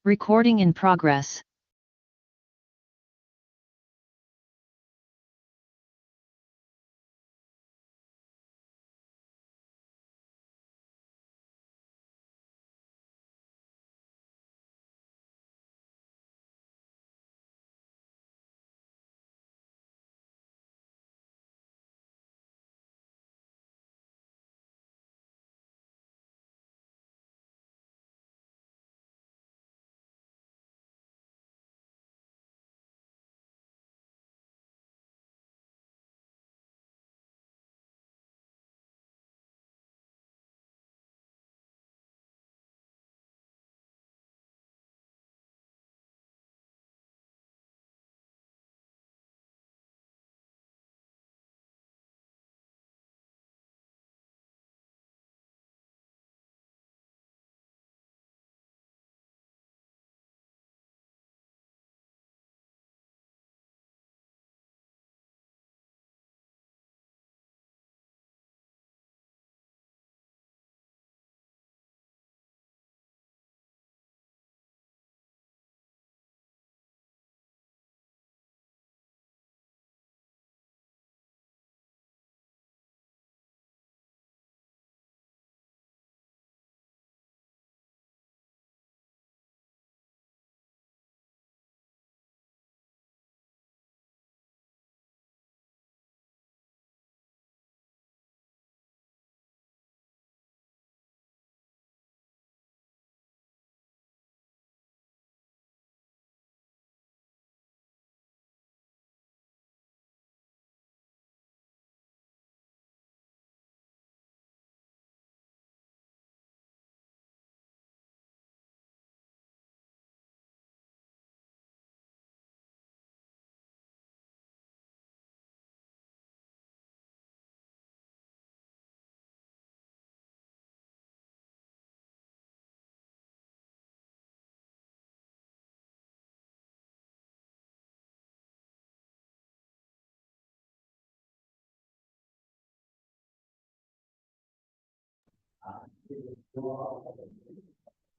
Recording in progress.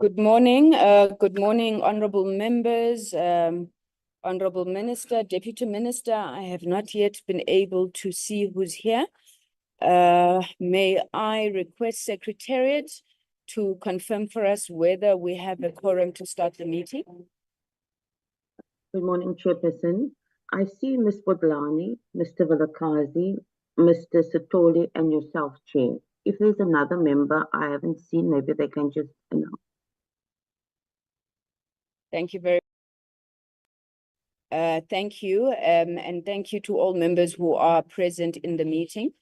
Good morning, honorable members, honorable minister, deputy minister. I have not yet been able to see who's here. May I request secretariat to confirm for us whether we have a quorum to start the meeting? Good morning, Chairperson. I see Ms. Bodlani, Mr. Vilakazi, Mr. Satoli, and yourself, Chair. If there's another member I haven't seen, maybe they can just announce. Thank you very much. Thank you, and thank you to all members who are present in the meeting.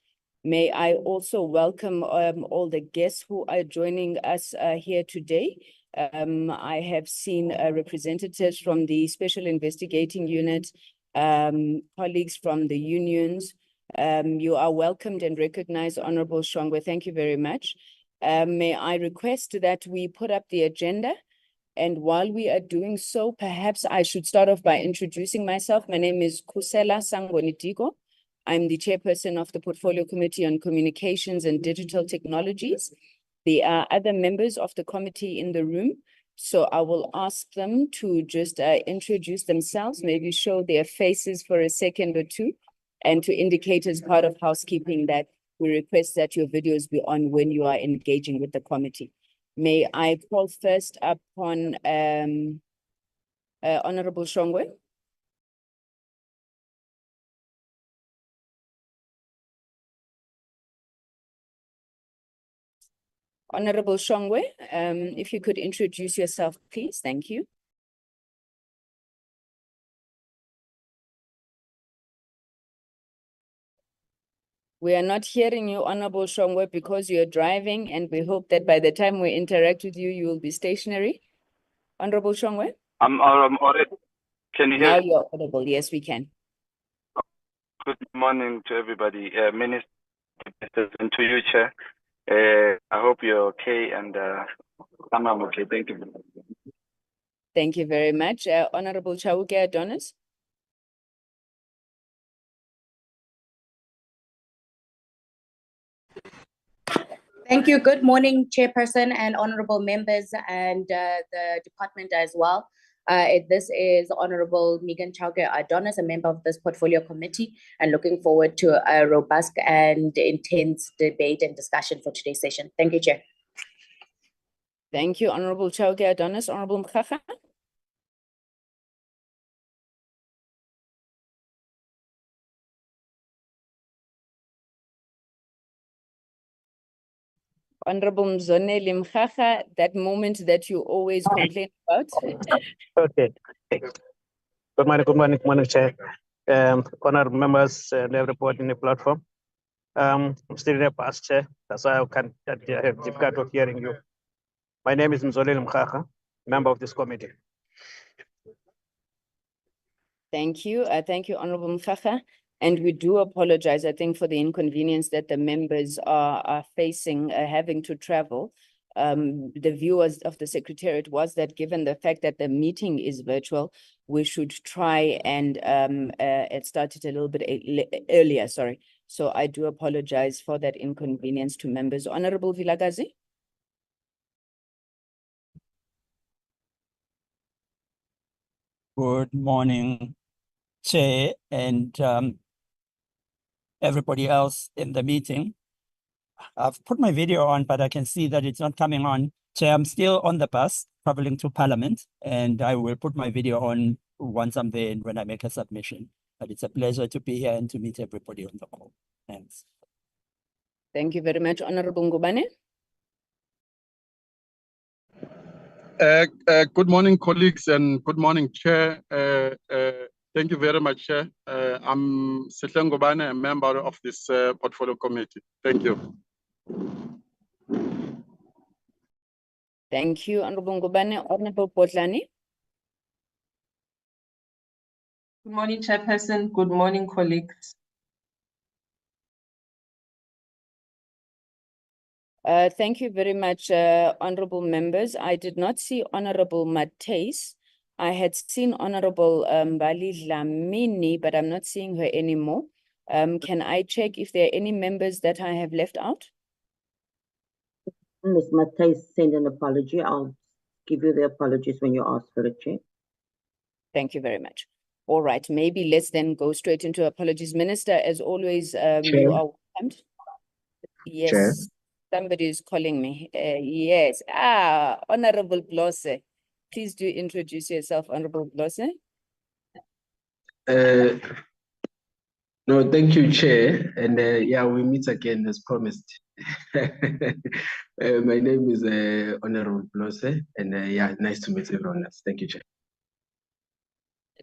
May I also welcome all the guests who are joining us here today. I have seen representatives from the Special Investigating Unit, colleagues from the unions. You are welcomed and recognized, Honorable Shongwe. Thank you very much. May I request that we put up the agenda? And while we are doing so, perhaps I should start off by introducing myself. My name is Kusela Sangwanitiko. I'm the chairperson of the Portfolio Committee on Communications and Digital Technologies. There are other members of the committee in the room, so I will ask them to just introduce themselves, maybe show their faces for a second or two, and to indicate as part of housekeeping that we request that your videos be on when you are engaging with the committee. May I call first upon Honorable Shongwe? Honorable Shongwe, if you could introduce yourself, please. Thank you. We are not hearing you, Honorable Shongwe, because you're driving, and we hope that by the time we interact with you, you will be stationary. Honorable Shongwe? I'm audible. Can you hear Now me? you're audible. Yes, we can. Good morning to everybody, Minister, and to you, Chair. I hope you're okay, and I'm okay. Thank you. Thank you very much. Honorable Chauke Adonis? Thank you. Good morning, Chairperson and honorable members and the department as well. This is Honorable Megan Chauke Adonis, a member of this portfolio committee, and looking forward to a robust and intense debate and discussion for today's session. Thank you, Chair. Thank you, Honorable Chauke Adonis. Honorable Mkhaga. Honorable Mzoneli Mkhaga, that moment that you always complain about. Okay. Good morning, Chair. Honorable members and everybody in the platform. I'm still in the past, Chair. That's why I have difficulty of hearing you. My name is Mzoleli Mkhaga, member of this committee. Thank you. Thank you, Honorable Mkhaga. And we do apologize, I think, for the inconvenience that the members are facing, having to travel. The view of the Secretariat was that given the fact that the meeting is virtual, we should try and it started a little bit earlier, sorry. So I do apologize for that inconvenience to members. Honorable Vilakazi. Good morning, Chair, and everybody else in the meeting. I've put my video on, but I can see that it's not coming on. Chair, I'm still on the bus traveling to Parliament, and I will put my video on once I'm there and when I make a submission. But it's a pleasure to be here and to meet everybody on the call. Thanks. Thank you very much, Honorable Ngubane. Good morning, colleagues, and good morning, Chair. Thank you very much, Chair. I'm Sehle Ngubane, a member of this portfolio committee. Thank you. Thank you, Honorable Ngubane. Honorable Potlani. Good morning, Chairperson. Good morning, colleagues. Thank you very much, honorable members. I did not see Honorable Mateis. I had seen Honorable Mbali Dlamini, but I'm not seeing her anymore. Can I check if there are any members that I have left out? Ms. Mateis send an apology. I'll give you the apologies when you ask for it, Chair. Thank you very much. All right, maybe let's then go straight into apologies. Minister, as always, you are welcomed. Yes. Chair. Somebody is calling me. Yes. Honorable Blose. Please do introduce yourself, Honorable Blose. No, thank you, Chair. And yeah, we meet again as promised. My name is Honorable Blose, and yeah, nice to meet everyone else. Thank you, Chair.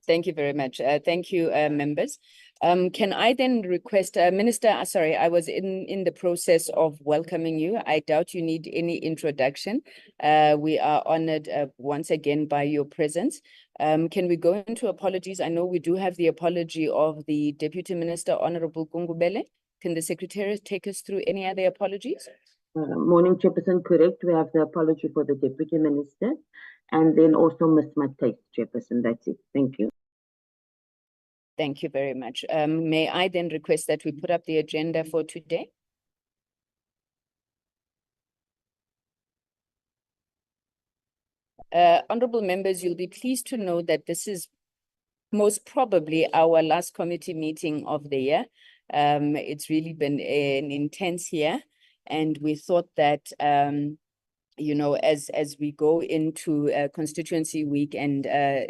Thank you very much. Thank you, members. Can I then request, Minister, sorry, I was in the process of welcoming you. I doubt you need any introduction. We are honored once again by your presence. Can we go into apologies? I know we do have the apology of the Deputy Minister, Honorable Gungubele. Can the Secretariat take us through any other apologies? Morning, Chairperson, correct. We have the apology for the Deputy Minister and then also Ms. Mateis, Chairperson. That's it. Thank you. Thank you very much. May I then request that we put up the agenda for today? Honorable members, you'll be pleased to know that this is most probably our last committee meeting of the year. It's really been an intense year, and we thought that you know, as we go into constituency week and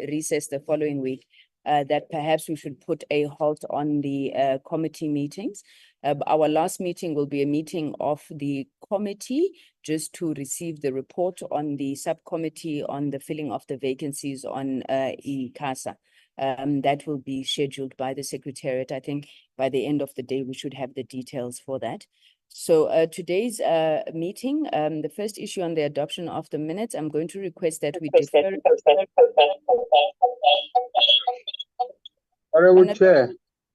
recess the following week, that perhaps we should put a halt on the committee meetings. Our last meeting will be a meeting of the committee just to receive the report on the subcommittee on the filling of the vacancies on ICASA. That will be scheduled by the Secretariat. I think by the end of the day, we should have the details for that. So today's meeting, the first issue on the adoption of the minutes, I'm going to request that we defer. Honorable Chair.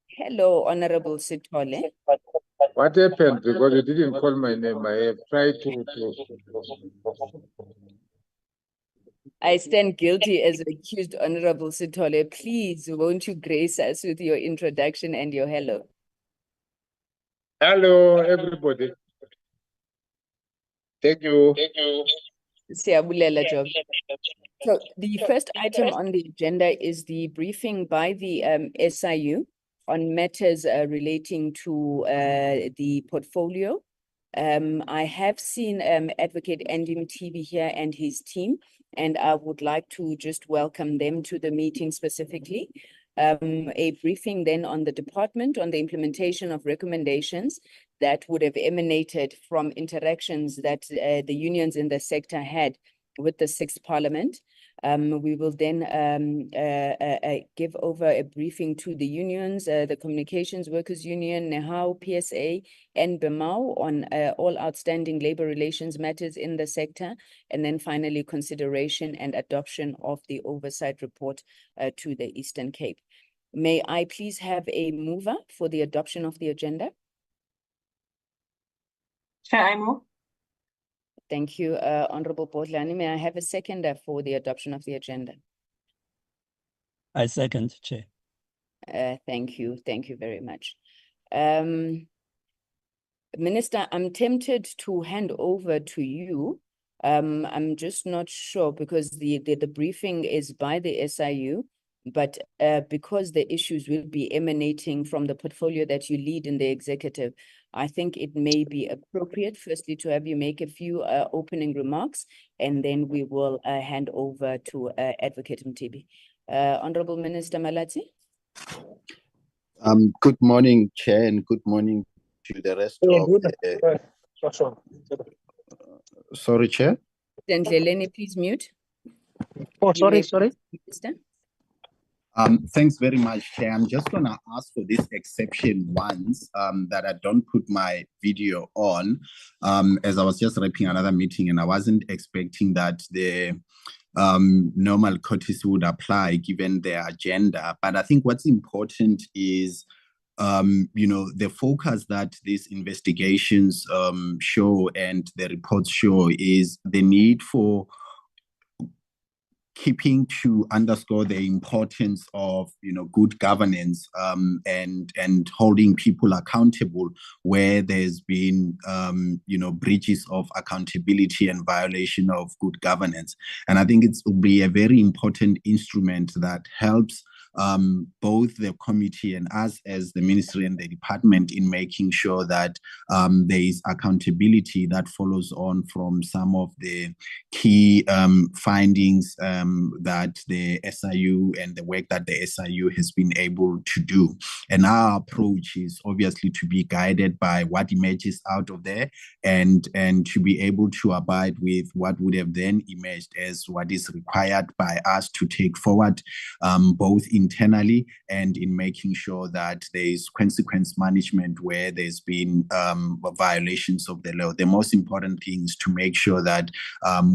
Hello, Honorable Sithole. What happened? Because you didn't call my name. I have tried to. I stand guilty as accused, Honorable Sithole. Please, won't you grace us with your introduction and your hello? Hello, everybody. Thank you. Siyabulela, Job. So the first item on the agenda is the briefing by the SIU on matters relating to the portfolio. I have seen Advocate Andy Mtibi here and his team, and I would like to just welcome them to the meeting specifically. A briefing then on the department on the implementation of recommendations that would have emanated from interactions that the unions in the sector had with the Sixth Parliament. We will then give over a briefing to the unions, the Communications Workers Union, Nehawu, PSA, and BEMAWU on all outstanding labor relations matters in the sector, and then finally consideration and adoption of the Oversight Report to the Eastern Cape. May I please have a mover for the adoption of the agenda? Chair, I move. Thank you, Honorable Bodlani. May I have a seconder for the adoption of the agenda? I second, Chair. Thank you. Thank you very much. Minister, I'm tempted to hand over to you. I'm just not sure because the briefing is by the SIU, but because the issues will be emanating from the portfolio that you lead in the executive, I think it may be appropriate, firstly, to have you make a few opening remarks, and then we will hand over to Advocate Mtibi. Honorable Minister Malatsi. Good morning, Chair, and good morning to the rest of sorry, Chair. Lenny, please mute. Oh, sorry. Minister. Thanks very much, Chair. I'm just going to ask for this exception once that I don't put my video on, as I was just wrapping another meeting and I wasn't expecting that the normal courtesy would apply given their agenda. But I think what's important is, the focus that these investigations show and the reports show is the need for keeping to underscore the importance of good governance and holding people accountable where there's been breaches of accountability and violation of good governance. And I think it will be a very important instrument that helps both the committee and us as the ministry and the department in making sure that there is accountability that follows on from some of the key findings that the SIU and the work that the SIU has been able to do. And our approach is obviously to be guided by what emerges out of there and to be able to abide with what would have then emerged as what is required by us to take forward, both internally and in making sure that there is consequence management where there's been violations of the law. The most important thing is to make sure that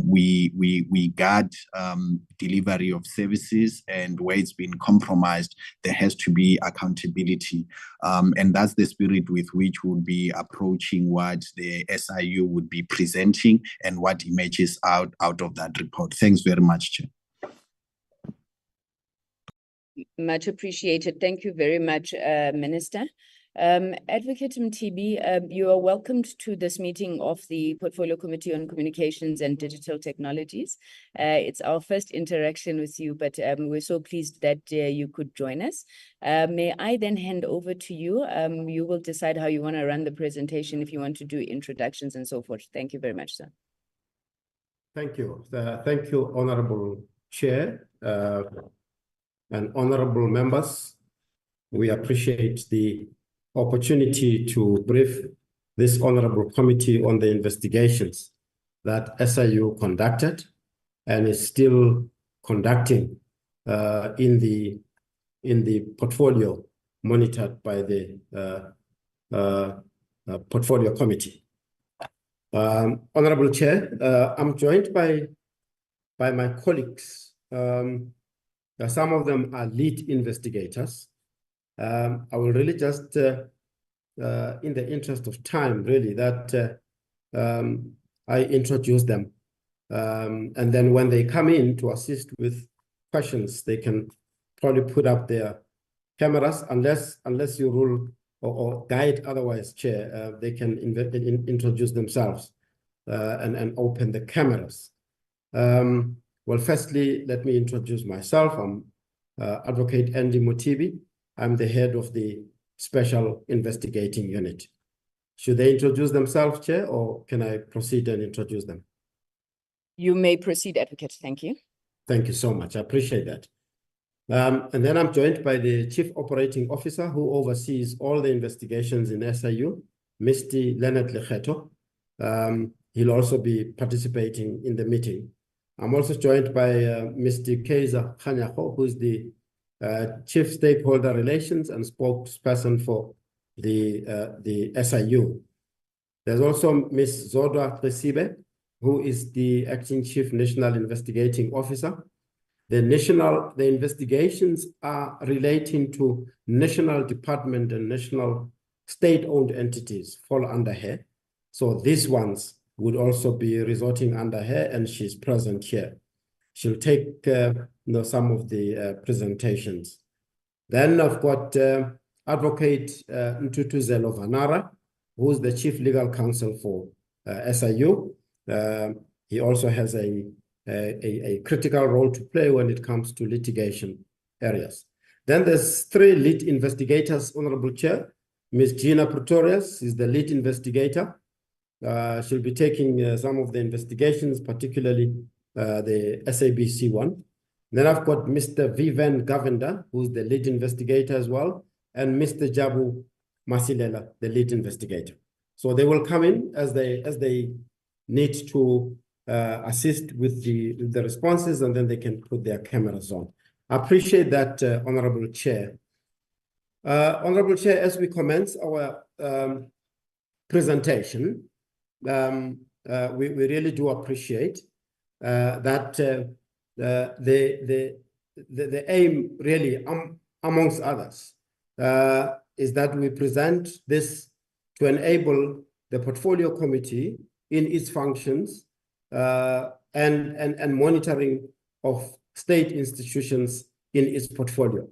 we guard delivery of services, and where it's been compromised, there has to be accountability. And that's the spirit with which we'll be approaching what the SIU would be presenting and what emerges out of that report. Thanks very much, Chair. Much appreciated. Thank you very much, Minister. Advocate Mtibi, you are welcomed to this meeting of the Portfolio Committee on Communications and Digital Technologies. It's our first interaction with you, but we're so pleased that you could join us. May I then hand over to you? You will decide how you want to run the presentation, if you want to do introductions and so forth. Thank you very much, sir. Thank you. Thank you, Honorable Chair and honorable members. We appreciate the opportunity to brief this honorable committee on the investigations that SIU conducted and is still conducting in the portfolio monitored by the portfolio committee. Honorable Chair, I'm joined by my colleagues. Some of them are lead investigators. I will really just, in the interest of time, really, that I introduce them. And then when they come in to assist with questions, they can probably put up their cameras, unless you rule or guide otherwise, Chair, they can introduce themselves. and open the cameras. Well, firstly, let me introduce myself. I'm Advocate Andy Mutibi. I'm the head of the Special Investigating Unit. Should they introduce themselves, Chair, or can I proceed and introduce them? You may proceed, Advocate. Thank you. Thank you so much. I appreciate that. And then I'm joined by the Chief Operating Officer who oversees all the investigations in SIU, Mr. Leonard Lekgeto. He'll also be participating in the meeting. I'm also joined by Mr. Kaiser Khanyaho, who's the Chief Stakeholder Relations and spokesperson for the SIU. There's also Ms. Zodwa Presibe, who is the Acting Chief National Investigating Officer. The investigations are relating to national department and national state-owned entities fall under her. So these ones would also be resorting under her, and she's present here. She'll take some of the presentations. Then I've got Advocate Ntutu Zelovanara, who's the Chief Legal Counsel for SIU. He also has a critical role to play when it comes to litigation areas. Then there's 3 lead investigators, Honorable Chair. Ms. Gina Pretorius is the lead investigator. She'll be taking some of the investigations, particularly the SABC one. Then I've got Mr. Vivan Govender, who's the lead investigator as well, and Mr. Jabu Masilela, the lead investigator. So they will come in as they need to assist with the responses, and then they can put their cameras on. I appreciate that, Honorable Chair. Honorable Chair, as we commence our presentation, we really do appreciate that the aim really, amongst others, is that we present this to enable the portfolio committee in its functions and monitoring of state institutions in its portfolio.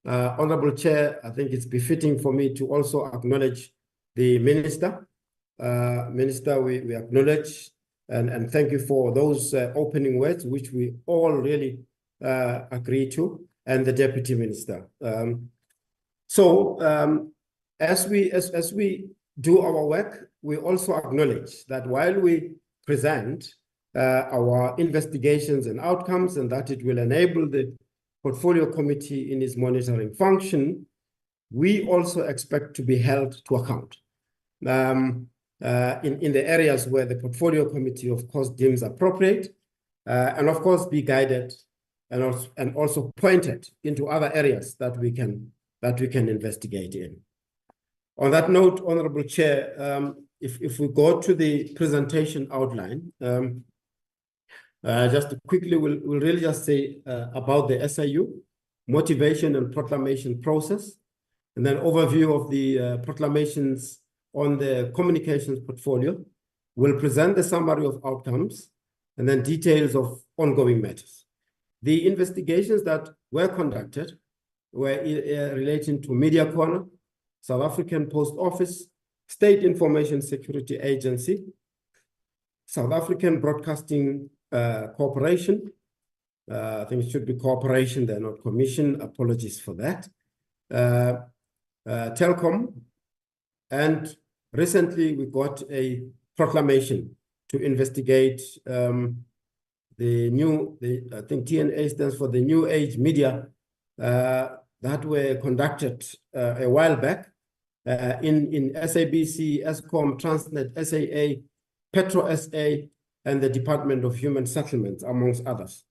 Honorable Chair, I think it's befitting for me to also acknowledge the Minister. Minister, we acknowledge and thank you for those opening words, which we all really agree to, and the Deputy Minister. As we do our work, we also acknowledge that while we present our investigations and outcomes, and that it will enable the portfolio committee in its monitoring function, we also expect to be held to account in the areas where the portfolio committee, of course, deems appropriate, and of course be guided and also pointed into other areas that we can investigate in. On that note, Honorable Chair, if we go to the presentation outline, just quickly, we'll really just say about the SIU, motivation and proclamation process, and then overview of the proclamations on the communications portfolio. We'll present the summary of outcomes and then details of ongoing matters. The investigations that were conducted were relating to Media Corner, South African Post Office, State Information Security Agency, South African Broadcasting Corporation. I think it should be corporation, they're not commission. Apologies for that. Telkom, and recently we got a proclamation to investigate the I think TNA stands for the New Age Media that were conducted a while back in SABC, Eskom, Transnet, SAA, Petro SA, and the Department of Human Settlements, amongst others.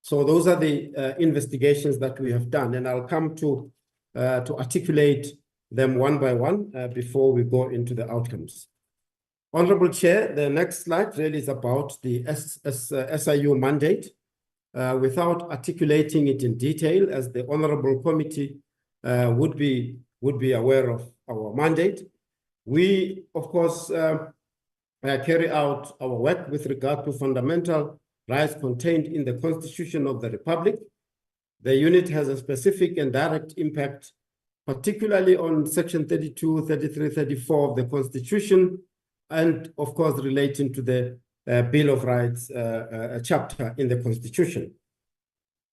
So those are the investigations that we have done, and I'll come to articulate them one by one before we go into the outcomes. Honorable Chair, the next slide really is about the SIU mandate. Without articulating it in detail, as the Honorable Committee would be aware of our mandate, we, of course, carry out our work with regard to fundamental rights contained in the Constitution of the Republic. The unit has a specific and direct impact, particularly on Section 32, 33, 34 of the Constitution, and of course relating to the Bill of Rights chapter in the Constitution.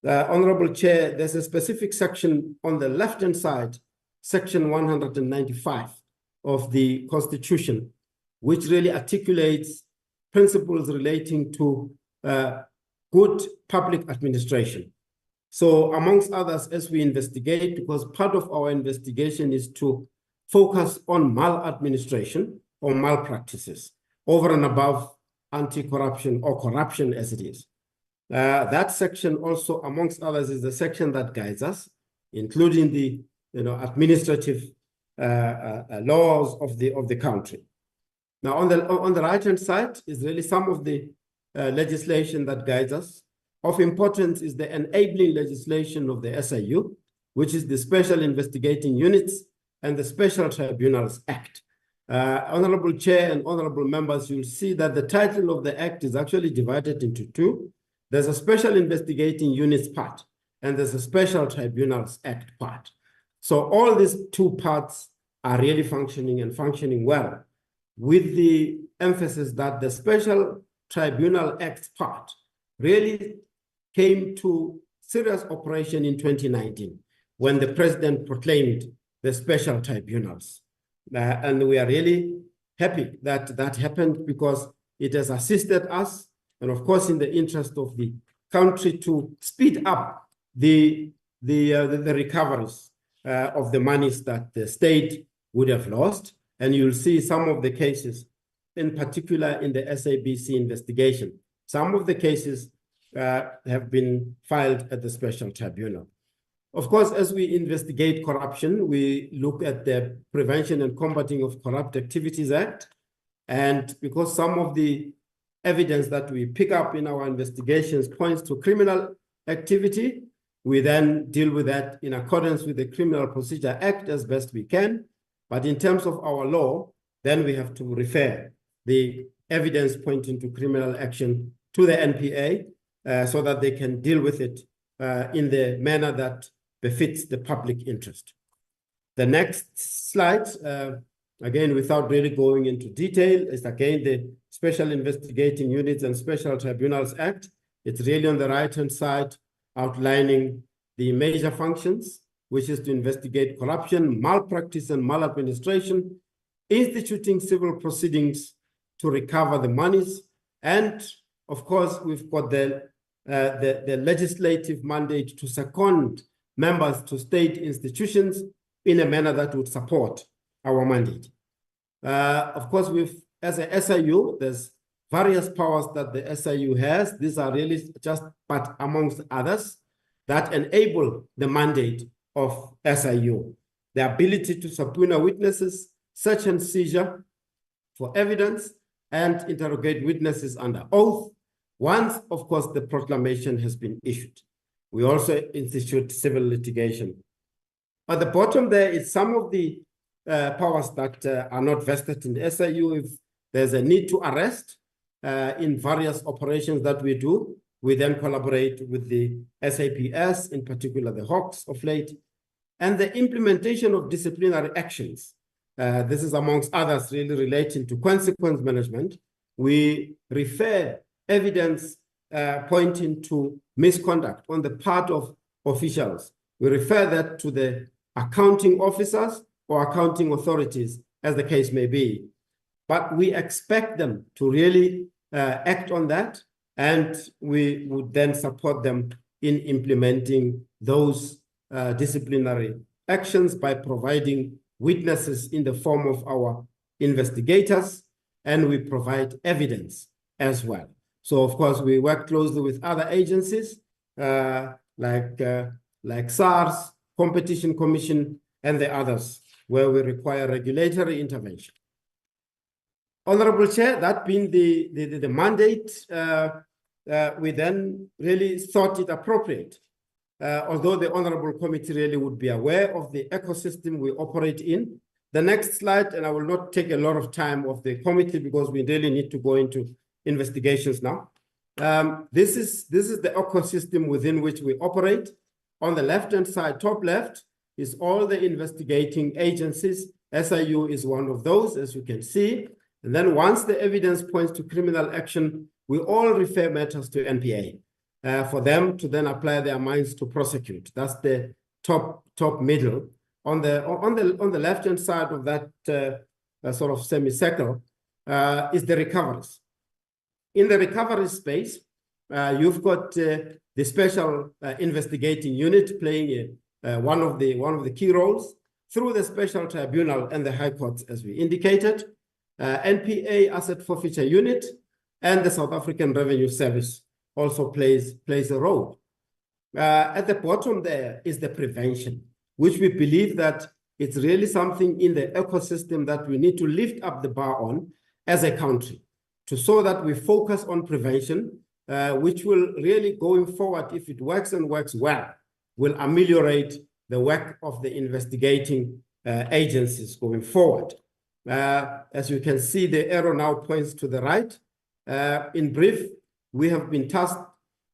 Honorable Chair, there's a specific section on the left-hand side, section 195 of the Constitution, which really articulates principles relating to good public administration. So amongst others, as we investigate, because part of our investigation is to focus on maladministration or malpractices over and above anti-corruption or corruption as it is. That section also, amongst others, is the section that guides us, including the administrative laws of the country. Now, on the right-hand side is really some of the legislation that guides us. Of importance is the enabling legislation of the SIU, which is the Special Investigating Units and the Special Tribunals Act. Honorable Chair and honorable members, you'll see that the title of the act is actually divided into two. There's a Special Investigating Units part, and there's a Special Tribunals Act part. So all these two parts are really functioning and functioning well, with the emphasis that the Special Tribunal Act part really came to serious operation in 2019 when the president proclaimed the special tribunals. And we are really happy that that happened, because it has assisted us, and of course in the interest of the country, to speed up the recoveries of the monies that the state would have lost. And you'll see some of the cases, in particular in the SABC investigation. Some of the cases have been filed at the special tribunal. Of course, as we investigate corruption, we look at the Prevention and Combating of Corrupt Activities Act. And because some of the evidence that we pick up in our investigations points to criminal activity, we then deal with that in accordance with the Criminal Procedure Act as best we can. But in terms of our law, then we have to refer the evidence pointing to criminal action to the NPA so that they can deal with it in the manner that befits the public interest. The next slide, again, without really going into detail, is again the Special Investigating Units and Special Tribunals Act. It's really on the right-hand side, outlining the major functions, which is to investigate corruption, malpractice, and maladministration, instituting civil proceedings to recover the monies, and of course, we've got the legislative mandate to second members to state institutions in a manner that would support our mandate. Of course, as a SIU, there's various powers that the SIU has. These are really just but amongst others that enable the mandate of SIU. The ability to subpoena witnesses, search and seizure for evidence, and interrogate witnesses under oath, once, of course, the proclamation has been issued. We also institute civil litigation. At the bottom there is some of the powers that are not vested in the SIU. If there's a need to arrest in various operations that we do, we then collaborate with the SAPS, in particular the Hawks of late, and the implementation of disciplinary actions. This is amongst others really relating to consequence management. We refer evidence pointing to misconduct on the part of officials. We refer that to the accounting officers or accounting authorities, as the case may be. But we expect them to really act on that, and we would then support them in implementing those disciplinary actions by providing witnesses in the form of our investigators, and we provide evidence as well. So, of course, we work closely with other agencies like SARS, Competition Commission, and the others, where we require regulatory intervention. Honorable Chair, that being the mandate, we then really thought it appropriate, although the Honorable Committee really would be aware of the ecosystem we operate in. The next slide, and I will not take a lot of time of the committee because we really need to go into investigations now. This is the ecosystem within which we operate. On the left-hand side, top left, is all the investigating agencies. SIU is one of those, as you can see. And then once the evidence points to criminal action, we all refer matters to NPA for them to then apply their minds to prosecute. That's the top middle. On the left-hand side of that sort of semicircle is the recoveries. In the recovery space, you've got the special investigating unit playing one of the key roles through the special tribunal and the high courts, as we indicated, NPA asset forfeiture unit, and the South African Revenue Service also plays a role. At the bottom there is the prevention, which we believe that it's really something in the ecosystem that we need to lift up the bar on as a country, so that we focus on prevention, which will really, going forward, if it works and works well, will ameliorate the work of the investigating agencies going forward. As you can see, the arrow now points to the right. In brief, we have been tasked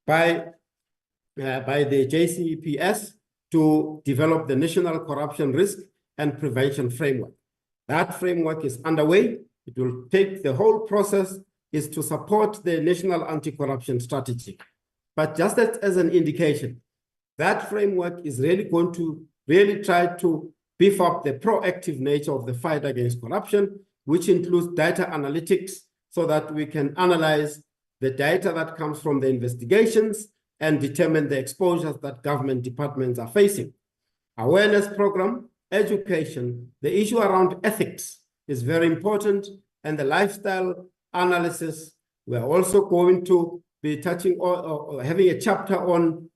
by the JCPS to develop the National Corruption Risk and Prevention Framework. That framework is underway. It will take, the whole process is to support the National Anti-Corruption Strategy. But just as an indication, that framework is really going to try to beef up the proactive nature of the fight against corruption, which includes data analytics, so that we can analyze the data that comes from the investigations and determine the exposures that government departments are facing. Awareness program, education, the issue around ethics is very important, and the lifestyle analysis. We're also going to be touching or having a chapter on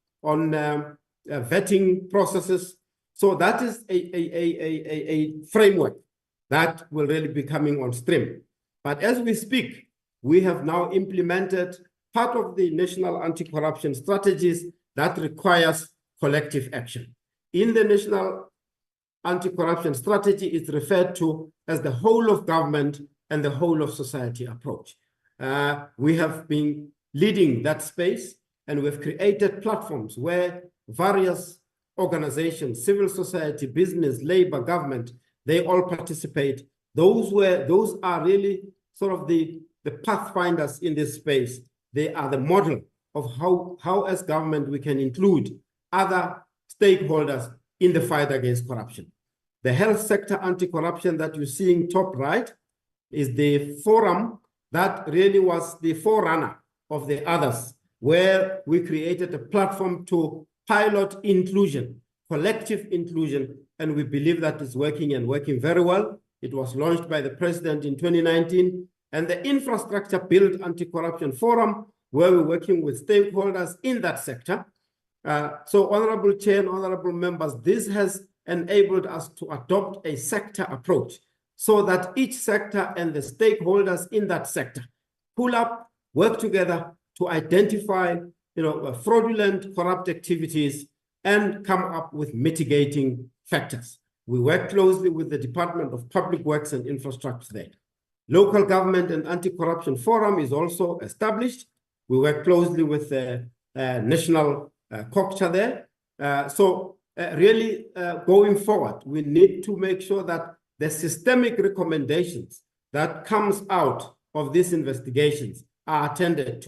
vetting processes. So that is a framework that will really be coming on stream. But as we speak, we have now implemented part of the national anti-corruption strategies that requires collective action. In the national anti-corruption strategy, it's referred to as the whole of government and the whole of society approach. We have been leading that space, and we've created platforms where various organizations, civil society, business, labor, government, they all participate. Those are really sort of the pathfinders in this space. They are the model of how as government we can include other stakeholders in the fight against corruption. The health sector anti-corruption that you're seeing top right is the forum that really was the forerunner of the others, where we created a platform to pilot inclusion, collective inclusion, and we believe that it's working and working very well. It was launched by the president in 2019, and the Infrastructure Build Anti-Corruption Forum, where we're working with stakeholders in that sector. So Honorable Chair and Honorable Members, this has enabled us to adopt a sector approach so that each sector and the stakeholders in that sector pull up, work together to identify fraudulent, corrupt activities and come up with mitigating factors. We work closely with the Department of Public Works and Infrastructure there. Local Government and Anti-Corruption Forum is also established. We work closely with the National COCTA there. Really going forward, we need to make sure that the systemic recommendations that comes out of these investigations are attended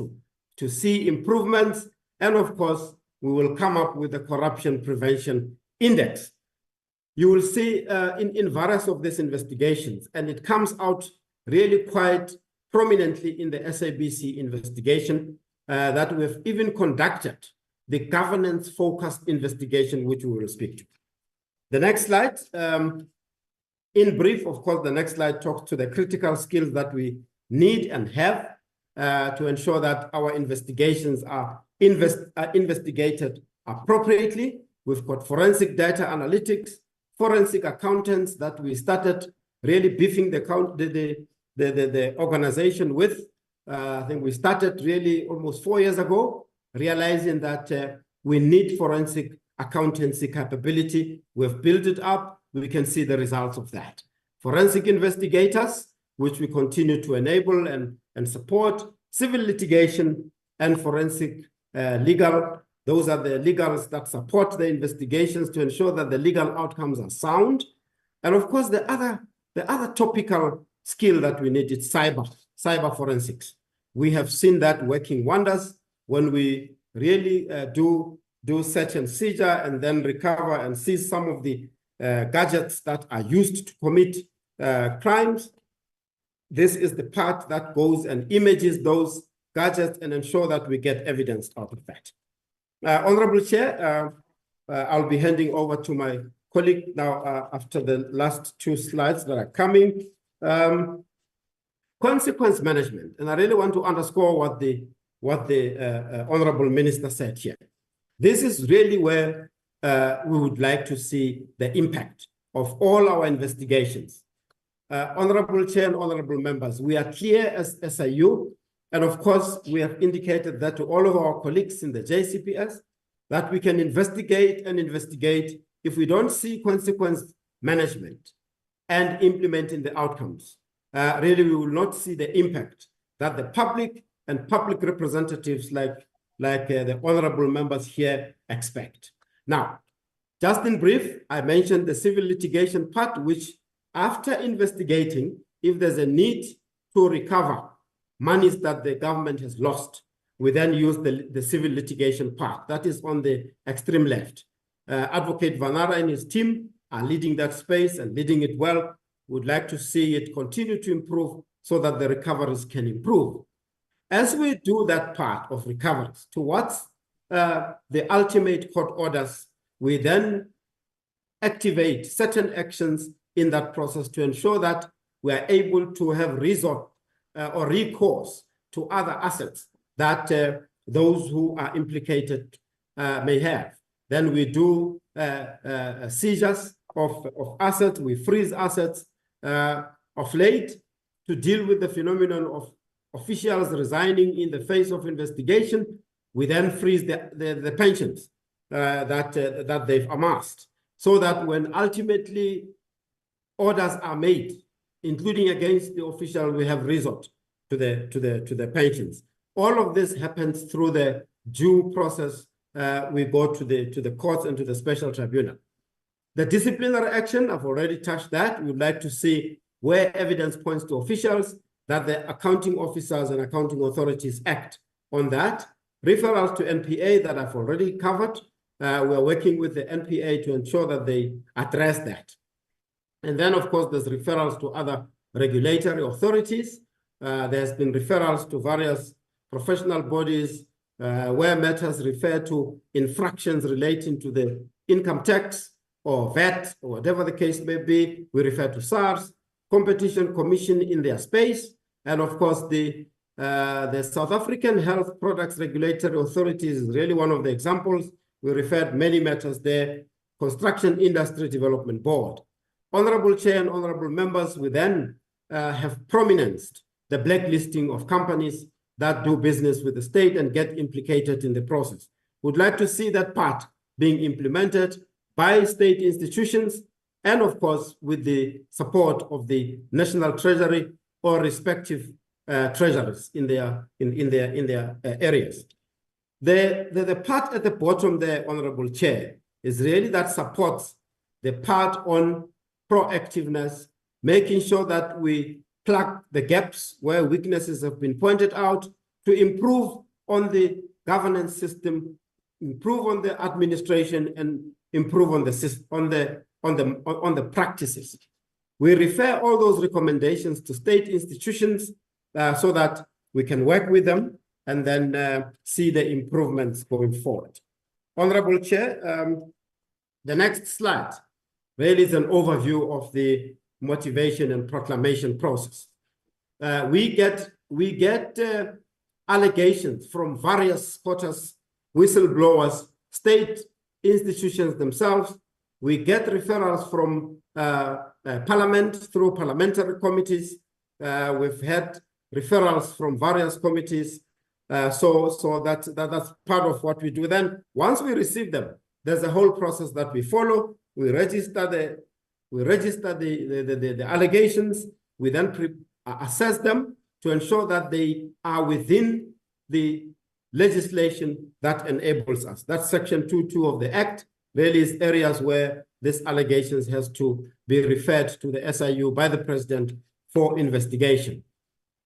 to see improvements. And of course, we will come up with a corruption prevention index. You will see in various of these investigations, and it comes out really quite prominently in the SABC investigation that we've even conducted the governance-focused investigation, which we will speak to. The next slide. In brief, of course, the next slide talks to the critical skills that we need and have to ensure that our investigations are investigated appropriately. We've got forensic data analytics, forensic accountants that we started really beefing the organization with. I think we started really almost 4 years ago, realizing that we need forensic accountancy capability. We've built it up. We can see the results of that. Forensic investigators, which we continue to enable and support, civil litigation and forensic legal. Those are the legals that support the investigations to ensure that the legal outcomes are sound. And of course, the other topical skill that we need is cyber forensics. We have seen that working wonders when we really do search and seizure and then recover and seize some of the gadgets that are used to commit crimes. This is the part that goes and images those gadgets and ensure that we get evidence out of that. Honorable Chair, I'll be handing over to my colleague now after the last two slides that are coming. Consequence management, and I really want to underscore what the Honorable Minister said here. This is really where we would like to see the impact of all our investigations. Honorable Chair and honorable members, we are clear as SIU, and of course, we have indicated that to all of our colleagues in the JCPS, that we can investigate and investigate if we don't see consequence management and implementing the outcomes. Really, we will not see the impact that the public and public representatives like the honorable members here expect. Now, just in brief, I mentioned the civil litigation part, which after investigating, if there's a need to recover monies that the government has lost, we then use the civil litigation part. That is on the extreme left. Advocate Vanara and his team are leading that space and leading it well. Would like to see it continue to improve so that the recoveries can improve. As we do that part of recoveries towards the ultimate court orders, we then activate certain actions in that process to ensure that we are able to have resort or recourse to other assets that those who are implicated may have. Then we do seizures of assets, we freeze assets. Of late, to deal with the phenomenon of officials resigning in the face of investigation, we then freeze the pensions that they've amassed, so that when ultimately orders are made, including against the official, we have resort to the pensions. All of this happens through the due process. We go to the courts and to the special tribunal. The disciplinary action, I've already touched that. We would like to see where evidence points to officials, that the accounting officers and accounting authorities act on that. Referrals to NPA that I've already covered. We're working with the NPA to ensure that they address that. And then, of course, there's referrals to other regulatory authorities. There's been referrals to various professional bodies where matters refer to infractions relating to the income tax or VAT, or whatever the case may be. We refer to SARS, Competition Commission in their space, and of course the South African Health Products Regulatory Authority is really one of the examples. We referred many matters there. Construction Industry Development Board. Honorable Chair and honorable members, we then have prominanced the blacklisting of companies that do business with the state and get implicated in the process. We'd like to see that part being implemented by state institutions, and of course, with the support of the National Treasury or respective treasuries in their areas. The part at the bottom there, Honorable Chair, is really that supports the part on proactiveness, making sure that we plug the gaps where weaknesses have been pointed out to improve on the governance system, improve on the administration, and improve on the practices. We refer all those recommendations to state institutions so that we can work with them and then see the improvements going forward. Honorable Chair, the next slide really is an overview of the motivation and proclamation process. We get allegations from various quarters, whistleblowers, state institutions themselves. We get referrals from Parliament through parliamentary committees. We've had referrals from various committees. So that's part of what we do. Then once we receive them, there's a whole process that we follow. We register the allegations. We then assess them to ensure that they are within the legislation that enables us. That's Section 2.2 of the Act. Really is areas where these allegations has to be referred to the SIU by the President for investigation.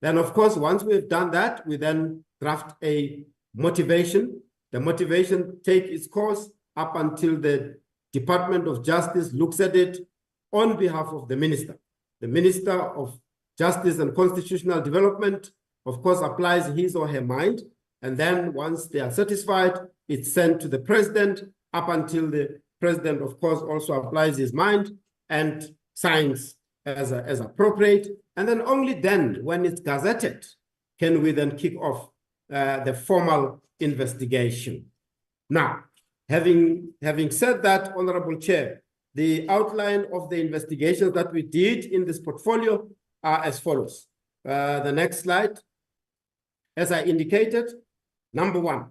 Then, of course, once we've done that, we then draft a motivation. The motivation takes its course up until the Department of Justice looks at it on behalf of the Minister. The Minister of Justice and Constitutional Development, of course, applies his or her mind. And then once they are satisfied, it's sent to the President up until the President, of course, also applies his mind and signs as appropriate. And then only then, when it's gazetted, can we then kick off the formal investigation. Now, having said that, Honorable Chair, the outline of the investigations that we did in this portfolio are as follows. The next slide. As I indicated, number one,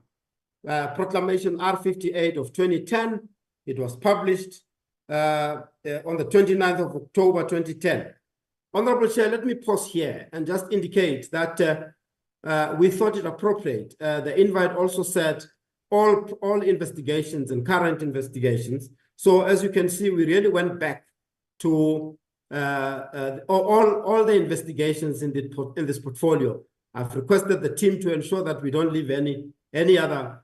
Proclamation R58 of 2010. It was published on the 29th of October 2010. Honorable Chair, let me pause here and just indicate that we thought it appropriate. The invite also said all investigations and current investigations. So as you can see, we really went back to all the investigations in this portfolio. I've requested the team to ensure that we don't leave any other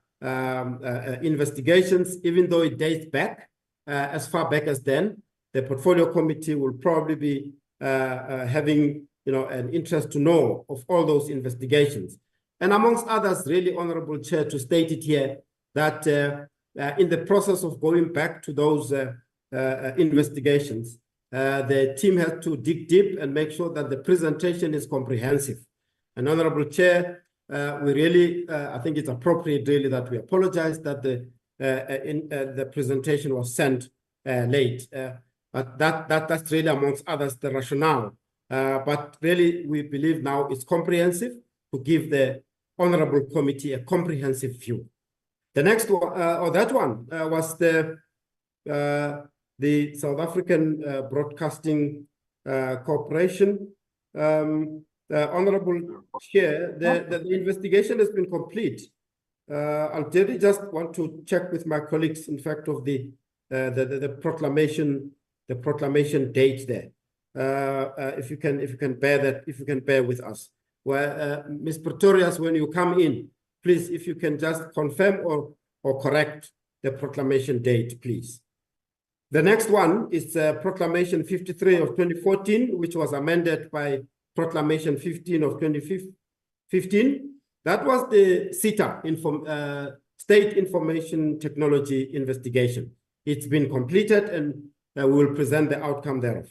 investigations, even though it dates back as far back as then. The portfolio committee will probably be having an interest to know of all those investigations. And amongst others, really, Honorable Chair, to state it here, that in the process of going back to those investigations, the team has to dig deep and make sure that the presentation is comprehensive. And Honorable Chair, we really, I think it's appropriate really that we apologize that the presentation was sent late. But that's really amongst others the rationale. But really, we believe now it's comprehensive to give the Honorable Committee a comprehensive view. The next one, or that one, was the South African Broadcasting Corporation. Honorable Chair, the investigation has been complete. I'll just want to check with my colleagues, in fact, of the proclamation date there. If you can bear with us. Well, Ms. Pretorius, when you come in, please, if you can just confirm or correct the proclamation date, please. The next one is Proclamation 53 of 2014, which was amended by Proclamation 15 of 2015. That was the SITA, State Information Technology Investigation. It's been completed, and we will present the outcome thereof.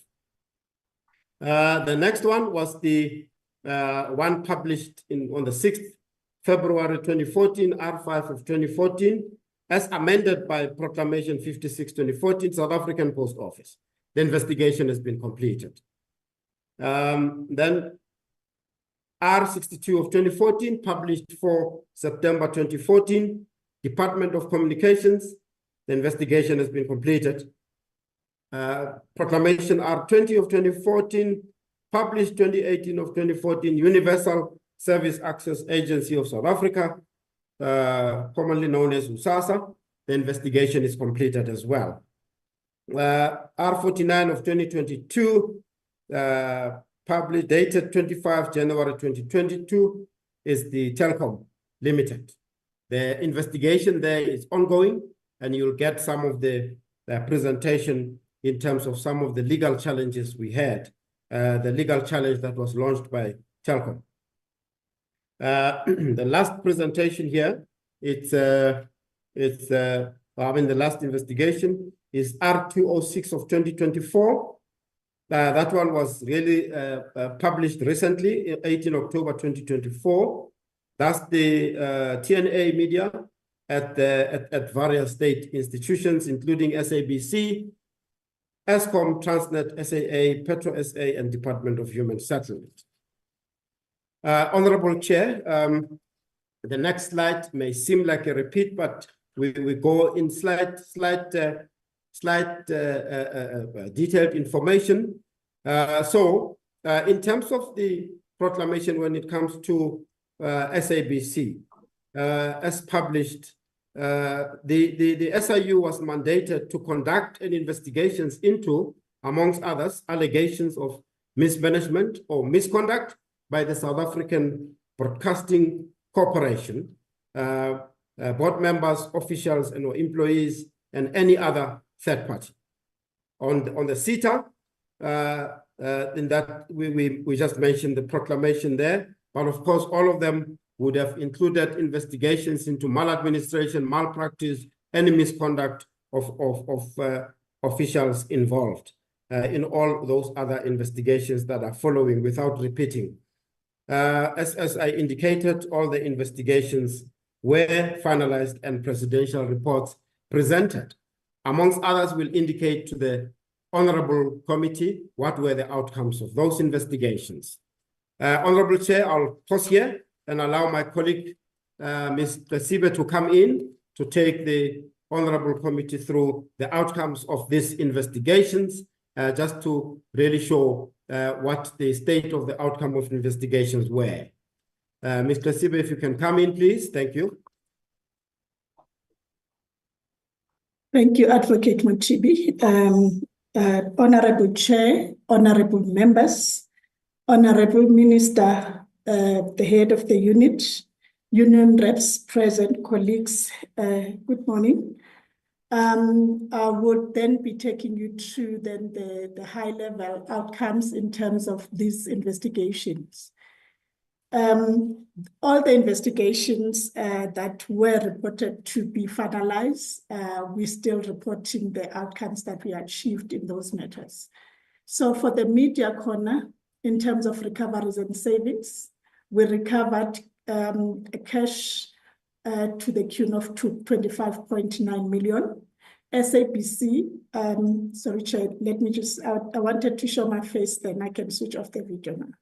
The next one was the one published on the 6th February 2014, R5 of 2014, as amended by Proclamation 56 2014, South African Post Office. The investigation has been completed. Then R62 of 2014, published for September 2014, Department of Communications. The investigation has been completed. Proclamation R20 of 2014, published 2018 of 2014, Universal Service Access Agency of South Africa, commonly known as USASA. The investigation is completed as well. R49 of 2022, published, dated 25 January 2022, is the Telkom Limited. The investigation there is ongoing, and you'll get some of the presentation in terms of some of the legal challenges we had, the legal challenge that was launched by Telkom. The last presentation here, the last investigation is R206 of 2024. That one was really published recently, 18 October 2024. That's the TNA media at various state institutions, including SABC, Eskom, Transnet, SAA, Petro SA, and Department of Human Settlement. Honorable Chair, the next slide may seem like a repeat, but we go in slight detailed information. In terms of the proclamation, when it comes to SABC, as published, the SIU was mandated to conduct an investigations into, amongst others, allegations of mismanagement or misconduct by the South African Broadcasting Corporation, board members, officials, and employees, and any other third party. On the CETA, in that we just mentioned the proclamation there, but of course all of them would have included investigations into maladministration, malpractice, any misconduct of officials involved in all those other investigations that are following without repeating. As I indicated, all the investigations were finalized and presidential reports presented. Amongst others, will indicate to the Honorable Committee what were the outcomes of those investigations. Honorable Chair, I'll pause here and allow my colleague, Ms. Sibe, to come in to take the Honorable Committee through the outcomes of these investigations, just to really show what the state of the outcome of investigations were. Mr. Sibe, if you can come in, please. Thank you. Thank you, Advocate Mochibi. Honorable Chair, honorable members, Honorable Minister, the head of the unit, union reps present, colleagues, good morning. I would then be taking you through then the high-level outcomes in terms of these investigations. All the investigations that were reported to be finalized, we're still reporting the outcomes that we achieved in those matters. So for the media corner, in terms of recoveries and savings, we recovered cash to the tune of 25.9 million. SABC, sorry, Chair, let me just, I wanted to show my face, then I can switch off the video now.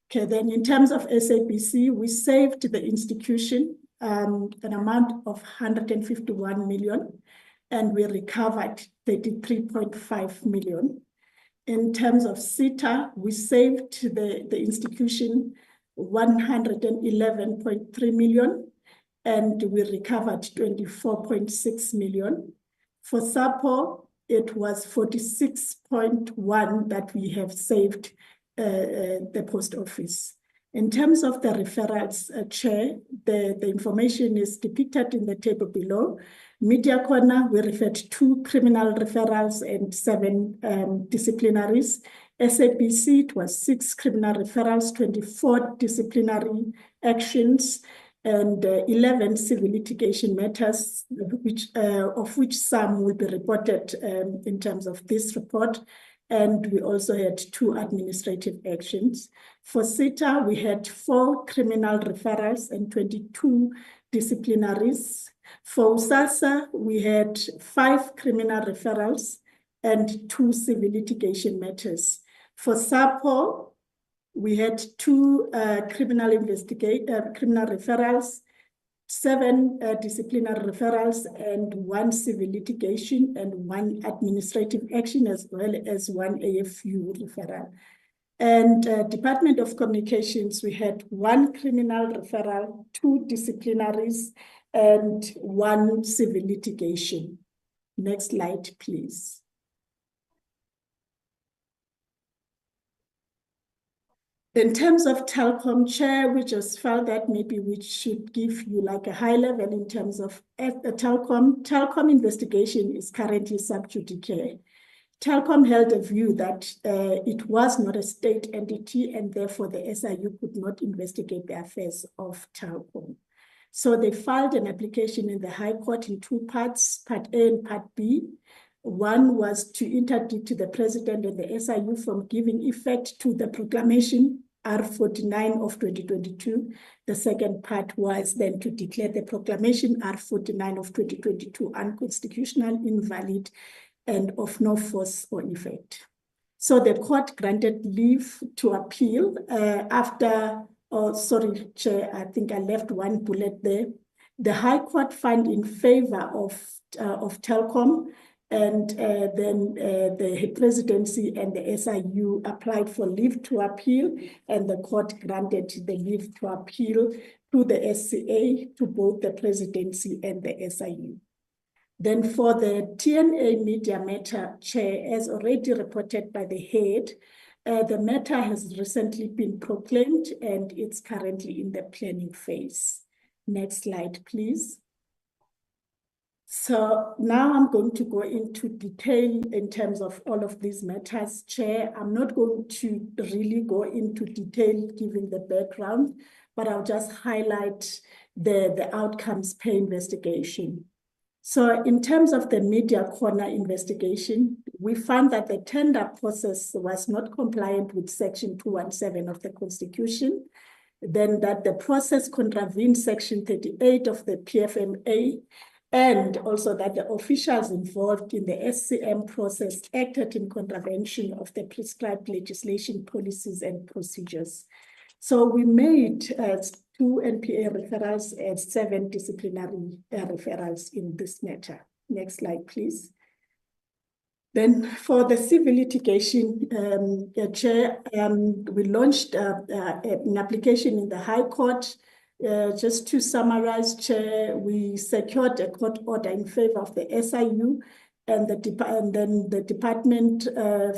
Okay, then in terms of SABC, we saved the institution an amount of 151 million, and we recovered 33.5 million. In terms of CETA, we saved the institution 111.3 million, and we recovered 24.6 million. For SAPO, it was 46.1 that we have saved the post office. In terms of the referrals, Chair, the information is depicted in the table below. Media corner, we referred 2 criminal referrals and 7 disciplinaries. SABC, it was 6 criminal referrals, 24 disciplinary actions, and 11 civil litigation matters, of which some will be reported in terms of this report. And we also had 2 administrative actions. For CETA, we had 4 criminal referrals and 22 disciplinaries. For USASA, we had 5 criminal referrals and 2 civil litigation matters. For SAPO, we had 2 criminal referrals, 7 disciplinary referrals, and 1 civil litigation and 1 administrative action, as well as 1 AFU referral. And Department of Communications, we had 1 criminal referral, 2 disciplinaries, and 1 civil litigation. Next slide, please. In terms of Telkom, Chair, we just felt that maybe we should give you like a high level in terms of the Telkom. Telkom investigation is currently sub judice. Telkom held a view that it was not a state entity, and therefore the SIU could not investigate the affairs of Telkom. So they filed an application in the High Court in 2 parts, Part A and Part B. One was to interdict the President and the SIU from giving effect to the proclamation R49 of 2022. The second part was then to declare the proclamation R49 of 2022 unconstitutional, invalid, and of no force or effect. So the court granted leave to appeal after, oh, sorry, Chair, I think I left 1 bullet there. The High Court found in favor of Telkom, and then the presidency and the SIU applied for leave to appeal, and the court granted the leave to appeal to the SCA, to both the presidency and the SIU. Then for the TNA media matter, Chair, as already reported by the head, The matter has recently been proclaimed and it's currently in the planning phase. Next slide, please. So now I'm going to go into detail in terms of all of these matters, Chair. I'm not going to really go into detail giving the background, but I'll just highlight the outcomes per investigation. So in terms of the media corner investigation, we found that the tender process was not compliant with Section 217 of the Constitution, then that the process contravened Section 38 of the PFMA, and also that the officials involved in the SCM process acted in contravention of the prescribed legislation, policies, and procedures. So we made 2 NPA referrals and 7 disciplinary referrals in this matter. Next slide, please. Then for the civil litigation, Chair, we launched an application in the High Court. Just to summarize, Chair, we secured a court order in favor of the SIU and then the department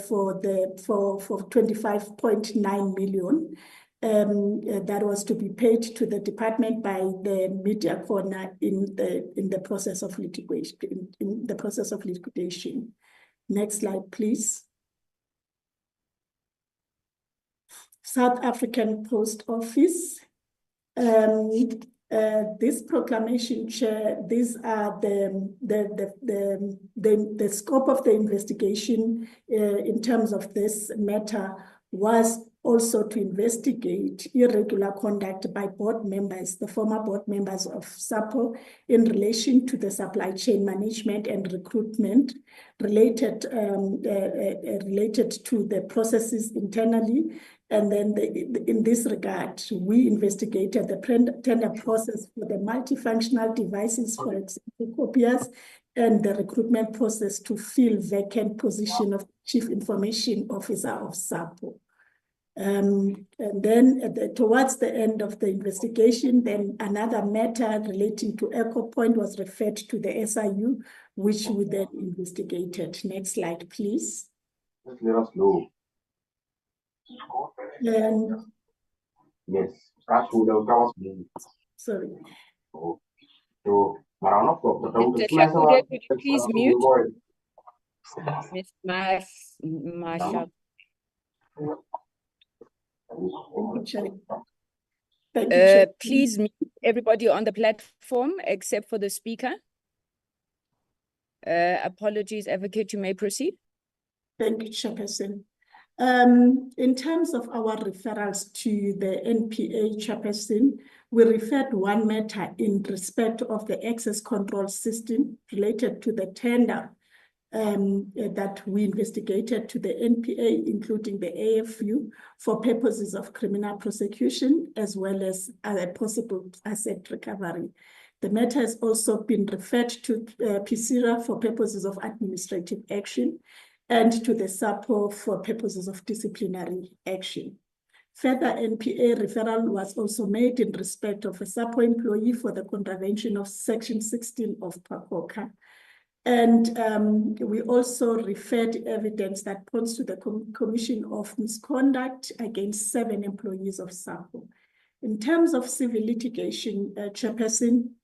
for 25.9 million. That was to be paid to the department by the media corner in the process of liquidation. Next slide, please. South African Post Office. This proclamation, Chair, these are the scope of the investigation in terms of this matter was also to investigate irregular conduct by board members, the former board members of SAPO, in relation to the supply chain management and recruitment related to the processes internally. And then in this regard, we investigated the tender process for the multifunctional devices, for example, copiers, and the recruitment process to fill vacant position of Chief Information Officer of SAPO. And then towards the end of the investigation, then another matter relating to Echo Point was referred to the SIU, which we then investigated. Next slide, please. Just let us know. Yes. Sorry. Could you please mute? Ms. Marsha. Please mute everybody on the platform except for the speaker. Apologies, Advocate, you may proceed. Thank you, Chairperson. In terms of our referrals to the NPA, Chairperson, we referred one matter in respect of the access control system related to the tender that we investigated to the NPA, including the AFU, for purposes of criminal prosecution, as well as a possible asset recovery. The matter has also been referred to PCIRA for purposes of administrative action and to the SAPO for purposes of disciplinary action. Further NPA referral was also made in respect of a SAPO employee for the contravention of Section 16 of PACOCA. And we also referred evidence that points to the commission of misconduct against 7 employees of SAPO. In terms of civil litigation, Chairperson,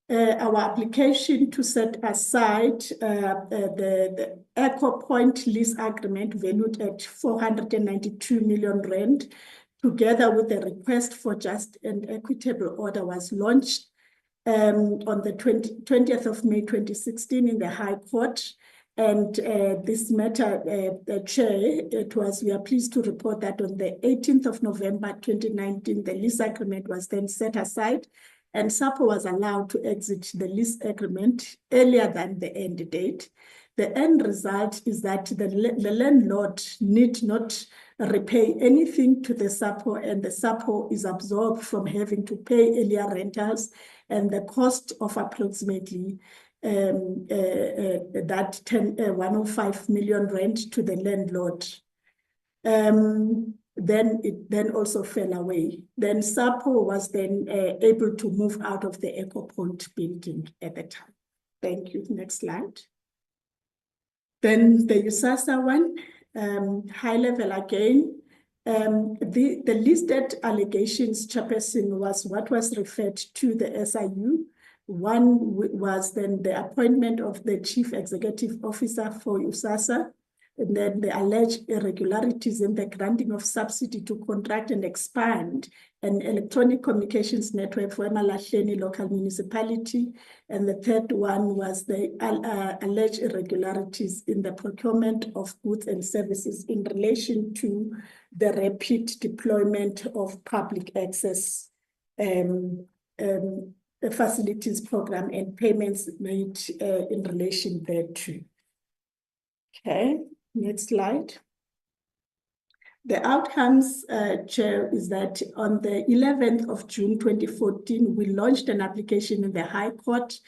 our application to set aside the Echo Point lease agreement valued at 492 million rand, together with the request for just and equitable order, was launched on the 20th of May 2016 in the High Court. And this matter, the Chair, we are pleased to report that on the 18th of November 2019, the lease agreement was then set aside, and SAPO was allowed to exit the lease agreement earlier than the end date. The end result is that the landlord need not repay anything to the SAPO, and the SAPO is absolved from having to pay earlier rentals and the cost of approximately that 105 million rent to the landlord. Then it also fell away. Then SAPO was then able to move out of the Echo Point building at the time. Thank you. Next slide. Then the USASA one. high level again. The listed allegations, Chairperson, was what was referred to the SIU. One was then the appointment of the Chief Executive Officer for USASA, and then the alleged irregularities in the granting of subsidy to contract and expand an electronic communications network for Emalahleni local municipality. And the third one was the alleged irregularities in the procurement of goods and services in relation to the rapid deployment of public access facilities program and payments made in relation thereto. Okay, next slide. The outcomes, Chair, is that on the 11th of June 2014, we launched an application in the High Court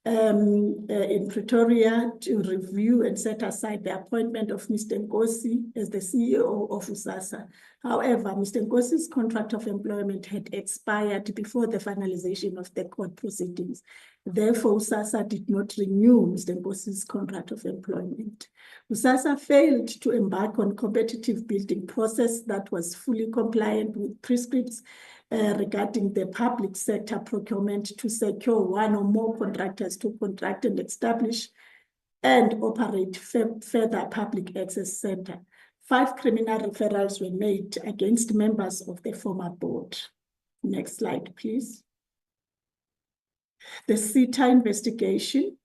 in Pretoria to review and set aside the appointment of Mr. Nkosi as the CEO of USASA. However, Mr. Nkosi's contract of employment had expired before the finalization of the court proceedings. Therefore, USASA did not renew Mr. Nkosi's contract of employment. USASA failed to embark on competitive bidding process that was fully compliant with prescripts regarding the public sector procurement to secure one or more contractors to contract and establish and operate further public access center. 5 criminal referrals were made against members of the former board. Next slide, please. The SITA investigation.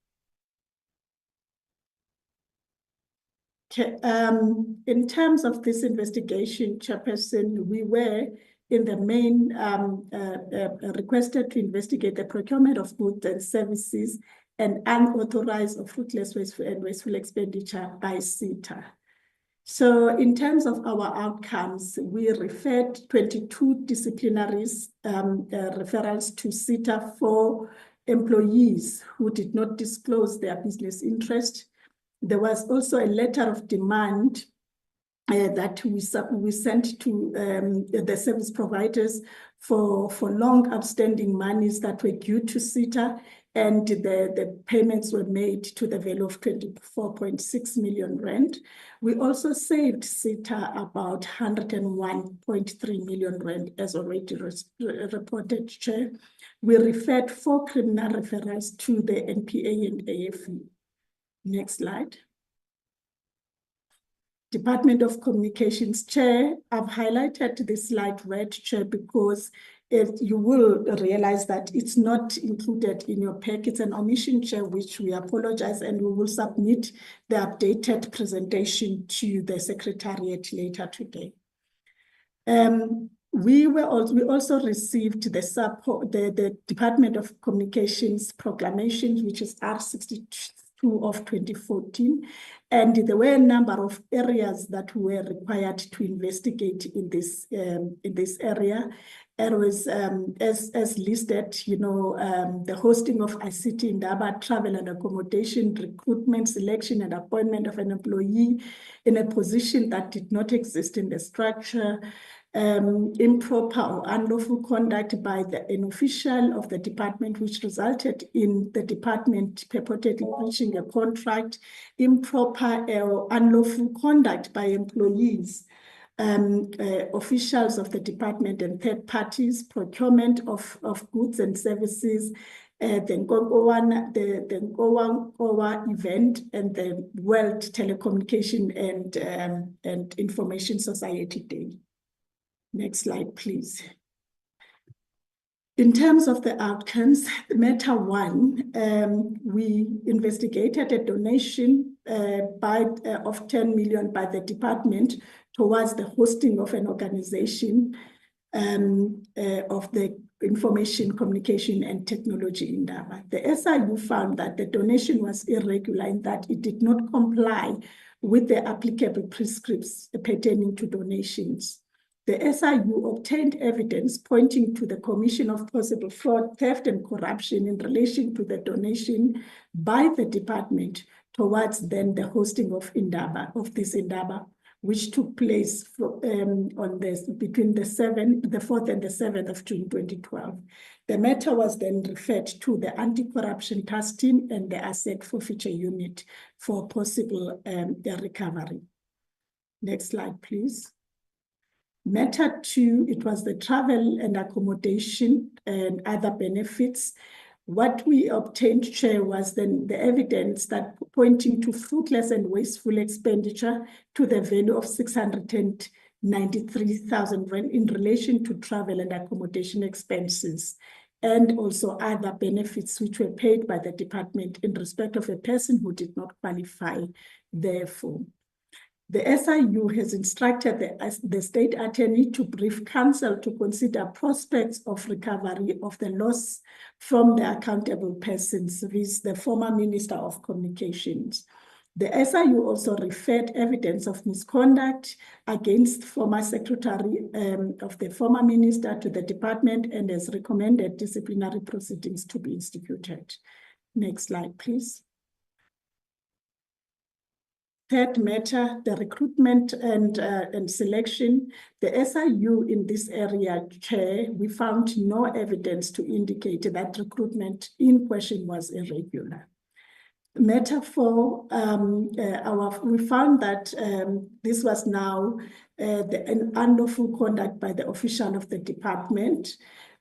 Okay, in terms of this investigation, Chairperson, we were in the main requested to investigate the procurement of goods and services and unauthorized or fruitless and wasteful expenditure by SITA. So in terms of our outcomes, we referred 22 disciplinaries referrals to SITA for employees who did not disclose their business interest. There was also a letter of demand that we sent to the service providers for long outstanding monies that were due to SITA, and the payments were made to the value of 24.6 million rand. We also saved SITA about 101.3 million rand, as already reported, Chair. We referred 4 criminal referrals to the NPA and AFE. Next slide. Department of Communications, Chair, I've highlighted this slide red, Chair, because you will realize that it's not included in your pack. It's an omission, Chair, which we apologize, and we will submit the updated presentation to the Secretariat later today. We also received the Department of Communications proclamation, which is R62 of 2014, and there were a number of areas that were required to investigate in this area. It was as listed, the hosting of ICT Indaba, travel and accommodation, recruitment, selection and appointment of an employee in a position that did not exist in the structure, improper or unlawful conduct by an official of the department, which resulted in the department purportedly breaching a contract, improper or unlawful conduct by employees, officials of the department and third parties, procurement of goods and services, the Nkowa event, and the World Telecommunication and Information Society Day. Next slide, please. In terms of the outcomes, matter 1, we investigated a donation of 10 million by the department towards the hosting of an organization of the Information, Communication and Technology in Indaba. The SIU found that the donation was irregular in that it did not comply with the applicable prescripts pertaining to donations. The SIU obtained evidence pointing to the commission of possible fraud, theft, and corruption in relation to the donation by the department towards then the hosting of this Indaba, which took place between the 4th and the 7th of June 2012. The matter was then referred to the Anti-Corruption Task Team and the Asset Forfeiture Unit for possible recovery. Next slide, please. Matter 2, it was the travel and accommodation and other benefits. What we obtained, Chair, was then the evidence that pointing to fruitless and wasteful expenditure to the value of 693,000 rand in relation to travel and accommodation expenses, and also other benefits which were paid by the department in respect of a person who did not qualify therefore. The SIU has instructed the state attorney to brief council to consider prospects of recovery of the loss from the accountable persons, with the former Minister of Communications. The SIU also referred evidence of misconduct against former secretary of the former minister to the department and has recommended disciplinary proceedings to be instituted. Next slide, please. Third matter, the recruitment and selection. The SIU in this area, Chair, we found no evidence to indicate that recruitment in question was irregular. Matter 4, we found that this was now an unlawful conduct by the official of the department.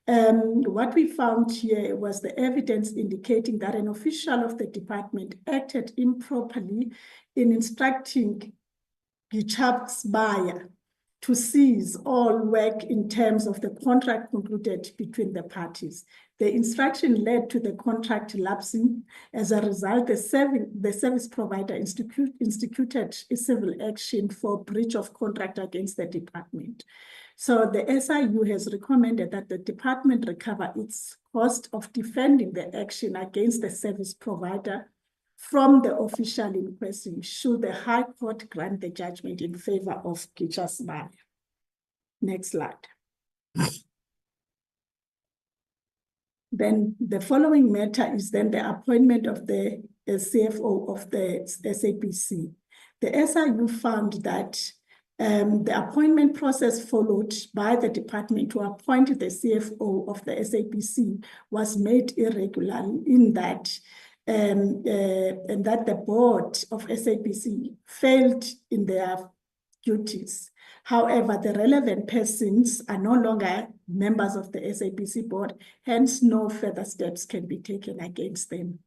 What we found here was the evidence indicating that an official of the department acted improperly in instructing Gichab's buyer to cease all work in terms of the contract concluded between the parties. The instruction led to the contract lapsing. As a result, the service provider instituted a civil action for breach of contract against the department. So the SIU has recommended that the department recover its cost of defending the action against the service provider from the official in question, should the High Court grant the judgment in favor of Gichab's buyer. Next slide. Then the following matter is then the appointment of the CFO of the SABC. The SIU found that the appointment process followed by the department to appoint the CFO of the SABC was made irregular in that and that the board of SABC failed in their duties. However, the relevant persons are no longer members of the SABC board, hence no further steps can be taken against them.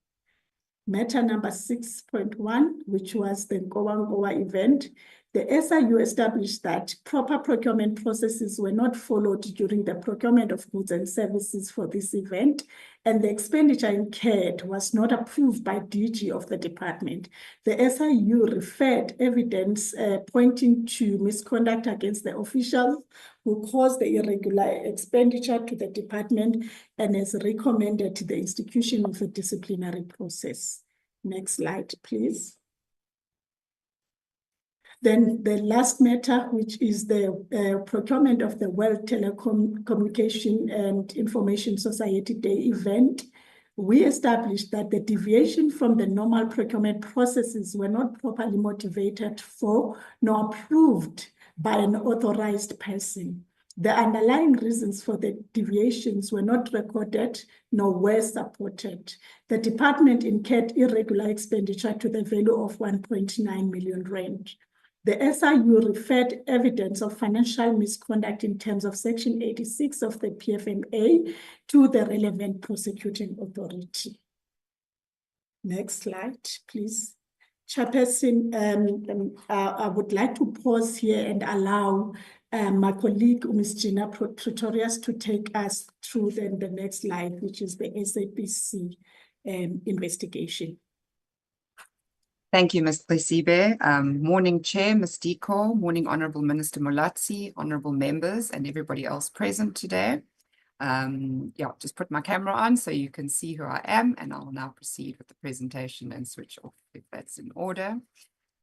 Matter number 6.1, which was the Nkowankowa event. The SIU established that proper procurement processes were not followed during the procurement of goods and services for this event, and the expenditure incurred was not approved by DG of the department. The SIU referred evidence pointing to misconduct against the officials who caused the irregular expenditure to the department and has recommended the institution of a disciplinary process. Next slide, please. Then the last matter, which is the procurement of the World Telecommunication and Information Society Day event, we established that the deviation from the normal procurement processes were not properly motivated for nor approved by an authorized person. The underlying reasons for the deviations were not recorded nor were supported. The department incurred irregular expenditure to the value of 1.9 million rand. The SIU referred evidence of financial misconduct in terms of Section 86 of the PFMA to the relevant prosecuting authority. Next slide, please. Chairperson, I would like to pause here and allow my colleague, Ms. Gina Pretorius, to take us through then the next slide, which is the SABC investigation. Thank you, Ms. Plesibe. Morning, Chair, Ms. Diko. Morning, Honourable Minister Molatsi, honourable members, and everybody else present today. Just put my camera on so you can see who I am, and I'll now proceed with the presentation and switch off if that's in order.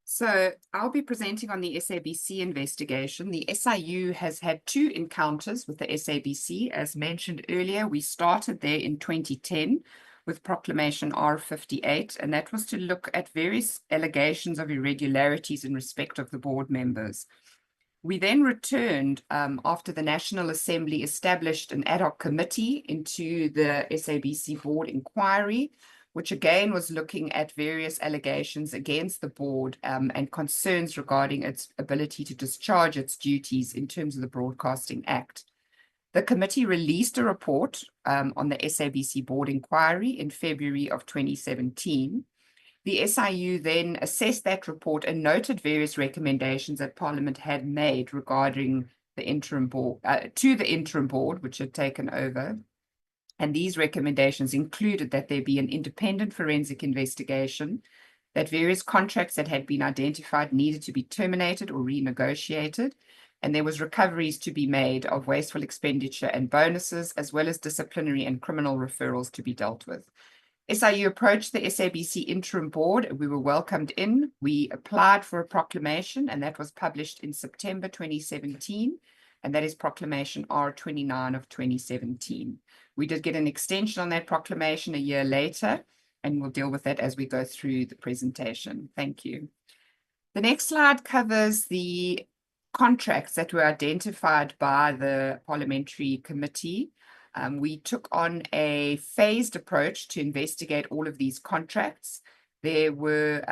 So I'll be presenting on the SABC investigation. The SIU has had 2 encounters with the SABC. As mentioned earlier, we started there in 2010. With Proclamation R58, and that was to look at various allegations of irregularities in respect of the board members. We then returned after the National Assembly established an ad hoc committee into the SABC board inquiry, which again was looking at various allegations against the board and concerns regarding its ability to discharge its duties in terms of the Broadcasting Act. The committee released a report on the SABC board inquiry in February of 2017. The SIU then assessed that report and noted various recommendations that Parliament had made regarding the interim board, to the interim board, which had taken over. And these recommendations included that there be an independent forensic investigation, that various contracts that had been identified needed to be terminated or renegotiated, and there was recoveries to be made of wasteful expenditure and bonuses, as well as disciplinary and criminal referrals to be dealt with. SIU approached the SABC interim board. We were welcomed in. We applied for a proclamation, and that was published in September 2017, and that is Proclamation R29 of 2017. We did get an extension on that proclamation a year later, and we'll deal with that as we go through the presentation. Thank you. The next slide covers the contracts that were identified by the parliamentary committee. We took on a phased approach to investigate all of these contracts. There were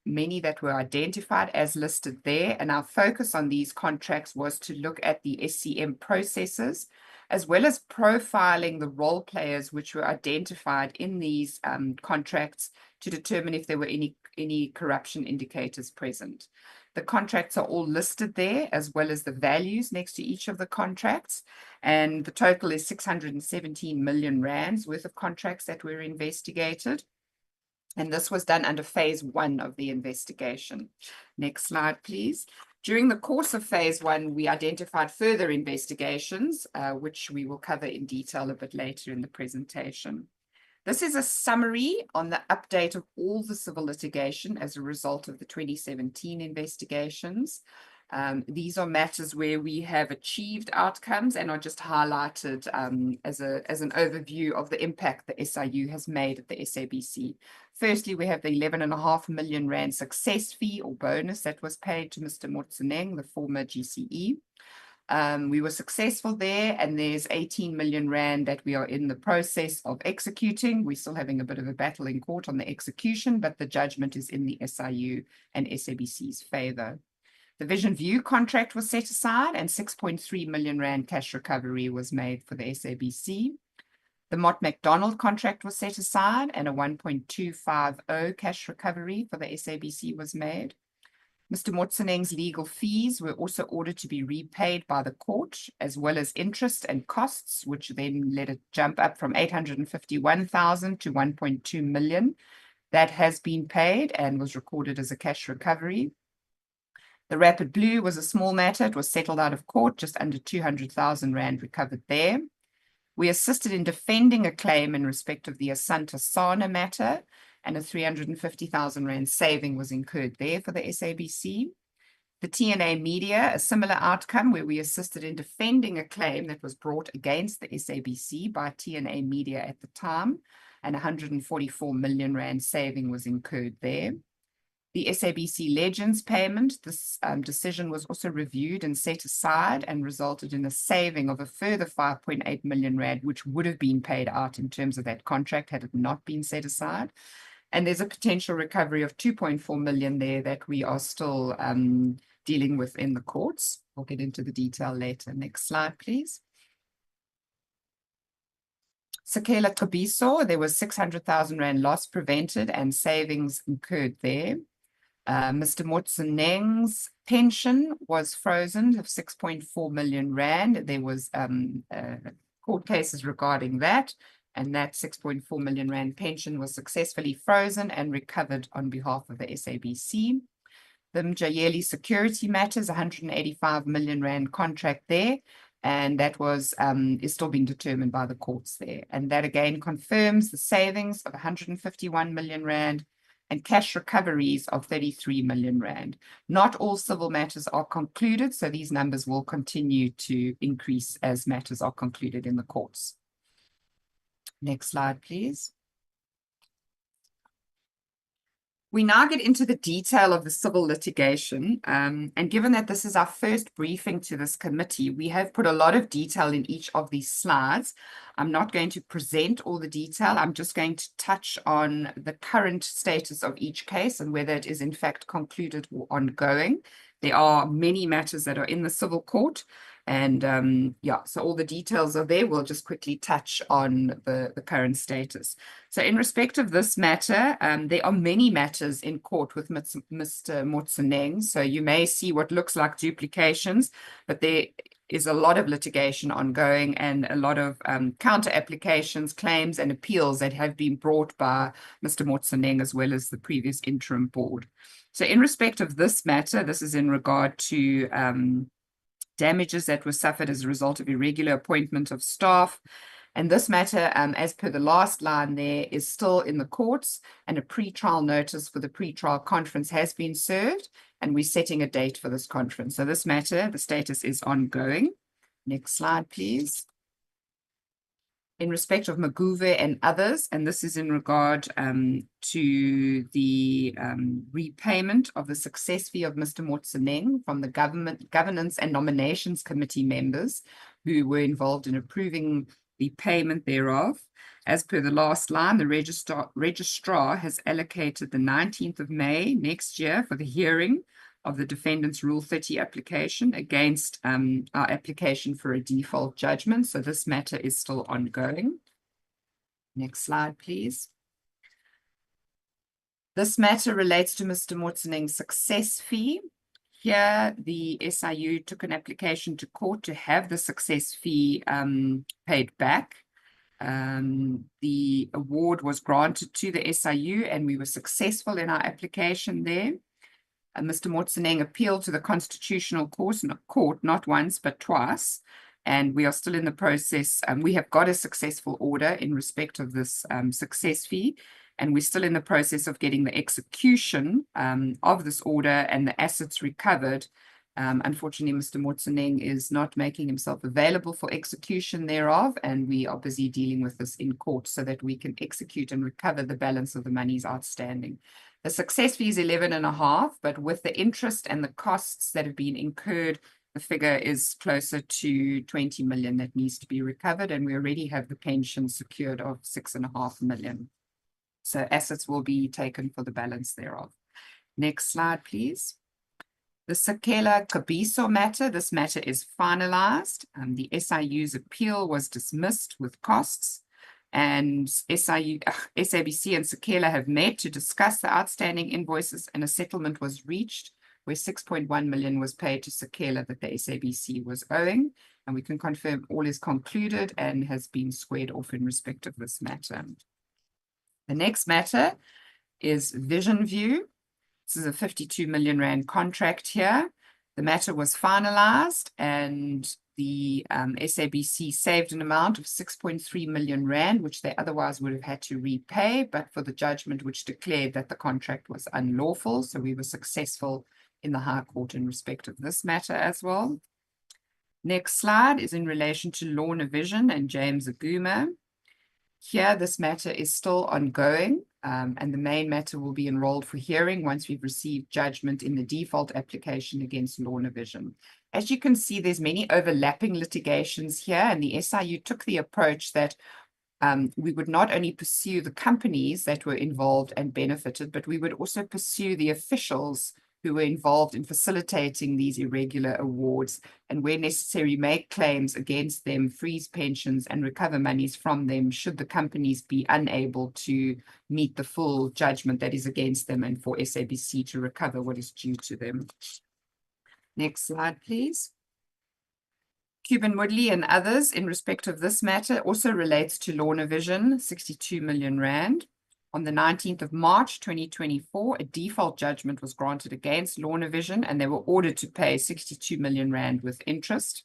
many that were identified as listed there, and our focus on these contracts was to look at the SCM processes, as well as profiling the role players which were identified in these contracts to determine if there were any corruption indicators present. The contracts are all listed there, as well as the values next to each of the contracts. And the total is 617 million rands worth of contracts that were investigated. And this was done under phase 1 of the investigation. Next slide, please. During the course of phase 1, we identified further investigations, which we will cover in detail a bit later in the presentation. This is a summary on the update of all the civil litigation as a result of the 2017 investigations. These are matters where we have achieved outcomes and are just highlighted as an overview of the impact the SIU has made at the SABC. Firstly, we have the 11.5 million rand success fee or bonus that was paid to Mr. Motseneng, the former GCE. We were successful there, and there's 18 million rand that we are in the process of executing. We're still having a bit of a battle in court on the execution, but the judgment is in the SIU and SABC's favor. The Vision View contract was set aside, and 6.3 million rand cash recovery was made for the SABC. The Mott MacDonald contract was set aside, and a 1.250 cash recovery for the SABC was made. Mr. Motseneng's legal fees were also ordered to be repaid by the court, as well as interest and costs, which then let it jump up from 851,000 to 1.2 million. That has been paid and was recorded as a cash recovery. The Rapid Blue was a small matter. It was settled out of court, just under 200,000 rand recovered there. We assisted in defending a claim in respect of the Asanta Sana matter, and a 350,000 rand saving was incurred there for the SABC. The TNA Media, a similar outcome where we assisted in defending a claim that was brought against the SABC by TNA Media at the time, and 144 million rand saving was incurred there. The SABC Legends payment, this decision was also reviewed and set aside and resulted in a saving of a further 5.8 million rand, which would have been paid out in terms of that contract had it not been set aside. And there's a potential recovery of 2.4 million there that we are still dealing with in the courts. We'll get into the detail later. Next slide, please. Sakela Tobiso, there was 600,000 rand loss prevented and savings incurred there. Mr. Motseneng's pension was frozen of 6.4 million rand. There was court cases regarding that, and that 6.4 million rand pension was successfully frozen and recovered on behalf of the SABC. The Mjayeli security matters, 185 million rand contract there, and that was is still being determined by the courts there. And that again confirms the savings of 151 million rand and cash recoveries of 33 million rand. Not all civil matters are concluded, so these numbers will continue to increase as matters are concluded in the courts. Next slide, please. We now get into the detail of the civil litigation, and given that this is our first briefing to this committee, we have put a lot of detail in each of these slides. I'm not going to present all the detail. I'm just going to touch on the current status of each case and whether it is in fact concluded or ongoing. There are many matters that are in the civil court, and yeah, so all the details are there. We'll just quickly touch on the current status. So in respect of this matter, there are many matters in court with Mr. Motsoeneng. So you may see what looks like duplications, but there is a lot of litigation ongoing and a lot of counter applications, claims and appeals that have been brought by Mr. Motsoeneng as well as the previous interim board. So in respect of this matter, this is in regard to damages that were suffered as a result of irregular appointment of staff. And this matter, as per the last line there, is still in the courts, and a pre-trial notice for the pre-trial conference has been served, and we're setting a date for this conference. So this matter, the status is ongoing. Next slide, please. In respect of Maguve and others, and this is in regard to the repayment of the success fee of Mr. Motsoeneng from the Governance and Nominations Committee members who were involved in approving the payment thereof. As per the last line, the registrar has allocated the 19th of May next year for the hearing of the defendant's Rule 30 application against our application for a default judgment. So this matter is still ongoing. Next slide, please. This matter relates to Mr. Motsoeneng's success fee. Here, the SIU took an application to court to have the success fee paid back. The award was granted to the SIU and we were successful in our application there. Mr. Motsoeneng appealed to the Constitutional Court not once but twice, and we are still in the process. We have got a successful order in respect of this success fee, and we're still in the process of getting the execution of this order and the assets recovered. Unfortunately, Mr. Motsoeneng is not making himself available for execution thereof, and we are busy dealing with this in court so that we can execute and recover the balance of the monies outstanding. The success fee is 11.5, but with the interest and the costs that have been incurred, the figure is closer to 20 million that needs to be recovered, and we already have the pension secured of 6.5 million. So assets will be taken for the balance thereof. Next slide, please. The Sekela Kabiso matter, this matter is finalized. The SIU's appeal was dismissed with costs, and SABC and Sekela have met to discuss the outstanding invoices, and a settlement was reached where 6.1 million was paid to Sekela that the SABC was owing, and we can confirm all is concluded and has been squared off in respect of this matter. The next matter is Vision View. This is a 52 million rand contract here. The matter was finalized and the SABC saved an amount of 6.3 million rand, which they otherwise would have had to repay, but for the judgment which declared that the contract was unlawful. So we were successful in the High Court in respect of this matter as well. Next slide is in relation to Lorna Vision and James Aguma. Here, this matter is still ongoing, and the main matter will be enrolled for hearing once we've received judgment in the default application against Lorna Vision. As you can see, there's many overlapping litigations here, and the SIU took the approach that we would not only pursue the companies that were involved and benefited, but we would also pursue the officials who were involved in facilitating these irregular awards, and where necessary make claims against them, freeze pensions and recover monies from them should the companies be unable to meet the full judgment that is against them, and for SABC to recover what is due to them. Next slide, please. Cuban Woodley and others in respect of this matter also relates to Lorna Vision, 62 million rand. On the 19th of March 2024, a default judgment was granted against Lorna Vision, and they were ordered to pay 62 million rand with interest.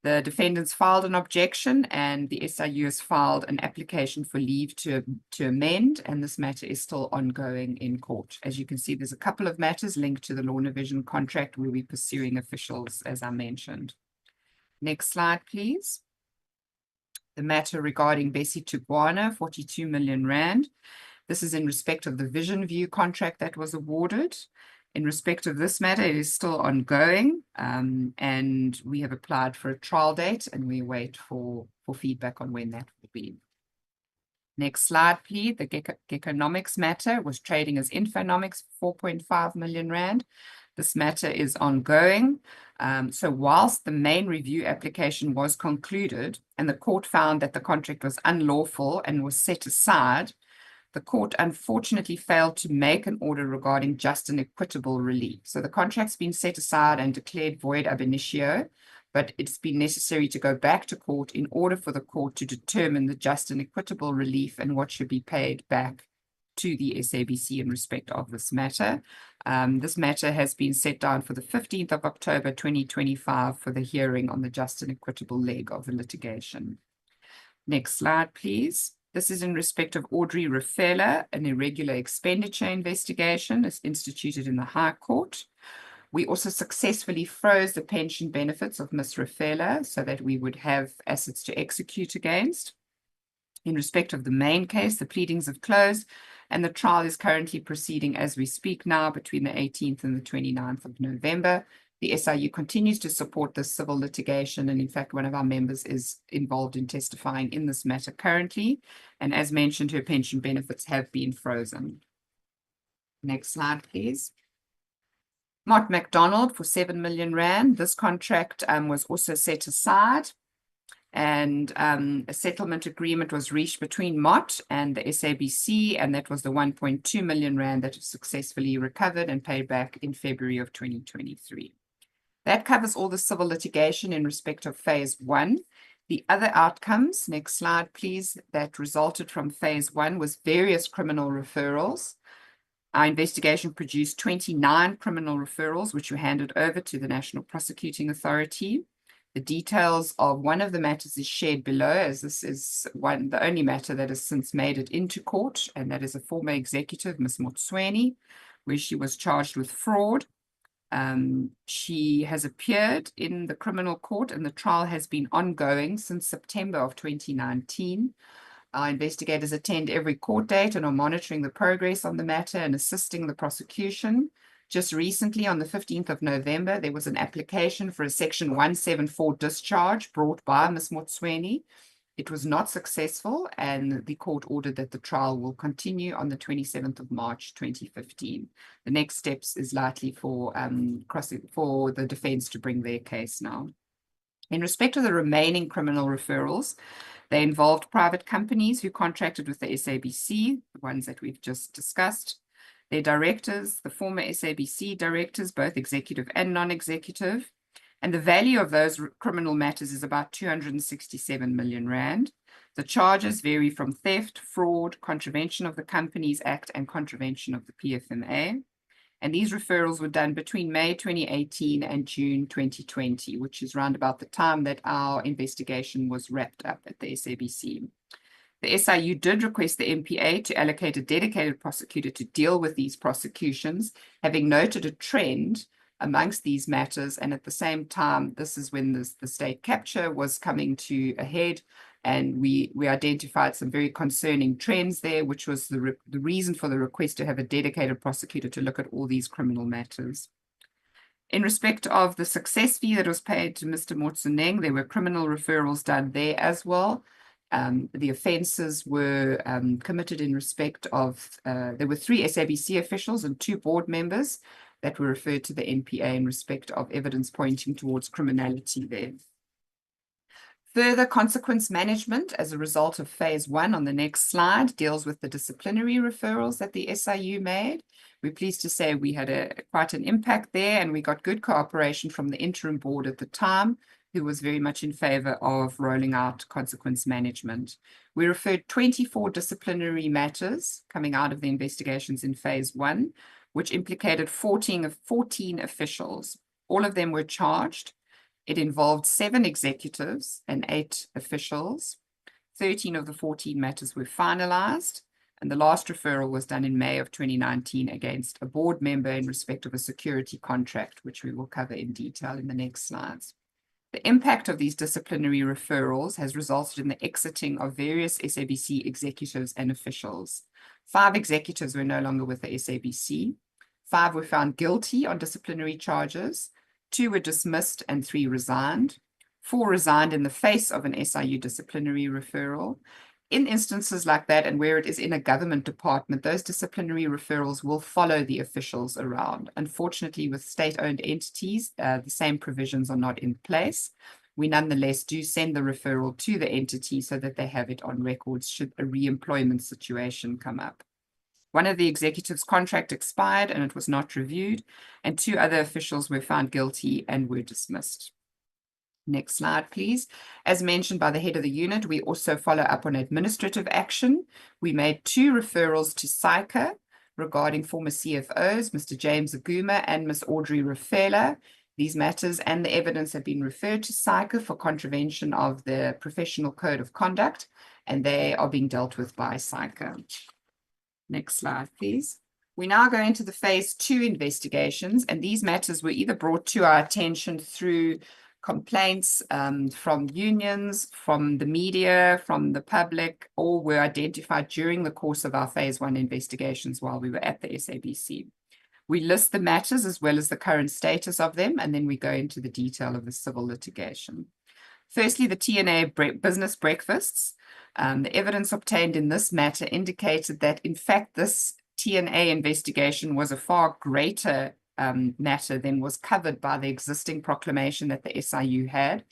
The defendants filed an objection, and the SIU has filed an application for leave to amend, and this matter is still ongoing in court. As you can see, there's a couple of matters linked to the Lorna Vision contract where we're pursuing officials, as I mentioned. Next slide, please. The matter regarding Bessie Tugwana, 42 million rand. This is in respect of the Vision View contract that was awarded. In respect of this matter, it is still ongoing, and we have applied for a trial date, and we wait for feedback on when that will be. Next slide, please. The Geconomics matter was trading as Infonomics, 4.5 million rand. This matter is ongoing. So whilst the main review application was concluded and the court found that the contract was unlawful and was set aside, the court unfortunately failed to make an order regarding just and equitable relief. So the contract's been set aside and declared void ab initio, but it's been necessary to go back to court in order for the court to determine the just and equitable relief and what should be paid back to the SABC in respect of this matter. This matter has been set down for the 15th of October 2025 for the hearing on the just and equitable leg of the litigation. Next slide, please. This is in respect of Audrey Raffaella, an irregular expenditure investigation is instituted in the High Court. We also successfully froze the pension benefits of Ms. Raffaella so that we would have assets to execute against. In respect of the main case, the pleadings have closed and the trial is currently proceeding as we speak now between the 18th and the 29th of November. The SIU continues to support this civil litigation, and in fact, one of our members is involved in testifying in this matter currently. And as mentioned, her pension benefits have been frozen. Next slide, please. Mott MacDonald for 7 million rand. This contract was also set aside, and a settlement agreement was reached between Mott and the SABC, and that was the 1.2 million rand that was successfully recovered and paid back in February of 2023. That covers all the civil litigation in respect of phase 1. The other outcomes, next slide please, that resulted from phase 1 was various criminal referrals. Our investigation produced 29 criminal referrals, which were handed over to the National Prosecuting Authority. The details of one of the matters is shared below, as this is the only matter that has since made it into court, and that is a former executive, Ms. Motsweni, where she was charged with fraud. She has appeared in the criminal court, and the trial has been ongoing since September of 2019. Our investigators attend every court date and are monitoring the progress on the matter and assisting the prosecution. Just recently, on the 15th of November, there was an application for a Section 174 discharge brought by Ms. Motsweni. It was not successful, and the court ordered that the trial will continue on the 27th of March 2015. The next steps is likely for the defense to bring their case now. In respect of the remaining criminal referrals, they involved private companies who contracted with the SABC, the ones that we've just discussed. Their directors, the former SABC directors, both executive and non-executive. And the value of those criminal matters is about 267 million rand. The charges vary from theft, fraud, contravention of the Companies Act, and contravention of the PFMA. And these referrals were done between May 2018 and June 2020, which is around about the time that our investigation was wrapped up at the SABC. The SIU did request the MPA to allocate a dedicated prosecutor to deal with these prosecutions, having noted a trend amongst these matters. And at the same time, this is when the state capture was coming to a head, and we identified some very concerning trends there, which was the reason for the request to have a dedicated prosecutor to look at all these criminal matters. In respect of the success fee that was paid to Mr. Motsuneng, there were criminal referrals done there as well. The offences were committed in respect of, there were 3 SABC officials and 2 board members that were referred to the NPA in respect of evidence pointing towards criminality there. Further consequence management as a result of phase 1 on the next slide deals with the disciplinary referrals that the SIU made. We're pleased to say we had quite an impact there, and we got good cooperation from the interim board at the time, who was very much in favor of rolling out consequence management. We referred 24 disciplinary matters coming out of the investigations in phase 1, which implicated 14 officials. All of them were charged. It involved 7 executives and 8 officials. 13 of the 14 matters were finalized, and the last referral was done in May of 2019 against a board member in respect of a security contract, which we will cover in detail in the next slides. The impact of these disciplinary referrals has resulted in the exiting of various SABC executives and officials. 5 executives were no longer with the SABC. 5 were found guilty on disciplinary charges. 2 were dismissed and 3 resigned. 4 resigned in the face of an SIU disciplinary referral. In instances like that, and where it is in a government department, those disciplinary referrals will follow the officials around. Unfortunately, with state-owned entities, the same provisions are not in place. We nonetheless do send the referral to the entity so that they have it on records should a re-employment situation come up. One of the executives' contract expired and it was not reviewed, and 2 other officials were found guilty and were dismissed. Next slide, please. As mentioned by the head of the unit, we also follow up on administrative action. We made 2 referrals to SAICA regarding former CFOs, Mr. James Aguma and Ms. Audrey Rafela. These matters and the evidence have been referred to SAICA for contravention of the Professional Code of Conduct, and they are being dealt with by SAICA. Next slide, please. We now go into the phase 2 investigations, and these matters were either brought to our attention through complaints from unions, from the media, from the public, or were identified during the course of our phase 1 investigations while we were at the SABC. We list the matters as well as the current status of them, and then we go into the detail of the civil litigation. Firstly, the TNA business breakfasts. The evidence obtained in this matter indicated that, in fact, this TNA investigation was a far greater matter than was covered by the existing proclamation that the SIU had.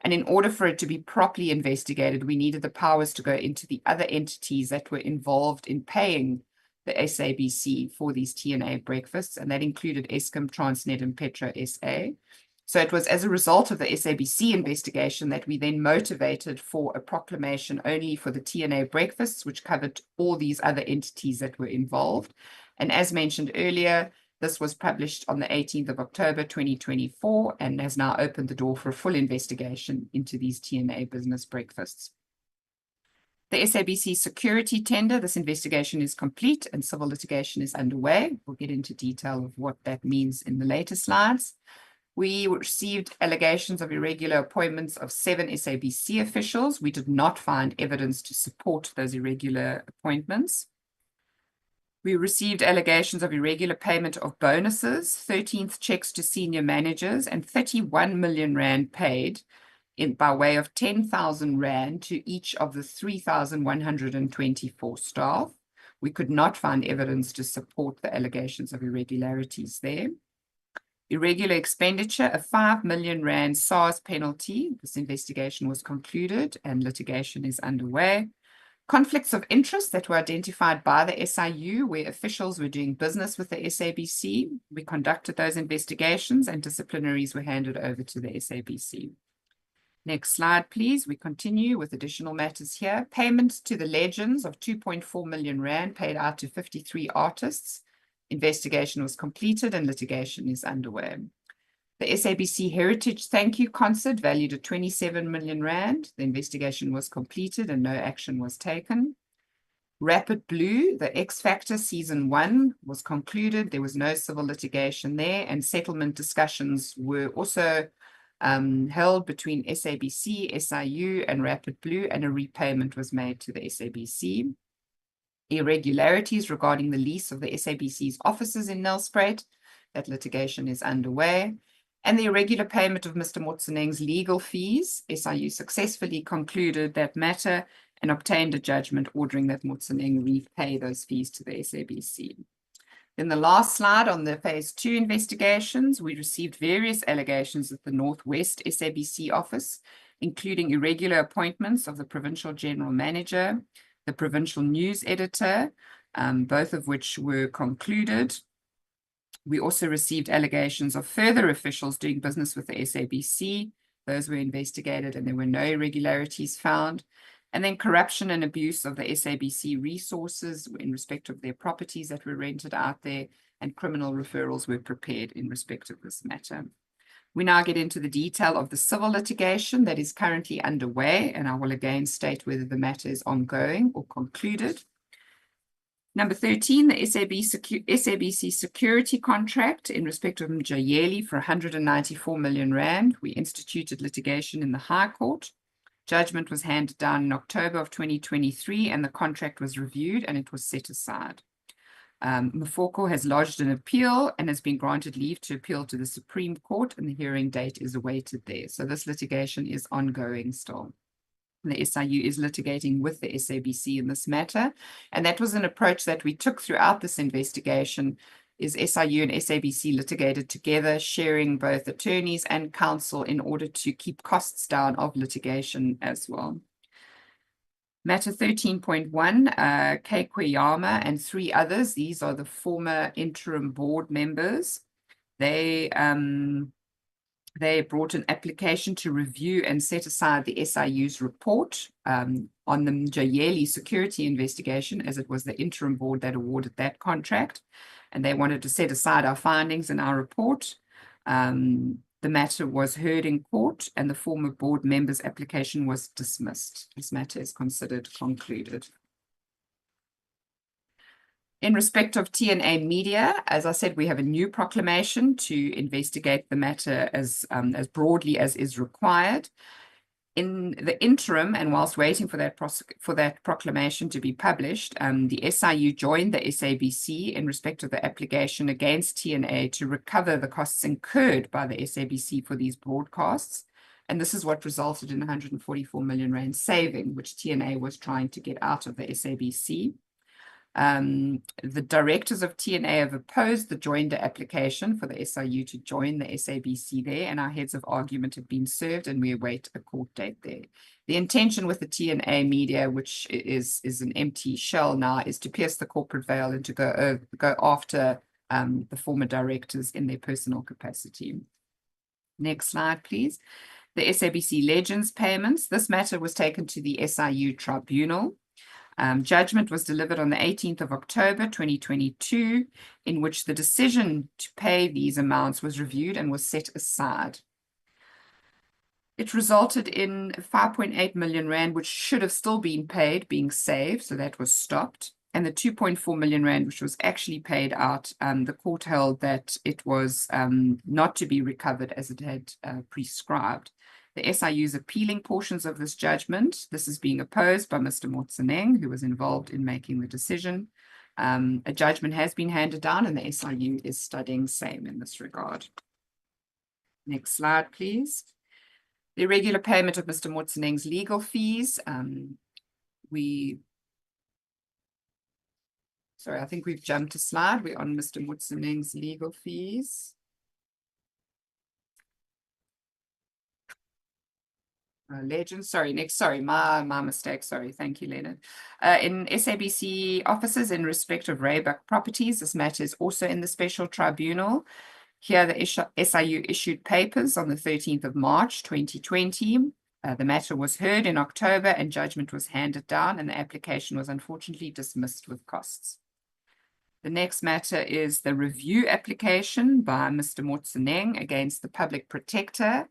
And in order for it to be properly investigated, we needed the powers to go into the other entities that were involved in paying the SABC for these TNA breakfasts, and that included Eskom, Transnet, and Petro SA. So it was as a result of the SABC investigation that we then motivated for a proclamation only for the TNA breakfasts, which covered all these other entities that were involved. And as mentioned earlier, this was published on the 18th of October 2024 and has now opened the door for a full investigation into these TNA business breakfasts. The SABC security tender, this investigation is complete and civil litigation is underway. We'll get into detail of what that means in the later slides. We received allegations of irregular appointments of 7 SABC officials. We did not find evidence to support those irregular appointments. We received allegations of irregular payment of bonuses, 13th checks to senior managers, and 31 million rand paid by way of 10,000 rand to each of the 3,124 staff. We could not find evidence to support the allegations of irregularities there. Irregular expenditure, a 5 million rand SARS penalty. This investigation was concluded and litigation is underway. Conflicts of interest that were identified by the SIU where officials were doing business with the SABC. We conducted those investigations and disciplinaries were handed over to the SABC. Next slide, please. We continue with additional matters here. Payments to the Legends of 2.4 million rand paid out to 53 artists. Investigation was completed and litigation is underway. The SABC Heritage Thank You concert valued at 27 million rand. The investigation was completed and no action was taken. Rapid Blue, the X Factor season 1 was concluded. There was no civil litigation there, and settlement discussions were also held between SABC, SIU, and Rapid Blue, and a repayment was made to the SABC. Irregularities regarding the lease of the SABC's offices in Nelspruit, that litigation is underway. And the irregular payment of Mr. Motseneng's legal fees, SIU successfully concluded that matter and obtained a judgment ordering that Motseneng repay those fees to the SABC. Then the last slide on the phase 2 investigations, we received various allegations at the Northwest SABC office, including irregular appointments of the provincial general manager, the provincial news editor, both of which were concluded. We also received allegations of further officials doing business with the SABC. Those were investigated and there were no irregularities found. And then corruption and abuse of the SABC resources in respect of their properties that were rented out there, and criminal referrals were prepared in respect of this matter. We now get into the detail of the civil litigation that is currently underway, and I will again state whether the matter is ongoing or concluded. Number 13, the SABC security contract in respect of Mjayeli for 194 million rand. We instituted litigation in the High Court. Judgment was handed down in October of 2023, and the contract was reviewed and it was set aside. Mafoko has lodged an appeal and has been granted leave to appeal to the Supreme Court, and the hearing date is awaited there. So this litigation is ongoing still. The SIU is litigating with the SABC in this matter, and that was an approach that we took throughout this investigation. Is SIU and SABC litigated together, sharing both attorneys and counsel in order to keep costs down of litigation as well. Matter 13.1, Kay Kweyama and 3 others. These are the former interim board members. They brought an application to review and set aside the SIU's report on the Mjayeli security investigation, as it was the interim board that awarded that contract. And they wanted to set aside our findings in our report. The matter was heard in court and the former board member's application was dismissed. This matter is considered concluded. In respect of TNA Media, as I said, we have a new proclamation to investigate the matter as broadly as is required. In the interim, and whilst waiting for that proclamation to be published, the SIU joined the SABC in respect of the application against TNA to recover the costs incurred by the SABC for these broadcasts. And this is what resulted in 144 million rand saving, which TNA was trying to get out of the SABC. The directors of TNA have opposed the joinder application for the SIU to join the SABC there, and our heads of argument have been served and we await a court date there. The intention with the TNA Media, which is an empty shell now, is to pierce the corporate veil and to go after the former directors in their personal capacity. Next slide, please. The SABC Legends payments. This matter was taken to the SIU Tribunal. Judgment was delivered on the 18th of October 2022, in which the decision to pay these amounts was reviewed and was set aside. It resulted in 5.8 million rand, which should have still been paid, being saved, so that was stopped. And the 2.4 million rand, which was actually paid out, the court held that it was not to be recovered as it had prescribed. The SIU is appealing portions of this judgment. This is being opposed by Mr. Motseneng, who was involved in making the decision. A judgment has been handed down and the SIU is studying same in this regard. Next slide, please. The irregular payment of Mr. Motseneng's legal fees. Sorry, I think we've jumped a slide. We're on Mr. Motseneng's legal fees. Legends, sorry, next, sorry, my mistake, sorry, thank you, Leonard. In SABC offices in respect of Raybuck Properties, this matter is also in the special tribunal. Here, the SIU issued papers on the 13th of March, 2020. The matter was heard in October and judgment was handed down and the application was unfortunately dismissed with costs. The next matter is the review application by Mr. Motseneng against the Public Protector.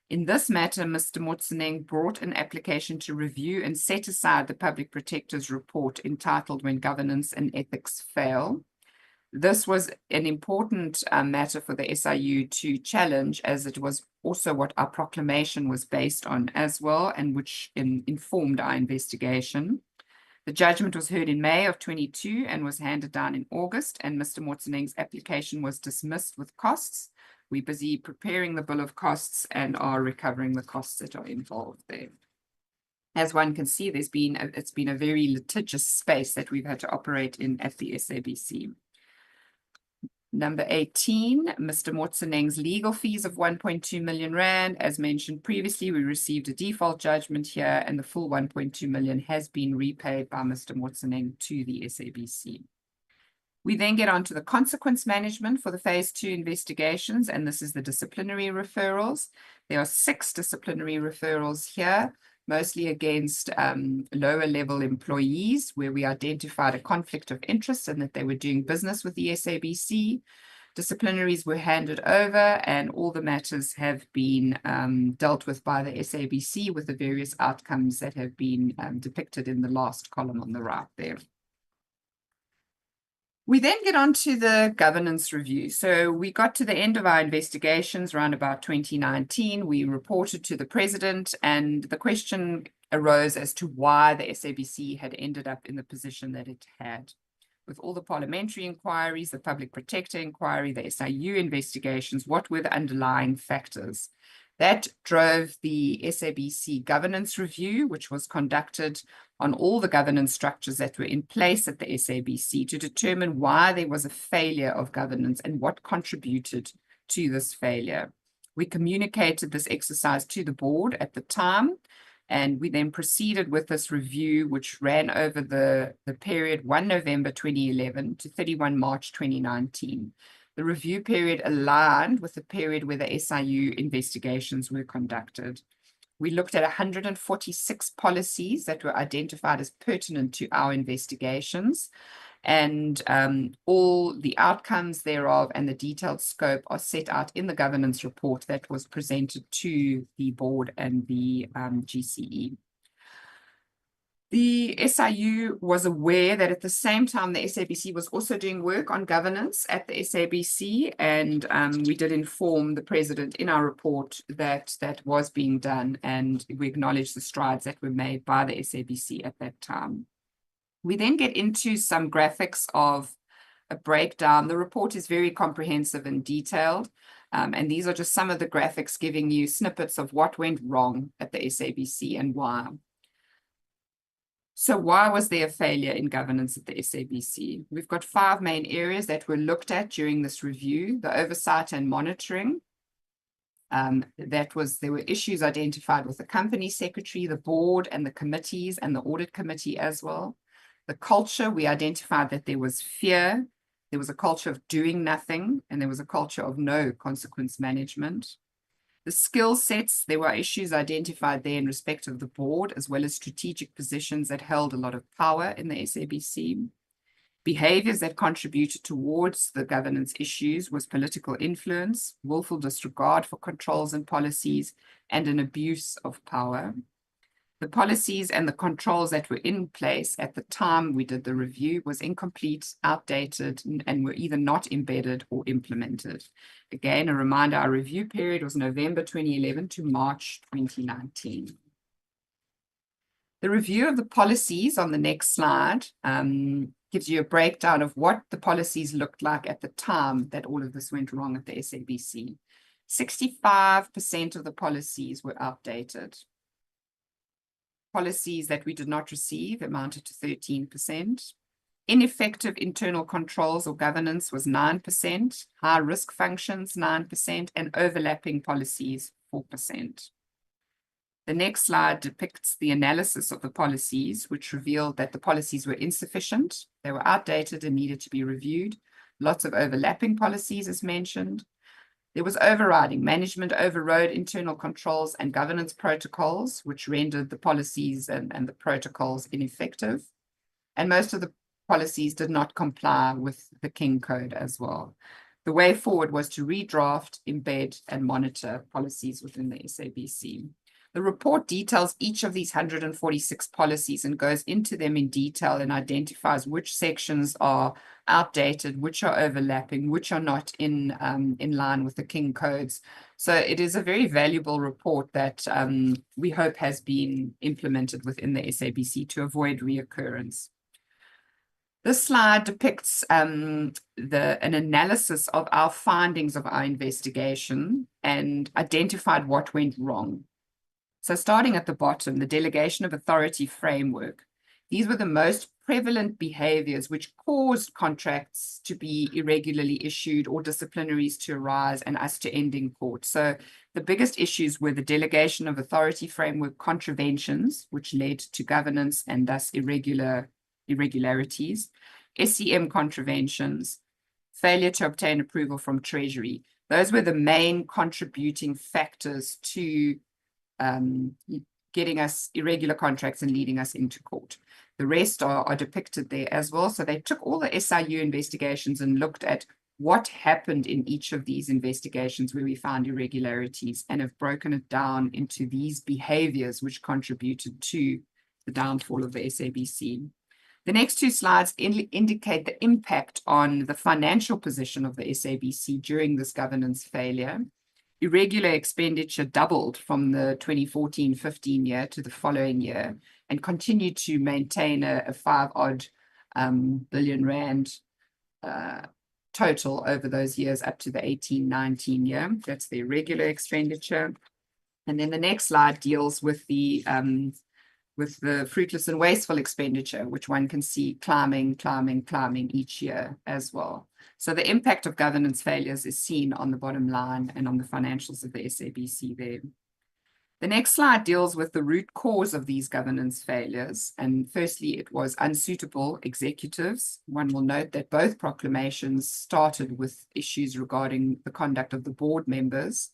In this matter, Mr. Motseneng brought an application to review and set aside the Public Protector's report entitled When Governance and Ethics Fail. This was an important matter for the SIU to challenge, as it was also what our proclamation was based on as well, and which informed our investigation. The judgment was heard in May of 22 and was handed down in August, and Mr. Motseneng's application was dismissed with costs. We're busy preparing the bill of costs and are recovering the costs that are involved there. As one can see, it's been a very litigious space that we've had to operate in at the SABC. Number 18, Mr. Motseneng's legal fees of 1.2 million rand. As mentioned previously, we received a default judgment here and the full 1.2 million has been repaid by Mr. Motseneng to the SABC. We then get on to the consequence management for the phase 2 investigations, and this is the disciplinary referrals. There are 6 disciplinary referrals here, mostly against lower level employees, where we identified a conflict of interest and that they were doing business with the SABC. Disciplinaries were handed over and all the matters have been dealt with by the SABC with the various outcomes that have been depicted in the last column on the right there. We then get on to the governance review. So we got to the end of our investigations around about 2019. We reported to the president, and the question arose as to why the SABC had ended up in the position that it had. With all the parliamentary inquiries, the public protector inquiry, the SIU investigations, what were the underlying factors? That drove the SABC governance review, which was conducted on all the governance structures that were in place at the SABC to determine why there was a failure of governance and what contributed to this failure. We communicated this exercise to the board at the time, and we then proceeded with this review, which ran over the period 1 November 2011 to 31 March 2019. The review period aligned with the period where the SIU investigations were conducted. We looked at 146 policies that were identified as pertinent to our investigations, and all the outcomes thereof and the detailed scope are set out in the governance report that was presented to the board and the GCE. The SIU was aware that at the same time, the SABC was also doing work on governance at the SABC, and we did inform the president in our report that that was being done, and we acknowledge the strides that were made by the SABC at that time. We then get into some graphics of a breakdown. The report is very comprehensive and detailed, and these are just some of the graphics giving you snippets of what went wrong at the SABC and why. So why was there a failure in governance at the SABC? We've got 5 main areas that were looked at during this review: the oversight and monitoring. There were issues identified with the company secretary, the board, and the committees, and the audit committee as well. The culture, we identified that there was fear, there was a culture of doing nothing, and there was a culture of no consequence management. The skill sets, there were issues identified there in respect of the board, as well as strategic positions that held a lot of power in the SABC. Behaviors that contributed towards the governance issues was political influence, willful disregard for controls and policies, and an abuse of power. The policies and the controls that were in place at the time we did the review was incomplete, outdated, and were either not embedded or implemented. Again, a reminder, our review period was November 2011 to March 2019. The review of the policies on the next slide gives you a breakdown of what the policies looked like at the time that all of this went wrong at the SABC. 65% of the policies were outdated. Policies that we did not receive amounted to 13%. Ineffective internal controls or governance was 9%, high-risk functions 9%, and overlapping policies 4%. The next slide depicts the analysis of the policies, which revealed that the policies were insufficient, they were outdated and needed to be reviewed. Lots of overlapping policies, as mentioned. There was overriding. Management overrode internal controls and governance protocols, which rendered the policies and the protocols ineffective. And most of the policies did not comply with the King Code as well. The way forward was to redraft, embed, and monitor policies within the SABC. The report details each of these 146 policies and goes into them in detail and identifies which sections are outdated, which are overlapping, which are not in line with the King Codes. So it is a very valuable report that we hope has been implemented within the SABC to avoid reoccurrence. This slide depicts an analysis of our findings of our investigation and identified what went wrong. So starting at the bottom, the delegation of authority framework. These were the most prevalent behaviors which caused contracts to be irregularly issued or disciplinaries to arise and us to end in court. So the biggest issues were the delegation of authority framework contraventions, which led to governance and thus irregularities, SEM contraventions, failure to obtain approval from Treasury. Those were the main contributing factors to getting us irregular contracts and leading us into court. The rest are depicted there as well. So they took all the SIU investigations and looked at what happened in each of these investigations where we found irregularities and have broken it down into these behaviors which contributed to the downfall of the SABC. The next two slides indicate the impact on the financial position of the SABC during this governance failure. Irregular expenditure doubled from the 2014-15 year to the following year and continued to maintain a 5-odd billion rand total over those years up to the 18-19 year. That's the irregular expenditure. And then the next slide deals with the fruitless and wasteful expenditure, which one can see climbing each year as well. So the impact of governance failures is seen on the bottom line and on the financials of the SABC there. The next slide deals with the root cause of these governance failures. And firstly, it was unsuitable executives. One will note that both proclamations started with issues regarding the conduct of the board members.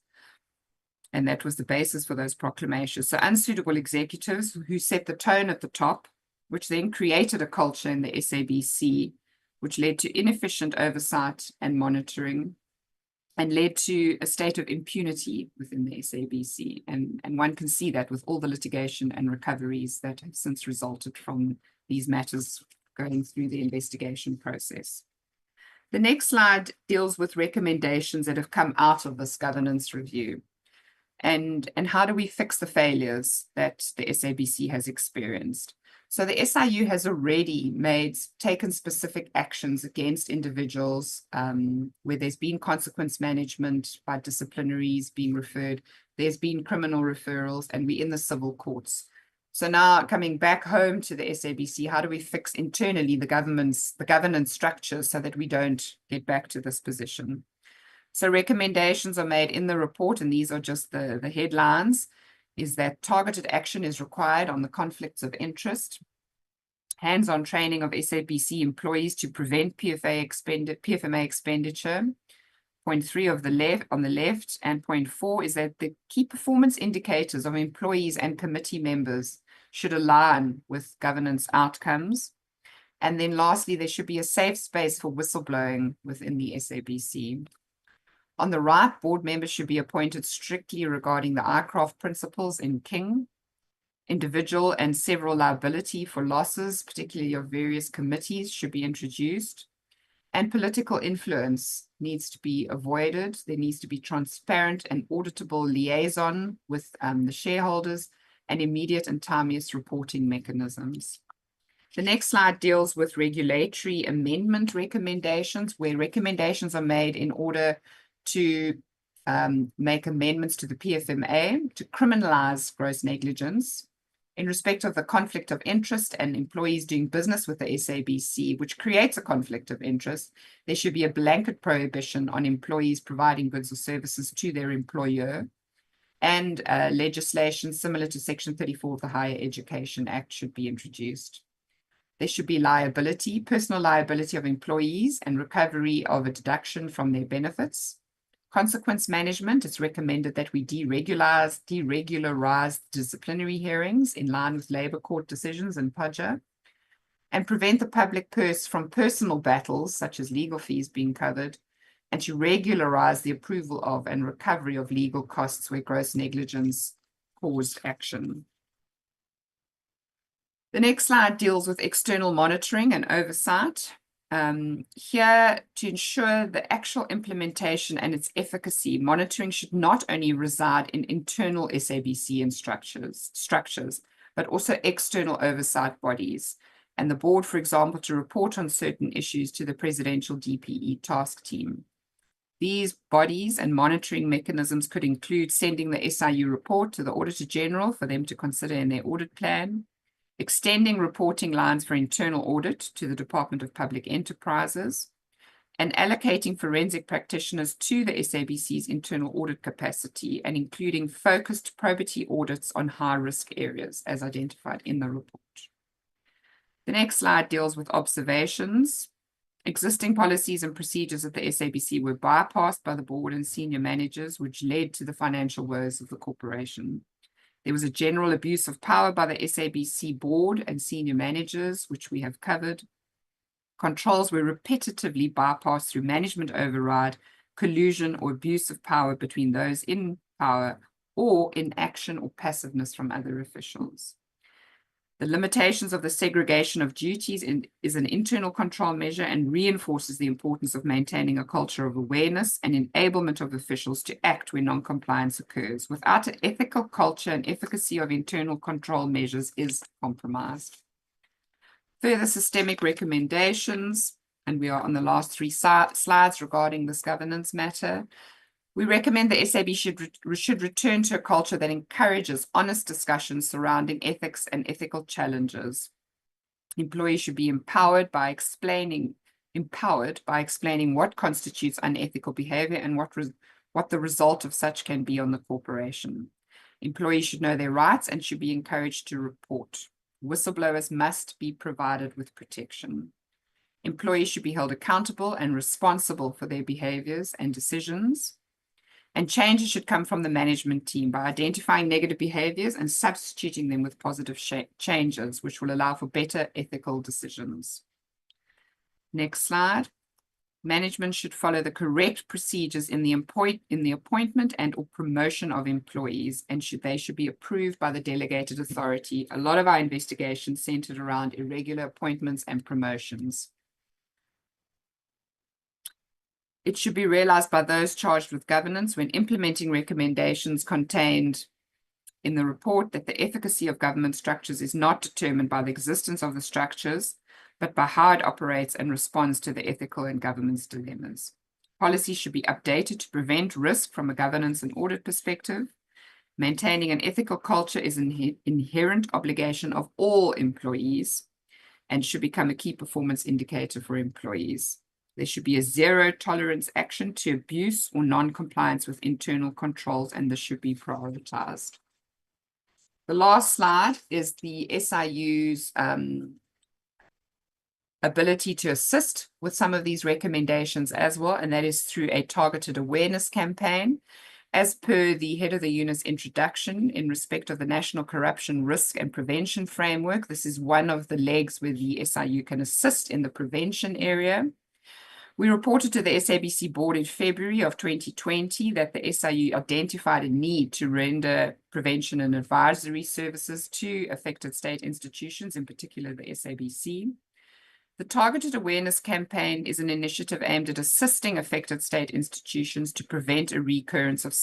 And that was the basis for those proclamations. So unsuitable executives who set the tone at the top, which then created a culture in the SABC, which led to inefficient oversight and monitoring, and led to a state of impunity within the SABC. And one can see that with all the litigation and recoveries that have since resulted from these matters going through the investigation process. The next slide deals with recommendations that have come out of this governance review. And how do we fix the failures that the SABC has experienced? So the SIU has already taken specific actions against individuals where there's been consequence management by disciplinaries being referred, there's been criminal referrals, and we're in the civil courts. So now coming back home to the SABC, how do we fix internally the governance structure so that we don't get back to this position? So recommendations are made in the report, and these are just the headlines, is that targeted action is required on the conflicts of interest, hands-on training of SABC employees to prevent PFMA expenditure. Point 3 on the left, and point 4 is that the key performance indicators of employees and committee members should align with governance outcomes. And then lastly, there should be a safe space for whistleblowing within the SABC. On the right, board members should be appointed strictly regarding the ICRAF principles in King. Individual and several liability for losses, particularly of various committees, should be introduced. And political influence needs to be avoided. There needs to be transparent and auditable liaison with the shareholders and immediate and timeliest reporting mechanisms. The next slide deals with regulatory amendment recommendations, where recommendations are made in order to make amendments to the PFMA to criminalize gross negligence in respect of the conflict of interest and employees doing business with the SABC, which creates a conflict of interest. There should be a blanket prohibition on employees providing goods or services to their employer, and legislation similar to Section 34 of the Higher Education Act should be introduced. There should be liability, personal liability of employees, and recovery of a deduction from their benefits. Consequence management, it's recommended that we deregularize disciplinary hearings in line with Labour Court decisions and PUJA, and prevent the public purse from personal battles, such as legal fees being covered, and to regularize the approval of and recovery of legal costs where gross negligence caused action. The next slide deals with external monitoring and oversight. Here, to ensure the actual implementation and its efficacy, monitoring should not only reside in internal SABC and structures, but also external oversight bodies, and the board, for example, to report on certain issues to the Presidential DPE task team. These bodies and monitoring mechanisms could include sending the SIU report to the Auditor General for them to consider in their audit plan, extending reporting lines for internal audit to the Department of Public Enterprises, and allocating forensic practitioners to the SABC's internal audit capacity, and including focused probity audits on high-risk areas as identified in the report. The next slide deals with observations. Existing policies and procedures at the SABC were bypassed by the board and senior managers, which led to the financial woes of the corporation. There was a general abuse of power by the SABC board and senior managers, which we have covered. Controls were repetitively bypassed through management override, collusion, or abuse of power between those in power, or inaction or passiveness from other officials. The limitations of the segregation of duties is an internal control measure and reinforces the importance of maintaining a culture of awareness and enablement of officials to act when non-compliance occurs. Without an ethical culture, and efficacy of internal control measures is compromised. Further systemic recommendations, and we are on the last 3 slides regarding this governance matter. We recommend the SAB should return to a culture that encourages honest discussions surrounding ethics and ethical challenges. Employees should be empowered by explaining what constitutes unethical behavior and what the result of such can be on the corporation. Employees should know their rights and should be encouraged to report. Whistleblowers must be provided with protection. Employees should be held accountable and responsible for their behaviors and decisions. And changes should come from the management team by identifying negative behaviors and substituting them with positive changes, which will allow for better ethical decisions. Next slide. Management should follow the correct procedures in the appointment and or promotion of employees, and they should be approved by the delegated authority. A lot of our investigations centered around irregular appointments and promotions. It should be realized by those charged with governance when implementing recommendations contained in the report that the efficacy of government structures is not determined by the existence of the structures, but by how it operates and responds to the ethical and governance dilemmas. Policies should be updated to prevent risk from a governance and audit perspective. Maintaining an ethical culture is an inherent obligation of all employees and should become a key performance indicator for employees. There should be a zero tolerance action to abuse or non-compliance with internal controls, and this should be prioritized. The last slide is the SIU's ability to assist with some of these recommendations as well, and that is through a targeted awareness campaign. As per the head of the unit's introduction in respect of the National Corruption Risk and Prevention Framework, this is one of the legs where the SIU can assist in the prevention area. We reported to the SABC board in February of 2020 that the SIU identified a need to render prevention and advisory services to affected state institutions, in particular the SABC. The Targeted Awareness Campaign is an initiative aimed at assisting affected state institutions to prevent a recurrence of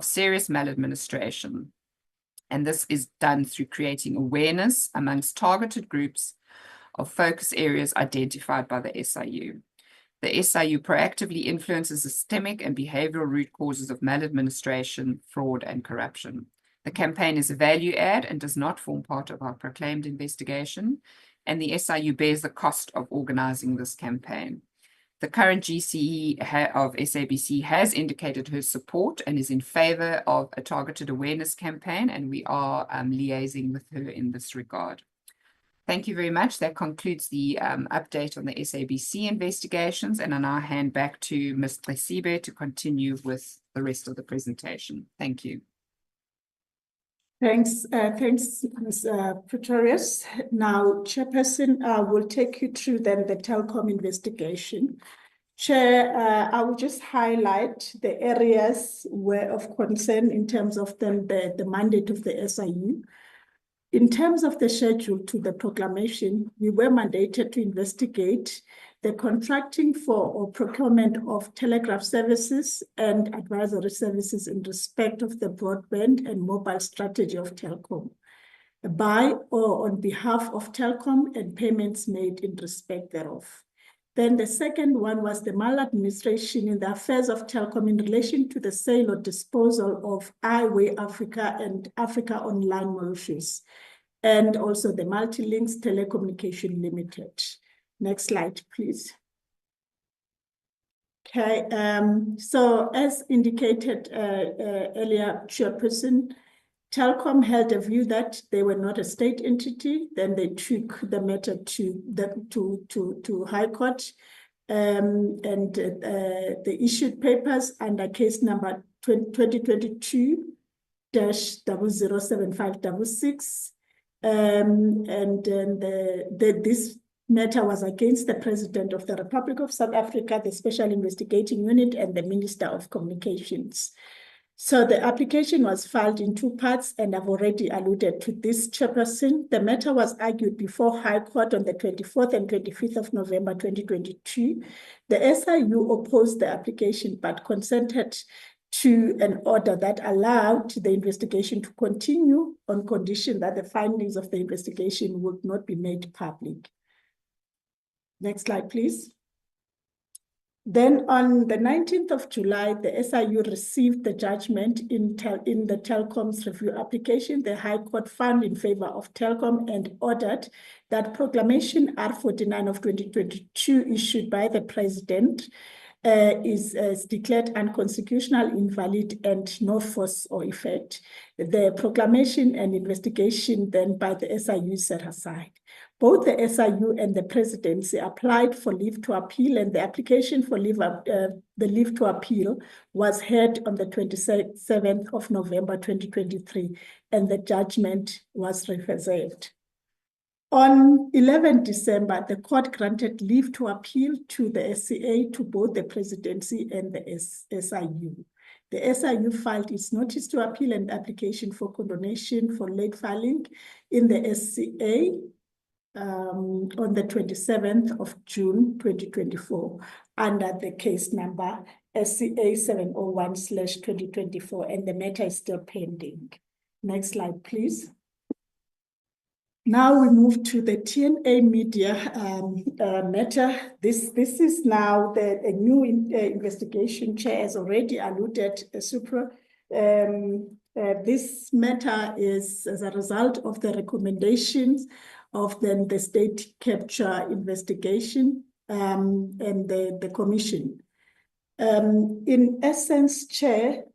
serious maladministration. And this is done through creating awareness amongst targeted groups of focus areas identified by the SIU. The SIU proactively influences systemic and behavioral root causes of maladministration, fraud, and corruption. The campaign is a value add and does not form part of our proclaimed investigation, and the SIU bears the cost of organizing this campaign. The current GCE of SABC has indicated her support and is in favor of a targeted awareness campaign, and we are liaising with her in this regard. Thank you very much. That concludes the update on the SABC investigations, and I now hand back to Ms. Tlesibe to continue with the rest of the presentation. Thank you. Thanks, Ms. Pretorius. Now, Chairperson will take you through then the Telkom investigation. Chair, I will just highlight the areas of concern in terms of then the mandate of the SIU. In terms of the schedule to the proclamation, we were mandated to investigate the contracting for or procurement of telegraph services and advisory services in respect of the broadband and mobile strategy of Telkom, by or on behalf of Telkom, and payments made in respect thereof. Then the second one was the maladministration in the affairs of Telkom in relation to the sale or disposal of iWay Africa and Africa Online Mauritius, and also the Multilinks Telecommunication Limited. Next slide, please. Okay, so as indicated earlier, Chairperson, Telkom held a view that they were not a state entity. Then they took the matter to High Court, and they issued papers under case number 2022-007566, and then this matter was against the President of the Republic of South Africa, the Special Investigating Unit, and the Minister of Communications. So the application was filed in two parts, and I've already alluded to this, Chairperson. The matter was argued before High Court on the 24th and 25th of November 2022. The SIU opposed the application but consented to an order that allowed the investigation to continue on condition that the findings of the investigation would not be made public. Next slide, please. Then on the 19th of July, the SIU received the judgment in the Telkom's review application. The High Court found in favor of Telkom and ordered that Proclamation R49 of 2022 issued by the President is declared unconstitutional, invalid, and no force or effect. The proclamation and investigation then by the SIU set aside. Both the SIU and the presidency applied for leave to appeal, and the application for leave to appeal was heard on the 27th of November 2023, and the judgment was reserved. On 11 December, the court granted leave to appeal to the SCA, to both the presidency and the SIU. The SIU filed its notice to appeal and application for condonation for late filing in the SCA on the 27th of June 2024 under the case number SCA 701/2024, and the matter is still pending. Next slide, please. Now we move to the TNA media matter. This is now a new investigation. Chair has already alluded, Supra. This matter is as a result of the recommendations of the state capture investigation and the commission. In essence, Chair,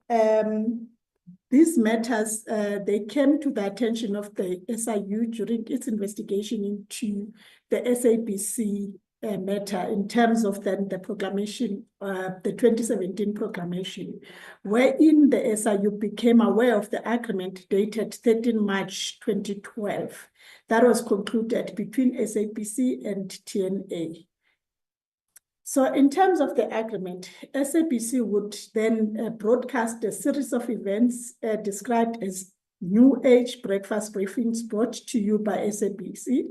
these matters, they came to the attention of the SIU during its investigation into the SABC matter in terms of the proclamation, the 2017 proclamation, wherein the SIU became aware of the agreement dated 13 March 2012 that was concluded between SABC and TNA. So in terms of the agreement, SABC would then broadcast a series of events described as New Age breakfast briefings brought to you by SABC,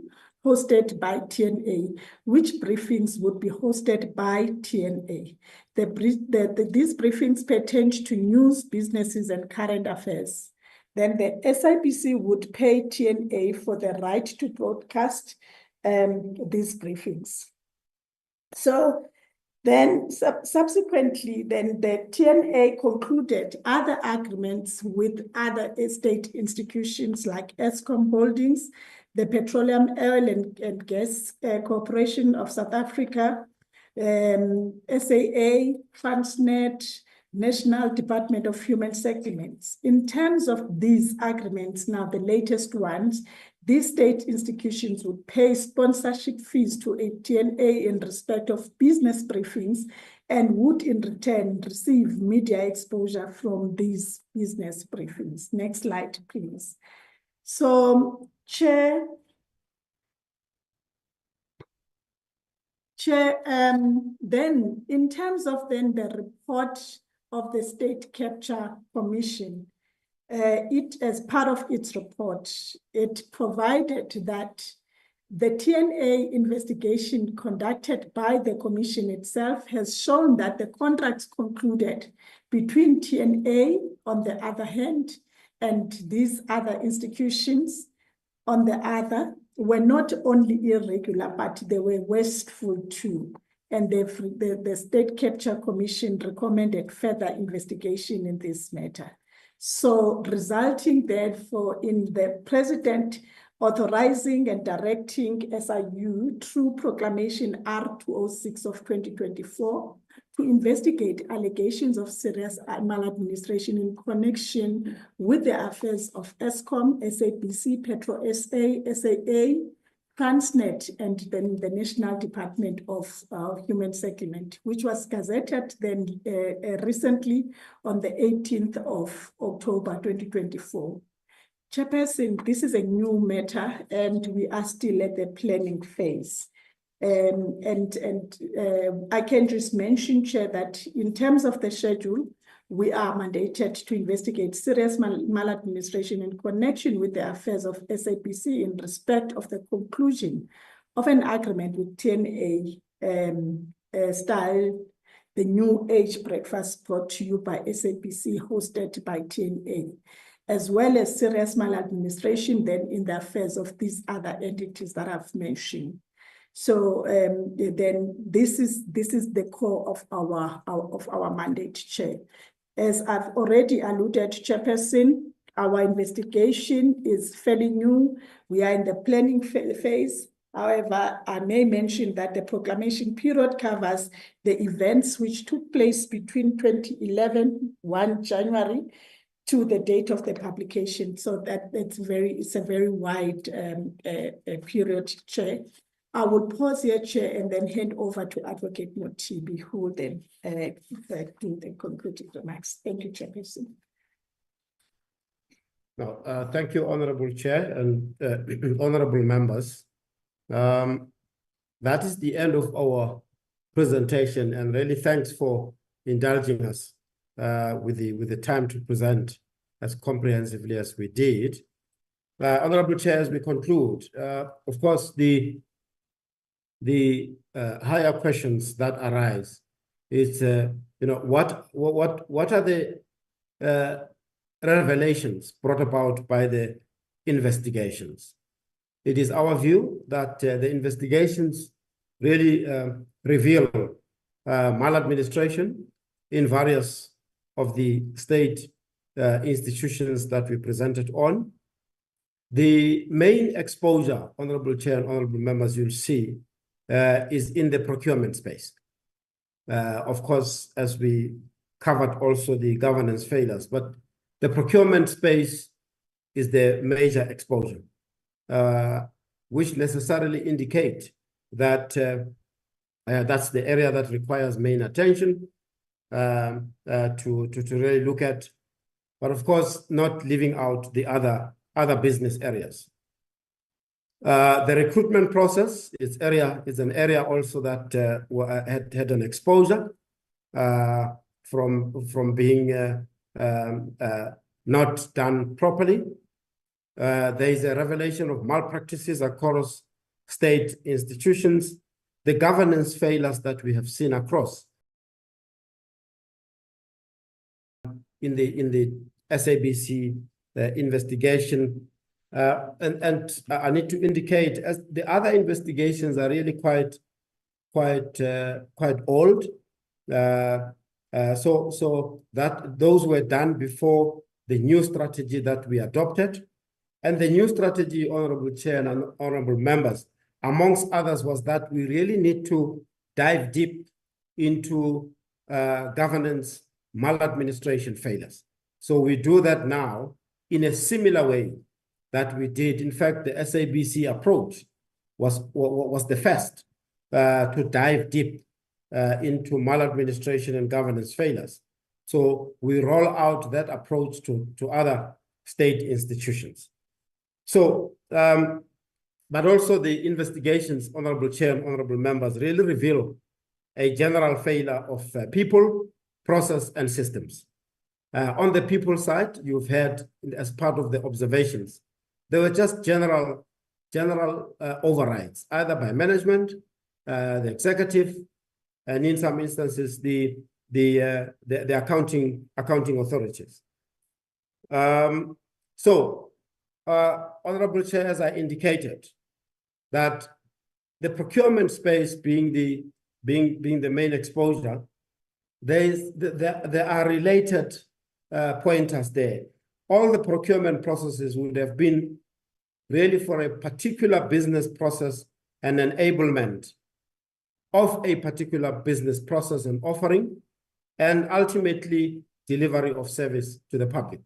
hosted by TNA, which briefings would be hosted by TNA. These briefings pertained to news, businesses, and current affairs. Then the SABC would pay TNA for the right to broadcast these briefings. So then subsequently, then the TNA concluded other agreements with other state institutions like Eskom Holdings, the Petroleum, Oil and Gas Corporation of South Africa, SAA, Transnet, National Department of Human Settlements. In terms of these agreements, now the latest ones, these state institutions would pay sponsorship fees to a TNA in respect of business briefings and would in return receive media exposure from these business briefings. Next slide, please. So, Chair, then in terms of then the report of the State Capture Commission, it, as part of its report, it provided that the TNA investigation conducted by the commission itself has shown that the contracts concluded between TNA on the other hand and these other institutions on the other were not only irregular, but they were wasteful too. And the State Capture Commission recommended further investigation in this matter. So resulting therefore in the President authorizing and directing SIU through Proclamation R206 of 2024 to investigate allegations of serious maladministration in connection with the affairs of Eskom, SABC, Petro SA, SAA, Transnet, and then the National Department of Human Settlement, which was gazetted then recently on the 18th of October 2024. Chairperson, this is a new matter and we are still at the planning phase. I can just mention, Chair, that in terms of the schedule, we are mandated to investigate serious maladministration in connection with the affairs of SABC in respect of the conclusion of an agreement with TNA style, the New Age Breakfast brought to you by SABC, hosted by TNA, as well as serious maladministration then in the affairs of these other entities that I've mentioned. So then this is the core of our mandate, Chair. As I've already alluded, Chairperson, our investigation is fairly new. We are in the planning phase. However, I may mention that the proclamation period covers the events which took place between 2011, 1 January, to the date of the publication. So it's a very wide period, Chair. I will pause here, Chair, and then hand over to Advocate Motibi, who will then do the concluding remarks. Thank you, Chairperson. No, thank you, Honorable Chair and honorable members. That is the end of our presentation, and really thanks for indulging us with the time to present as comprehensively as we did. Honorable Chair, as we conclude, of course, the higher questions that arise is, what are the revelations brought about by the investigations? It is our view that the investigations really reveal maladministration in various of the state institutions that we presented on. The main exposure, Honorable Chair and honorable members, you'll see, is in the procurement space. Of course, as we covered also the governance failures, but the procurement space is the major exposure, which necessarily indicate that that's the area that requires main attention to really look at, but of course, not leaving out the other business areas. The recruitment process is an area also that had an exposure from being not done properly. There is a revelation of malpractices across state institutions, the governance failures that we have seen across in the SABC investigation. And I need to indicate, as the other investigations are really quite old. So that those were done before the new strategy that we adopted. And the new strategy, Honorable Chair and honorable members, amongst others, was that we really need to dive deep into governance maladministration failures. So we do that now in a similar way that we did. In fact, the SABC approach was the first to dive deep into maladministration and governance failures. So we roll out that approach to other state institutions. So, but also the investigations, Honorable Chair and honorable members, really reveal a general failure of people, process, and systems. On the people side, you've had, as part of the observations, there were just general overrides, either by management, the executive, and in some instances, the accounting authorities. Honorable Chair, as I indicated, that the procurement space being the main exposure, there are related pointers there. All the procurement processes would have been really for a particular business process and enablement of a particular business process and offering, and ultimately delivery of service to the public.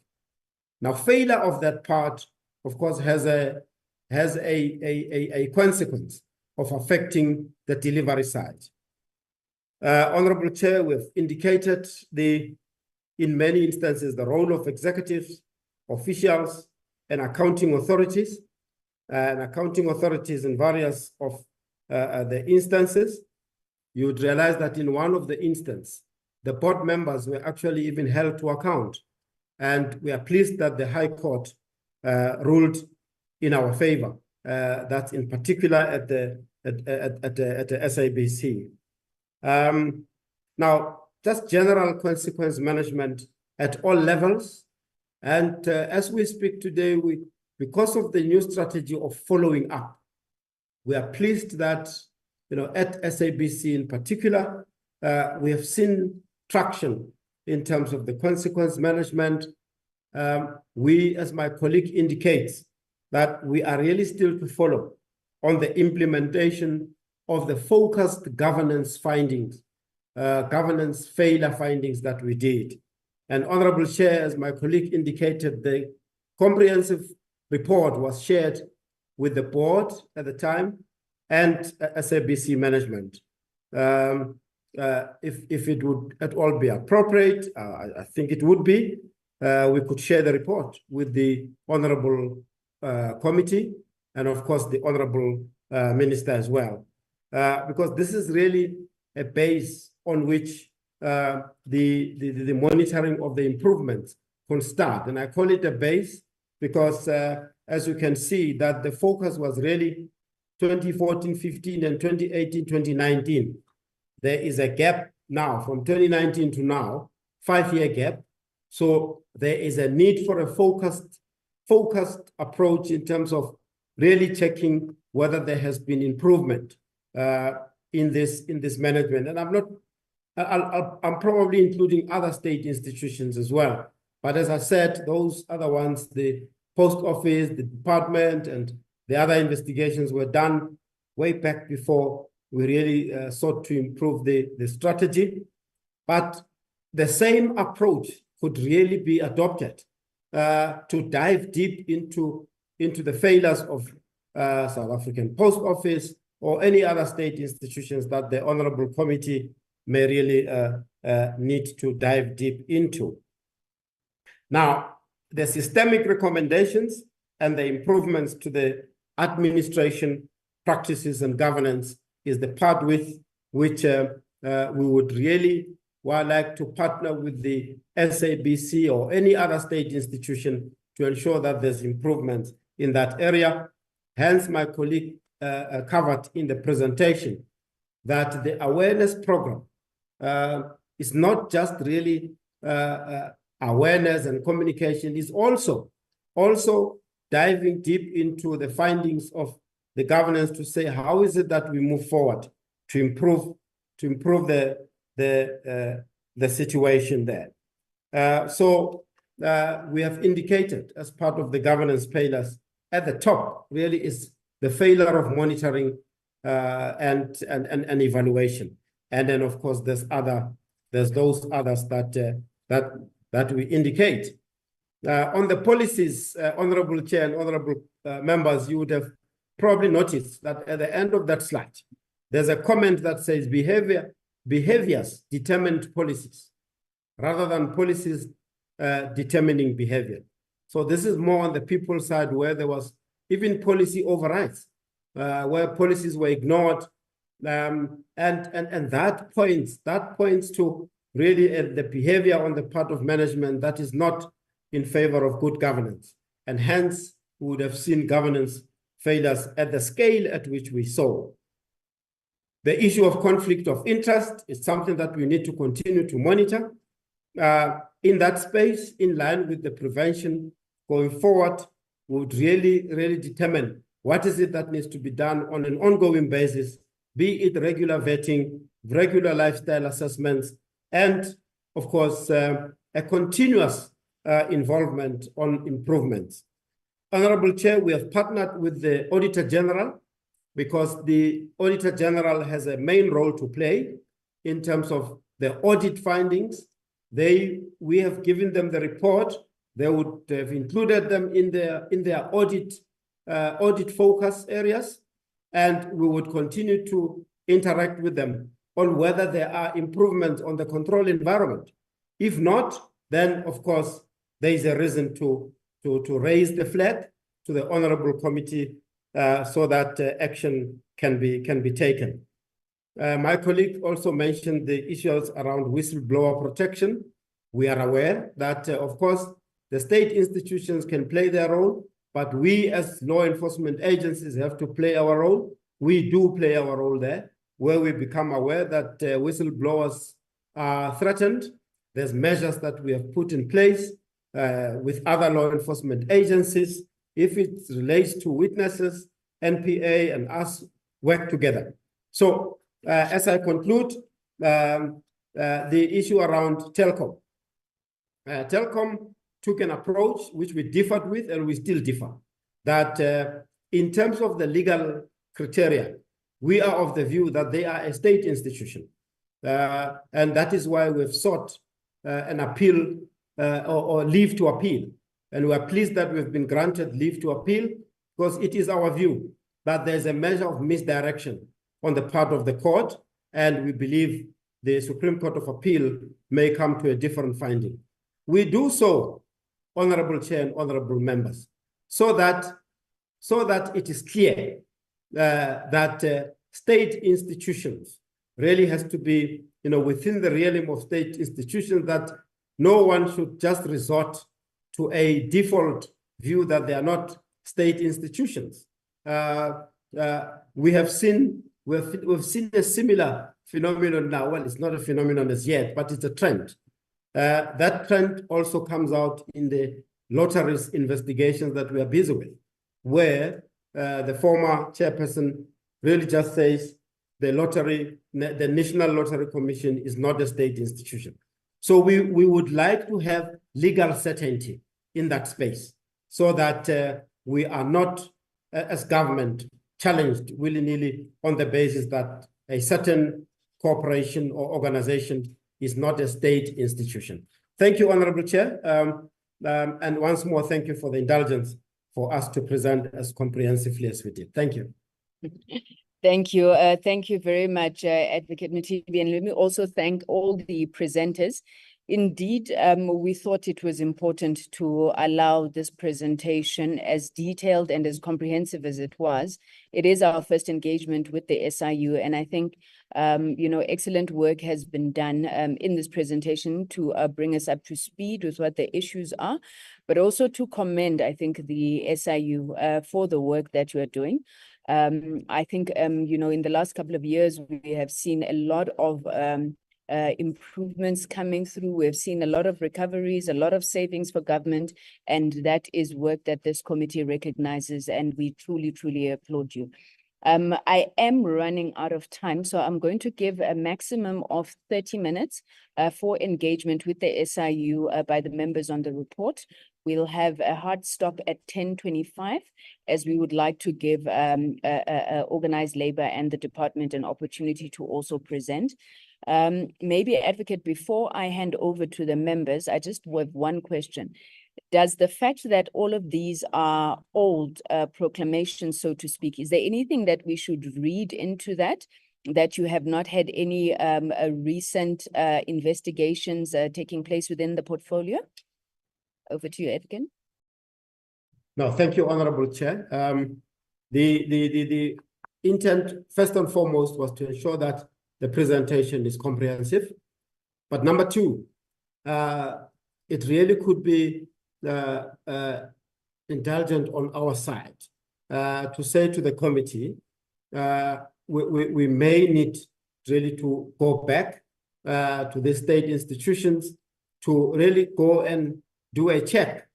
Now, failure of that part, of course, has a consequence of affecting the delivery side. Honorable Chair, we've indicated in many instances, the role of executives, officials, and accounting authorities in various of the instances. You would realize that in one of the instances, the board members were actually even held to account. And we are pleased that the High Court ruled in our favor. That's in particular at the SABC. Now, just general consequence management at all levels. And as we speak today, because of the new strategy of following up, we are pleased that, at SABC in particular, we have seen traction in terms of the consequence management. We, as my colleague indicates, that we are really still to follow on the implementation of the focused governance findings, governance failure findings that we did. And Honorable Chair, as my colleague indicated, the comprehensive report was shared with the board at the time and SABC management. If it would at all be appropriate, I think it would be, we could share the report with the Honorable Committee and of course the Honorable Minister as well, because this is really a base on which the monitoring of the improvements can start. And I call it a base because as you can see that the focus was really 2014-15 and 2018-2019. There is a gap now from 2019 to now, 5-year gap. So there is a need for a focused approach in terms of really checking whether there has been improvement in this management. And I'm probably including other state institutions as well. But as I said, those other ones, the post office, the department, and the other investigations were done way back before we really sought to improve the strategy. But the same approach could really be adopted to dive deep into the failures of South African Post Office or any other state institutions that the Honorable Committee may really need to dive deep into. Now, the systemic recommendations and the improvements to the administration practices and governance is the part with which we would really like to partner with the SABC or any other state institution to ensure that there's improvement in that area. Hence, my colleague covered in the presentation that the awareness program is not just really awareness and communication, is also diving deep into the findings of the governance to say, how is it that we move forward to improve the situation there. So we have indicated as part of the governance pillars at the top really is the failure of monitoring and evaluation. And then of course there's those others that we indicate. On the policies, Honorable Chair and Honorable members, you would have probably noticed that at the end of that slide, there's a comment that says behaviors determined policies rather than policies determining behavior. So this is more on the people side where there was even policy overrides, where policies were ignored. And that points to really the behavior on the part of management that is not in favor of good governance. And hence, we would have seen governance failures at the scale at which we saw. The issue of conflict of interest is something that we need to continue to monitor. In that space, in line with the prevention going forward, we would really determine what is it that needs to be done on an ongoing basis, be it regular vetting, regular lifestyle assessments, and of course, a continuous involvement on improvements. Honorable Chair, we have partnered with the Auditor General because the Auditor General has a main role to play in terms of the audit findings. We have given them the report. They would have included them in their audit focus areas, and we would continue to interact with them on whether there are improvements on the control environment. If not, then of course there is a reason to raise the flag to the Honorable Committee so that action can be taken. My colleague also mentioned the issues around whistleblower protection. We are aware that, of course, the state institutions can play their role, but we as law enforcement agencies have to play our role. We do play our role there, where we become aware that whistleblowers are threatened. There's measures that we have put in place with other law enforcement agencies. If it relates to witnesses, NPA and us work together. So as I conclude, the issue around Telkom. Telkom took an approach which we differed with, and we still differ, that in terms of the legal criteria, we are of the view that they are a state institution. And that is why we've sought an appeal or leave to appeal. And we are pleased that we've been granted leave to appeal, because it is our view that there's a measure of misdirection on the part of the court, and we believe the Supreme Court of Appeal may come to a different finding. We do so, Honorable Chair and Honorable Members, so that it is clear that state institutions really has to be, within the realm of state institutions, that no one should just resort to a default view that they are not state institutions. We've seen a similar phenomenon now. Well, it's not a phenomenon as yet, but it's a trend. That trend also comes out in the lotteries investigations that we are busy with, where the former chairperson really just says the National Lottery Commission is not a state institution. So we would like to have legal certainty in that space, so that we are not, as government, challenged willy-nilly on the basis that a certain corporation or organization is not a state institution. Thank you, Honorable Chair. And once more, thank you for the indulgence for us to present as comprehensively as we did. Thank you. Thank you. Thank you very much, Advocate Mtibi. And let me also thank all the presenters. Indeed, we thought it was important to allow this presentation, as detailed and as comprehensive as it was. It is our first engagement with the SIU, and I think excellent work has been done in this presentation to bring us up to speed with what the issues are, but also to commend, I think, the SIU for the work that you are doing. I think, in the last couple of years, we have seen a lot of improvements coming through. We've seen a lot of recoveries, a lot of savings for government, and that is work that this committee recognizes, and we truly, truly applaud you. I am running out of time, so I'm going to give a maximum of 30 minutes for engagement with the SIU by the members on the report. We'll have a hard stop at 10:25, as we would like to give organized labor and the department an opportunity to also present. Maybe, Advocate, before I hand over to the members, I just have one question. Does the fact that all of these are old proclamations, so to speak, is there anything that we should read into that you have not had any recent investigations taking place within the portfolio? Over to you, Edgar. No, thank you, Honorable Chair. The intent, first and foremost, was to ensure that the presentation is comprehensive. But number two, it really could be indulgent on our side to say to the committee, we may need really to go back to the state institutions to really go and do a check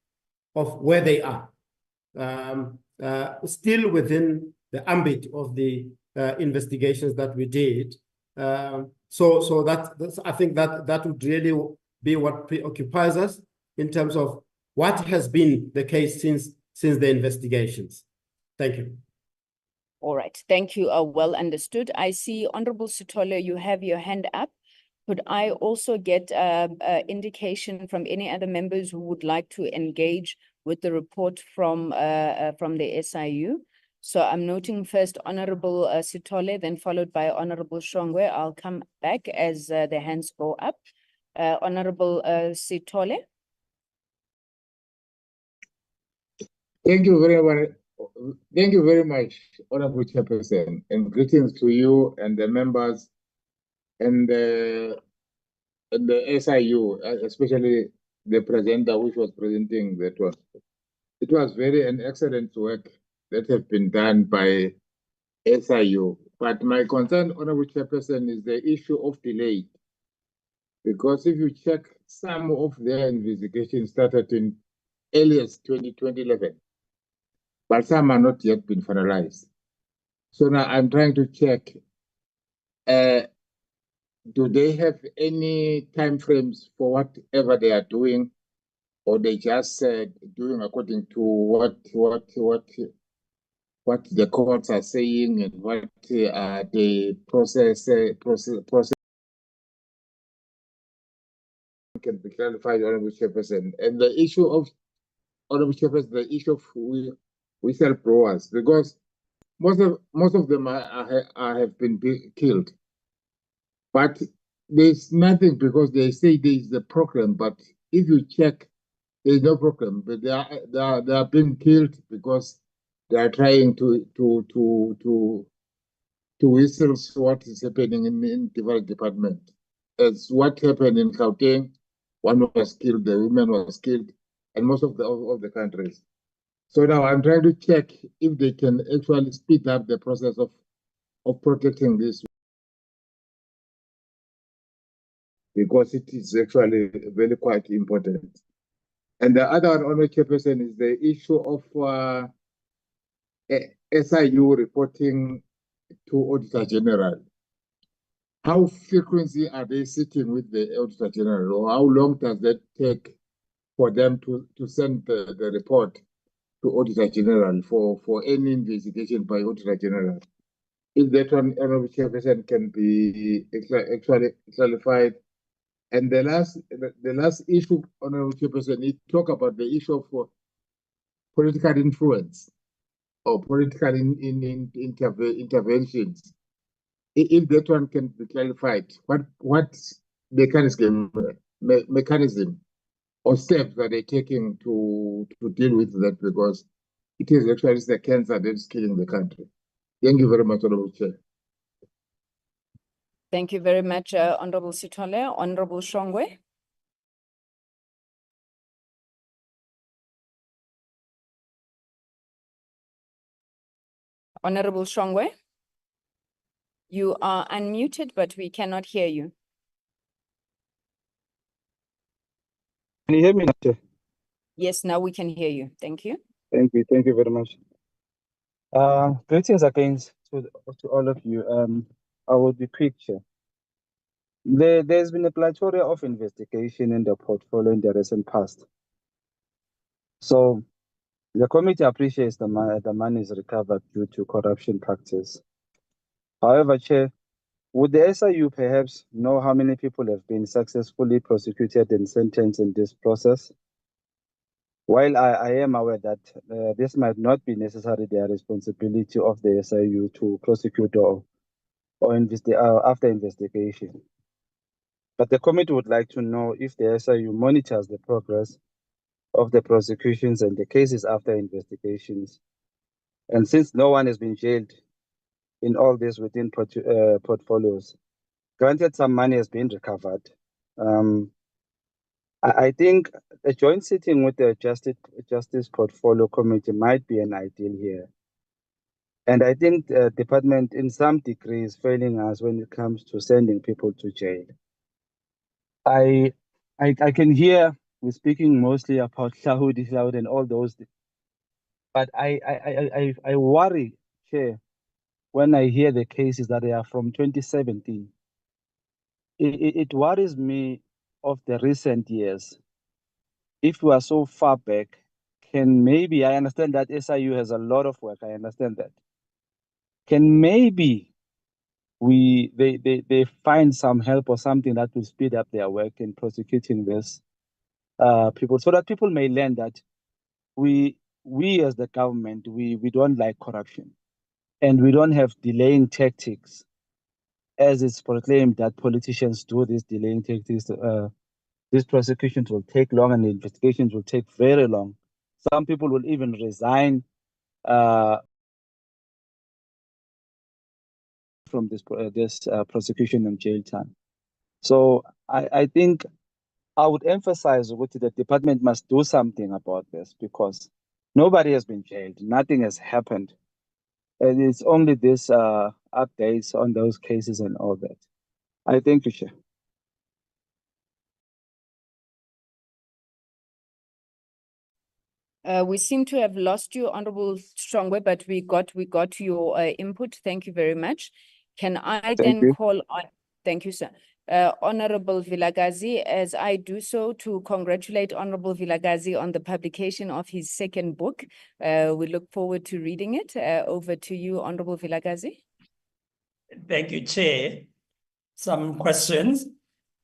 of where they are, still within the ambit of the investigations that we did. So that's, I think that would really be what preoccupies us in terms of what has been the case since the investigations. Thank you. All right, thank you. Well understood. I see Honorable Sithole, you have your hand up. Could I also get indication from any other members who would like to engage with the report from the SIU? So I'm noting first Honorable Sithole, then followed by Honorable Shongwe. I'll come back as the hands go up. Honorable Sithole. Thank you very much, Thank you very much, Honorable Chairperson, and greetings to you and the members and the SIU, especially the presenter which was presenting that one. It was very an excellent work that has been done by SIU. But my concern, Honorable Chairperson, is the issue of delay. Because if you check, some of their investigations started in earliest 2011, but some are not yet been finalized. So now I'm trying to check, do they have any timeframes for whatever they are doing, or they just doing according to what the courts are saying and what the process can be clarified, Honorable Chairperson. And the issue of, Honorable Chairperson, the issue of whistleblowers, because most of them have been killed, but there's nothing, because they say there is a program, but if you check, there's no program. But they are being killed because they are trying to whistle what is happening in different department. As what happened in Gauteng, one was killed, the woman was killed, and most of the countries. So now I'm trying to check if they can actually speed up the process of protecting this, because it is actually very quite important. And the other one, Honorable Chairperson, is the issue of SIU reporting to Auditor General. How frequently are they sitting with the Auditor General, or how long does that take for them to send the report to Auditor General for any investigation by Auditor General? If that one, Honorable Chairperson, can be actually clarified. And the last issue, Honorable Chairperson, you talk about the issue of political influence or political interventions. If that one can be clarified, what mechanism or steps are they taking to deal with that? Because it is actually the cancer that is killing the country. Thank you very much, Honorable Chair. Thank you very much, Honorable Sithole. Honorable Shongwe. Honorable Shongwe, you are unmuted, but we cannot hear you. Can you hear me now, Chair? Yes, now we can hear you. Thank you. Thank you very much. Greetings again to all of you. I will be quick, Chair. There's been a plethora of investigation in the portfolio in the recent past. So the committee appreciates the money is recovered due to corruption practice. However, Chair, would the SIU perhaps know how many people have been successfully prosecuted and sentenced in this process? While I am aware that this might not be necessarily the responsibility of the SIU to prosecute or after investigation. But the committee would like to know if the SIU monitors the progress of the prosecutions and the cases after investigations. And since no one has been jailed in all this within portfolios, granted some money has been recovered, I think a joint sitting with the Justice Portfolio Committee might be an ideal here. And I think the department in some degree is failing us when it comes to sending people to jail. I can hear we're speaking mostly about Hlaudi and all those, but I worry, Chair, when I hear the cases that they are from 2017. It worries me of the recent years. If we are so far back, can maybe, I understand that SIU has a lot of work, I understand that. Can maybe they find some help or something that will speed up their work in prosecuting this people, so that people may learn that we as the government, we don't like corruption, and we don't have delaying tactics, as it's proclaimed that politicians do these delaying tactics. These prosecutions will take long and the investigations will take very long. Some people will even resign from this prosecution and jail time. So I think I would emphasize what the department must do something about this, because nobody has been jailed, nothing has happened. And it's only this updates on those cases and all that. I thank you, Chair. We seem to have lost you, Honorable Strongwe, but we got your input. Thank you very much. Can I then call on, thank you, sir. Honorable Vilakazi, as I do so, to congratulate Honorable Vilakazi on the publication of his second book. We look forward to reading it. Over to you, Honorable Vilakazi. Thank you, Chair. Some questions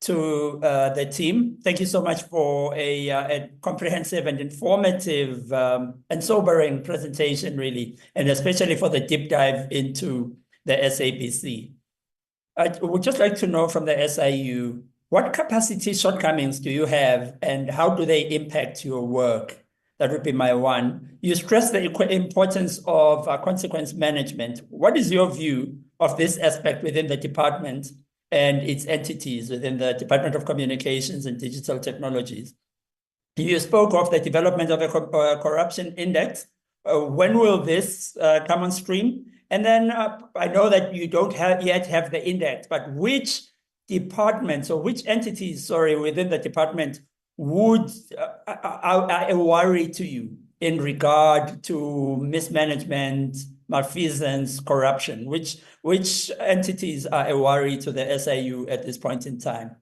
to the team. Thank you so much for a comprehensive and informative and sobering presentation, really, and especially for the deep dive into the SABC. I would just like to know from the SIU, what capacity shortcomings do you have and how do they impact your work? That would be my one. You stress the importance of consequence management. What is your view of this aspect within the department and its entities within the Department of Communications and Digital Technologies? You spoke of the development of a corruption index. When will this come on stream? And then I know that you don't yet have the index, but which departments or which entities, within the department would are a worry to you in regard to mismanagement, malfeasance, corruption? Which entities are a worry to the SIU at this point in time?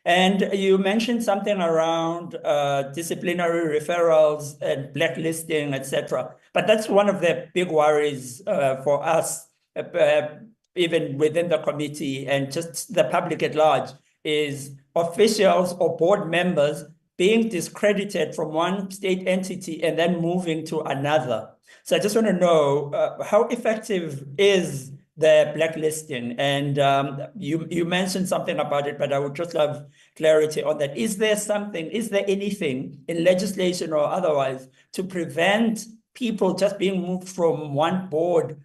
And you mentioned something around disciplinary referrals and blacklisting, etc. But that's one of the big worries for us, even within the committee and just the public at large, is officials or board members being discredited from one state entity and then moving to another. So I just want to know how effective is the blacklisting? And you mentioned something about it, but I would just love clarity on that. Is there anything in legislation or otherwise to prevent people just being moved from one board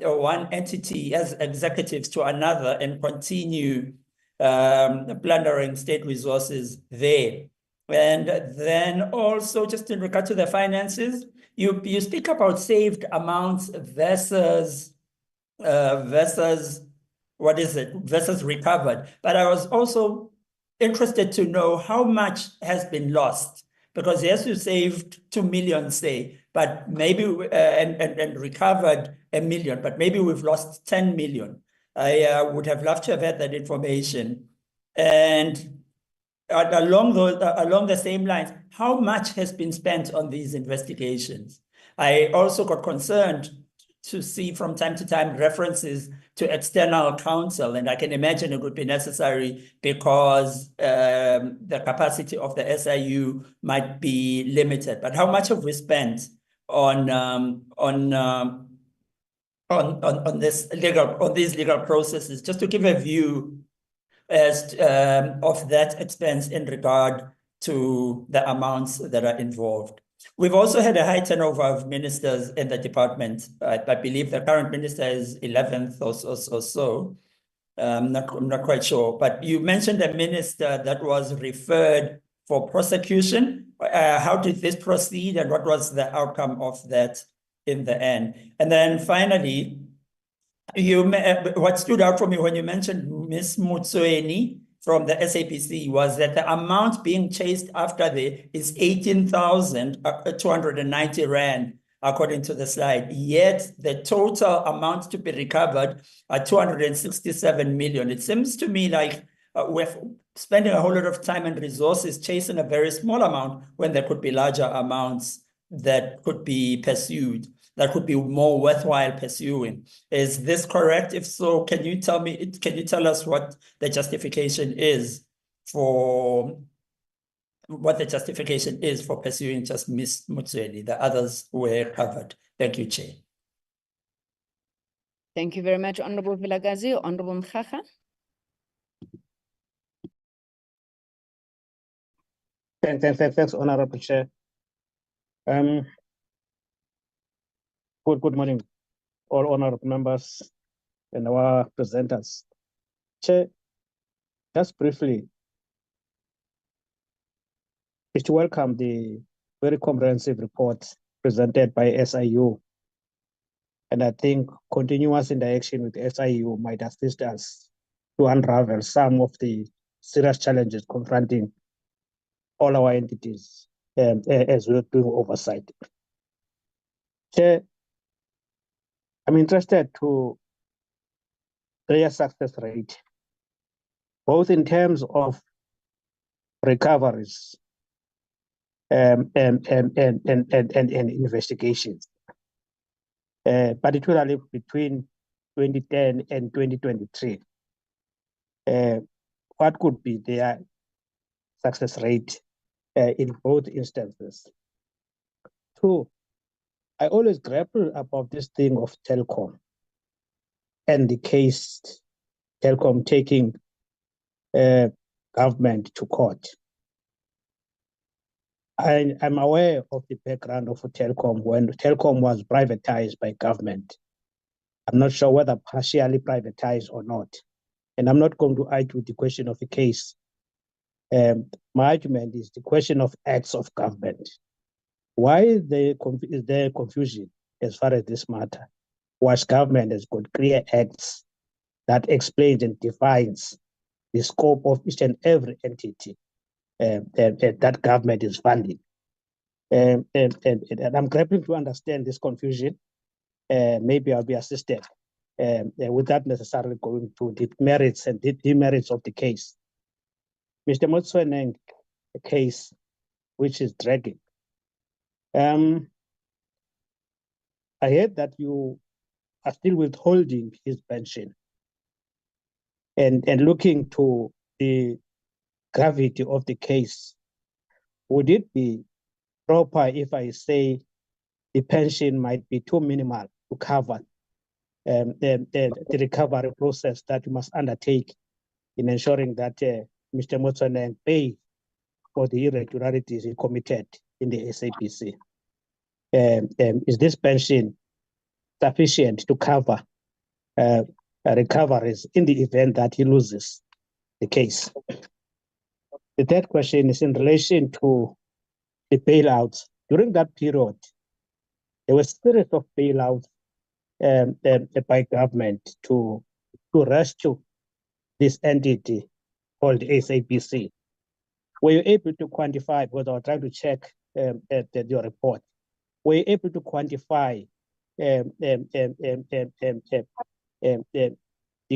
or one entity as executives to another and continue plundering state resources there? And then also just in regard to the finances, you speak about saved amounts versus recovered. But I was also interested to know how much has been lost, because yes, you saved 2 million, say, but maybe and recovered 1 million, but maybe we've lost 10 million. I would have loved to have had that information. And along the same lines, how much has been spent on these investigations? I also got concerned to see from time to time references to external counsel, and I can imagine it would be necessary because the capacity of the SIU might be limited. But how much have we spent on these legal processes, just to give a view as of that expense in regard to the amounts that are involved? We've also had a high turnover of ministers in the department. I believe the current minister is 11th or so. I'm not quite sure. But you mentioned a minister that was referred for prosecution. How did this proceed and what was the outcome of that in the end? And then finally, what stood out for me when you mentioned Ms. Mutsueni from the SABC was that the amount being chased after is 18,290 Rand, according to the slide. Yet the total amount to be recovered are 267 million. It seems to me like we're spending a whole lot of time and resources chasing a very small amount when there could be larger amounts that could be pursued, that could be more worthwhile pursuing. Is this correct? If so, can you tell us what the justification is for pursuing just Ms. Mutsueni? The others were covered. Thank you, Chair. Thank you very much, Honorable Vilakazi. Honorable Mkhaga. Thanks, Honorable Chair. Good morning, all honorable members and our presenters. Chair, just briefly, is to welcome the very comprehensive report presented by SIU. And I think continuous interaction with SIU might assist us to unravel some of the serious challenges confronting all our entities as we're doing oversight. Chair, I'm interested to their success rate, both in terms of recoveries and investigations, particularly between 2010 and 2023. What could be their success rate in both instances? Two, I always grapple about this thing of telecom and the case telecom taking government to court. I'm aware of the background of telecom when telecom was privatized by government. I'm not sure whether partially privatized or not. And I'm not going to argue the question of the case. My argument is the question of acts of government. Why is there confusion as far as this matter? Was government has got clear acts that explains and defines the scope of each and every entity that government is funding. And I'm grappling to understand this confusion. Maybe I'll be assisted without necessarily going to the merits and the demerits of the case. Mr. Motsweneng case, which is dragging. I heard that you are still withholding his pension and looking to the gravity of the case. Would it be proper if I say the pension might be too minimal to cover the recovery process that you must undertake in ensuring that Mr. Motsweneng pay for the irregularities he committed in the SAPC? Is this pension sufficient to cover recoveries in the event that he loses the case? The third question is in relation to the bailouts. During that period, there was a series of bailouts by government to rescue this entity called SAPC. Were you able to quantify, because I was trying to check your report, were you able to quantify the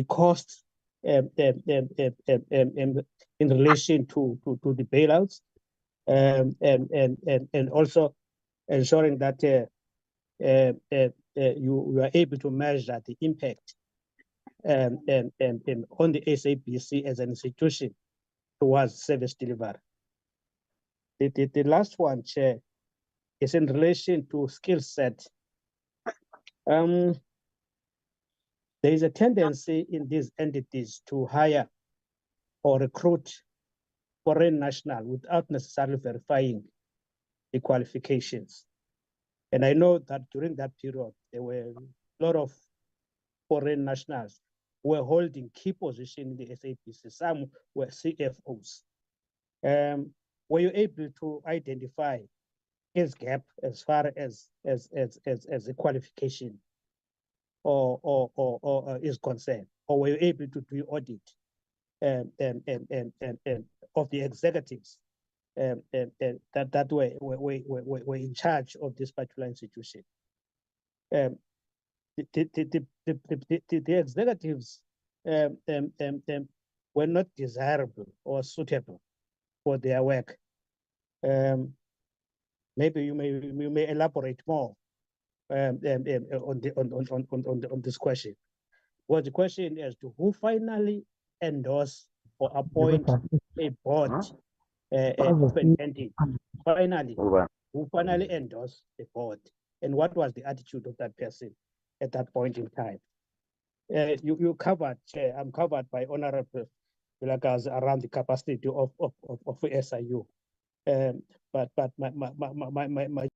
costs in relation to the bailouts, and also ensuring that you are able to measure the impact on the SAPC as an institution towards service delivery? The last one, Chair, is in relation to skill set. There is a tendency in these entities to hire or recruit foreign nationals without necessarily verifying the qualifications. And I know that during that period, there were a lot of foreign nationals who were holding key positions in the SAPC. Some were CFOs. Were you able to identify his gap as far as a qualification or is concerned? Or were you able to do audit of the executives that were in charge of this particular institution? The executives were not desirable or suitable for their work. Maybe you may elaborate more on this question. Well, the question is to who finally endorse or appoint a board of an entity. Finally, who finally endorsed the board, and what was the attitude of that person at that point in time? You covered, Chair, I'm covered by Honorable Vilakazi around the capacity of SIU. But my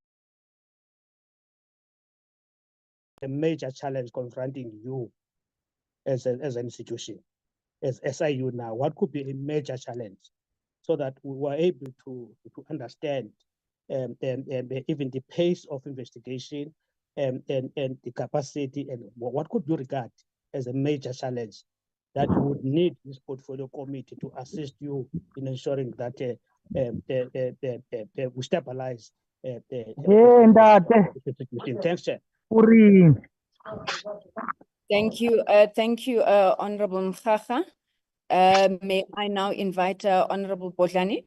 a major challenge confronting you as an institution, as SIU now? What could be a major challenge so that we were able to understand and even the pace of investigation and the capacity, and what could you regard as a major challenge that you would need this portfolio committee to assist you in ensuring that we stabilize the situation? Thanks, Chair. Thank you, Honorable Mkhaga. May I now invite Honorable Bodlani?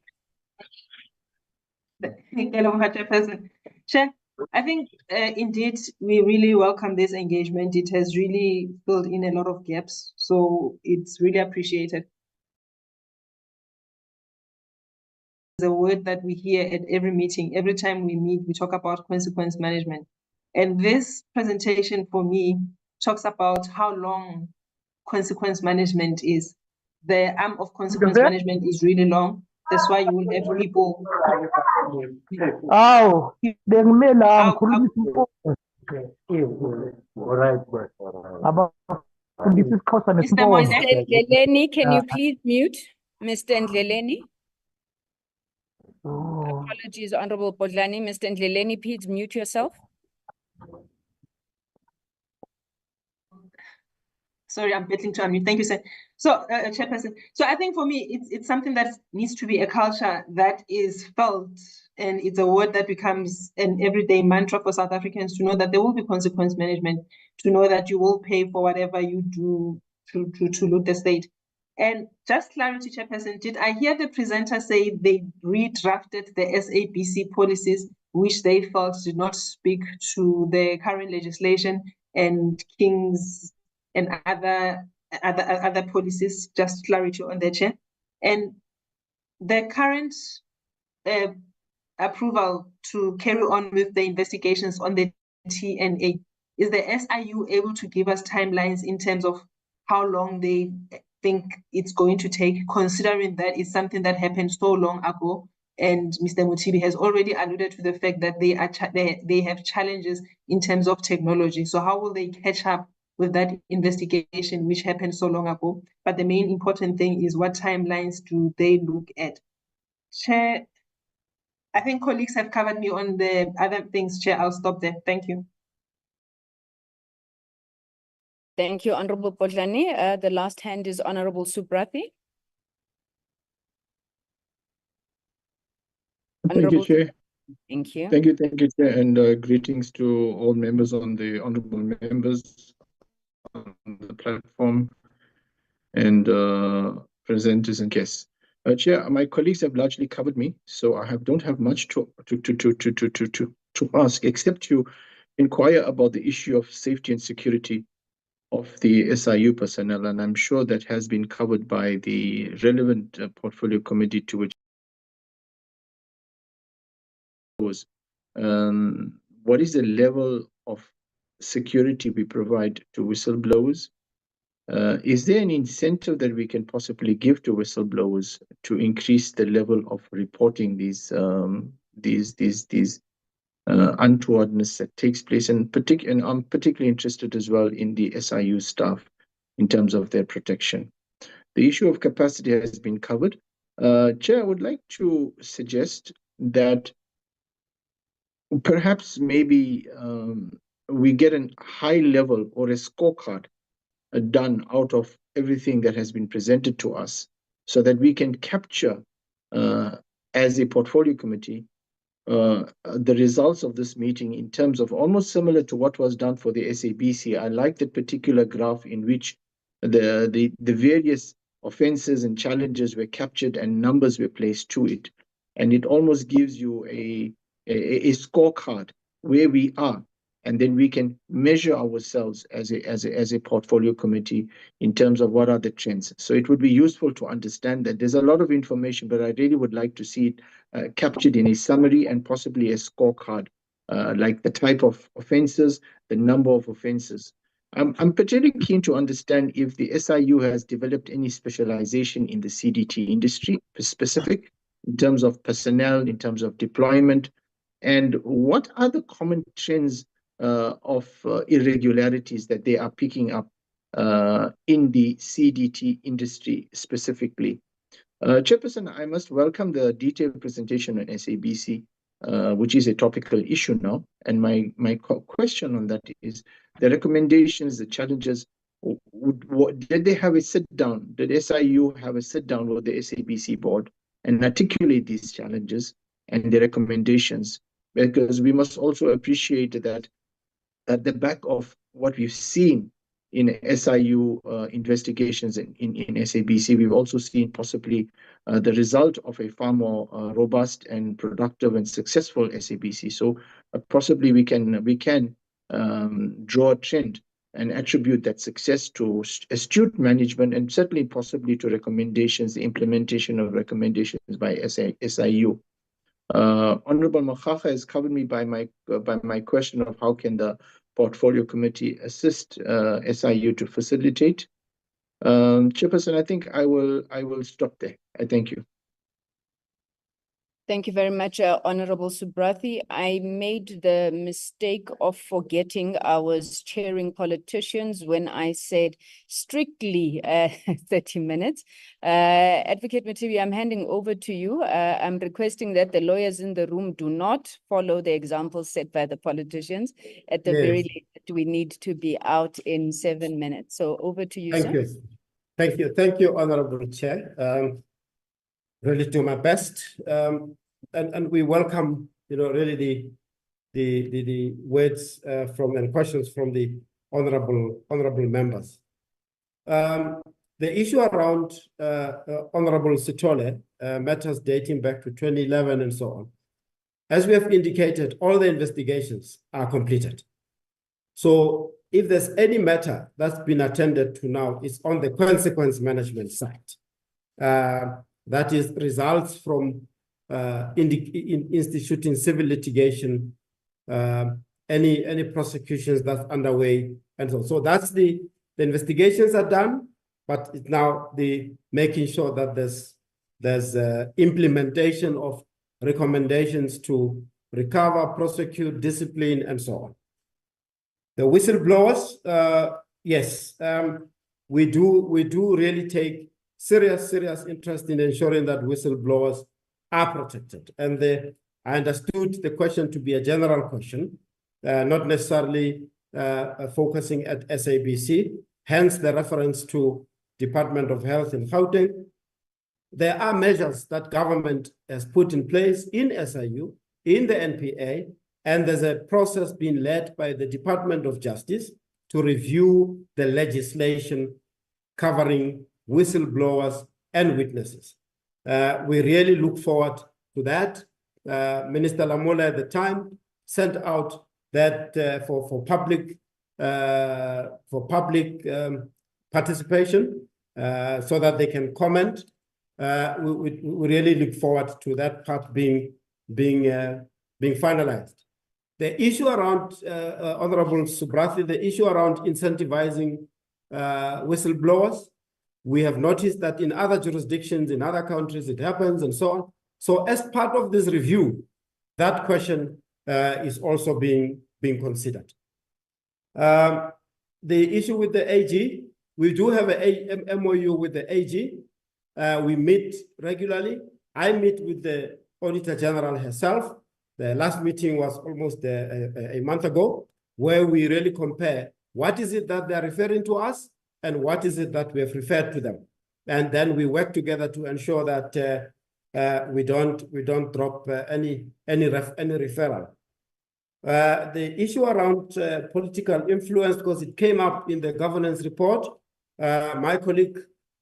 Chair, I think indeed we really welcome this engagement. It has really filled in a lot of gaps, so it's really appreciated. The word that we hear at every meeting, every time we meet, we talk about consequence management. And this presentation for me talks about how long consequence management is. The arm of consequence management is really long. That's why you will have people. Mr. Ndleleni, can you please mute? Mr. Ndleleni? Apologies, Honorable Bodlani. Mr. Ndleleni, please mute yourself. Sorry, I'm battling to unmute. Thank you, sir. So, Chairperson, so I think for me, it's something that needs to be a culture that is felt, and it's a word that becomes an everyday mantra for South Africans to know that there will be consequence management, to know that you will pay for whatever you do to loot the state. And just clarity, Chairperson, did I hear the presenter say they redrafted the SABC policies, which they felt did not speak to the current legislation and King's and other policies? Just clarity on that, Chair. And the current approval to carry on with the investigations on the TNA, is the SIU able to give us timelines in terms of how long they think it's going to take, considering that it's something that happened so long ago? And Mr. Mothibi has already alluded to the fact that they have challenges in terms of technology. So how will they catch up with that investigation, which happened so long ago? But the main important thing is, what timelines do they look at? Chair, I think colleagues have covered me on the other things, Chair. I'll stop there. Thank you. Thank you, Honorable Bodlani. The last hand is Honorable Subrathi. Thank you, Chair. Thank you. Thank you, Chair, and greetings to all members on the honorable members on the platform and presenters and guests. Chair, my colleagues have largely covered me, so I don't have much to ask, except to inquire about the issue of safety and security of the SIU personnel, and I'm sure that has been covered by the relevant portfolio committee to which was. What is the level of security we provide to whistleblowers? Is there an incentive that we can possibly give to whistleblowers to increase the level of reporting these untowardness that takes place? And I'm particularly interested as well in the SIU staff in terms of their protection. The issue of capacity has been covered. Chair, I would like to suggest that perhaps maybe we get a high level or a scorecard done out of everything that has been presented to us, so that we can capture as a portfolio committee the results of this meeting in terms of almost similar to what was done for the SABC. I like that particular graph in which the various offenses and challenges were captured and numbers were placed to it, and it almost gives you a scorecard where we are, and then we can measure ourselves as a portfolio committee in terms of what are the trends. So it would be useful to understand that there's a lot of information, but I really would like to see it captured in a summary and possibly a scorecard, like the type of offenses, the number of offenses. I'm particularly keen to understand if the SIU has developed any specialization in the CDT industry, specific in terms of personnel, in terms of deployment, and what are the common trends of irregularities that they are picking up in the CDT industry specifically. Chairperson, I must welcome the detailed presentation on SABC, which is a topical issue now. And my question on that is the recommendations, the challenges. Did they have a sit down? Did SIU have a sit down with the SABC board and articulate these challenges and the recommendations? Because we must also appreciate that at the back of what we've seen in SIU investigations in SABC, we've also seen possibly the result of a far more robust and productive and successful SABC. So possibly we can draw a trend and attribute that success to astute management and certainly possibly to recommendations, the implementation of recommendations by SIU. Honorable Makhacha has covered me by my question of how can the portfolio committee assist SIU to facilitate. Chairperson, I think I will stop there. I thank you. Thank you very much, Honorable Subrathi. I made the mistake of forgetting I was chairing politicians when I said strictly 30 minutes. Advocate Matibi, I'm handing over to you. I'm requesting that the lawyers in the room do not follow the examples set by the politicians. At the very least, we need to be out in 7 minutes. So over to you, Thank sir. you. Thank you. Thank you, Honorable Chair. Really do my best, and we welcome, really the words from and questions from the honorable members. The issue around Honorable Sithole, matters dating back to 2011 and so on. As we have indicated, all the investigations are completed. So if there's any matter that's been attended to now, it's on the consequence management side. That is results from instituting civil litigation, any prosecutions that's underway, and so on. So that's the investigations are done, but it's now the making sure that there's implementation of recommendations to recover, prosecute, discipline, and so on. The whistleblowers, yes, we do really take serious interest in ensuring that whistleblowers are protected. And I understood the question to be a general question, not necessarily focusing at SABC, hence the reference to Department of Health in Gauteng. There are measures that government has put in place in SIU, in the NPA, and there's a process being led by the Department of Justice to review the legislation covering whistleblowers and witnesses. We really look forward to that. Minister Lamola at the time sent out that for public participation so that they can comment. We really look forward to that part being finalized. The issue around Honorable Subrathi, the issue around incentivizing whistleblowers, we have noticed that in other jurisdictions, in other countries, it happens and so on. So as part of this review, that question is also being considered. The issue with the AG, we do have an MOU with the AG. We meet regularly. I meet with the Auditor General herself. The last meeting was almost a month ago, where we really compare what is it that they're referring to us and what is it that we have referred to them. And then we work together to ensure that we don't drop any referral. The issue around political influence, because it came up in the governance report, my colleague,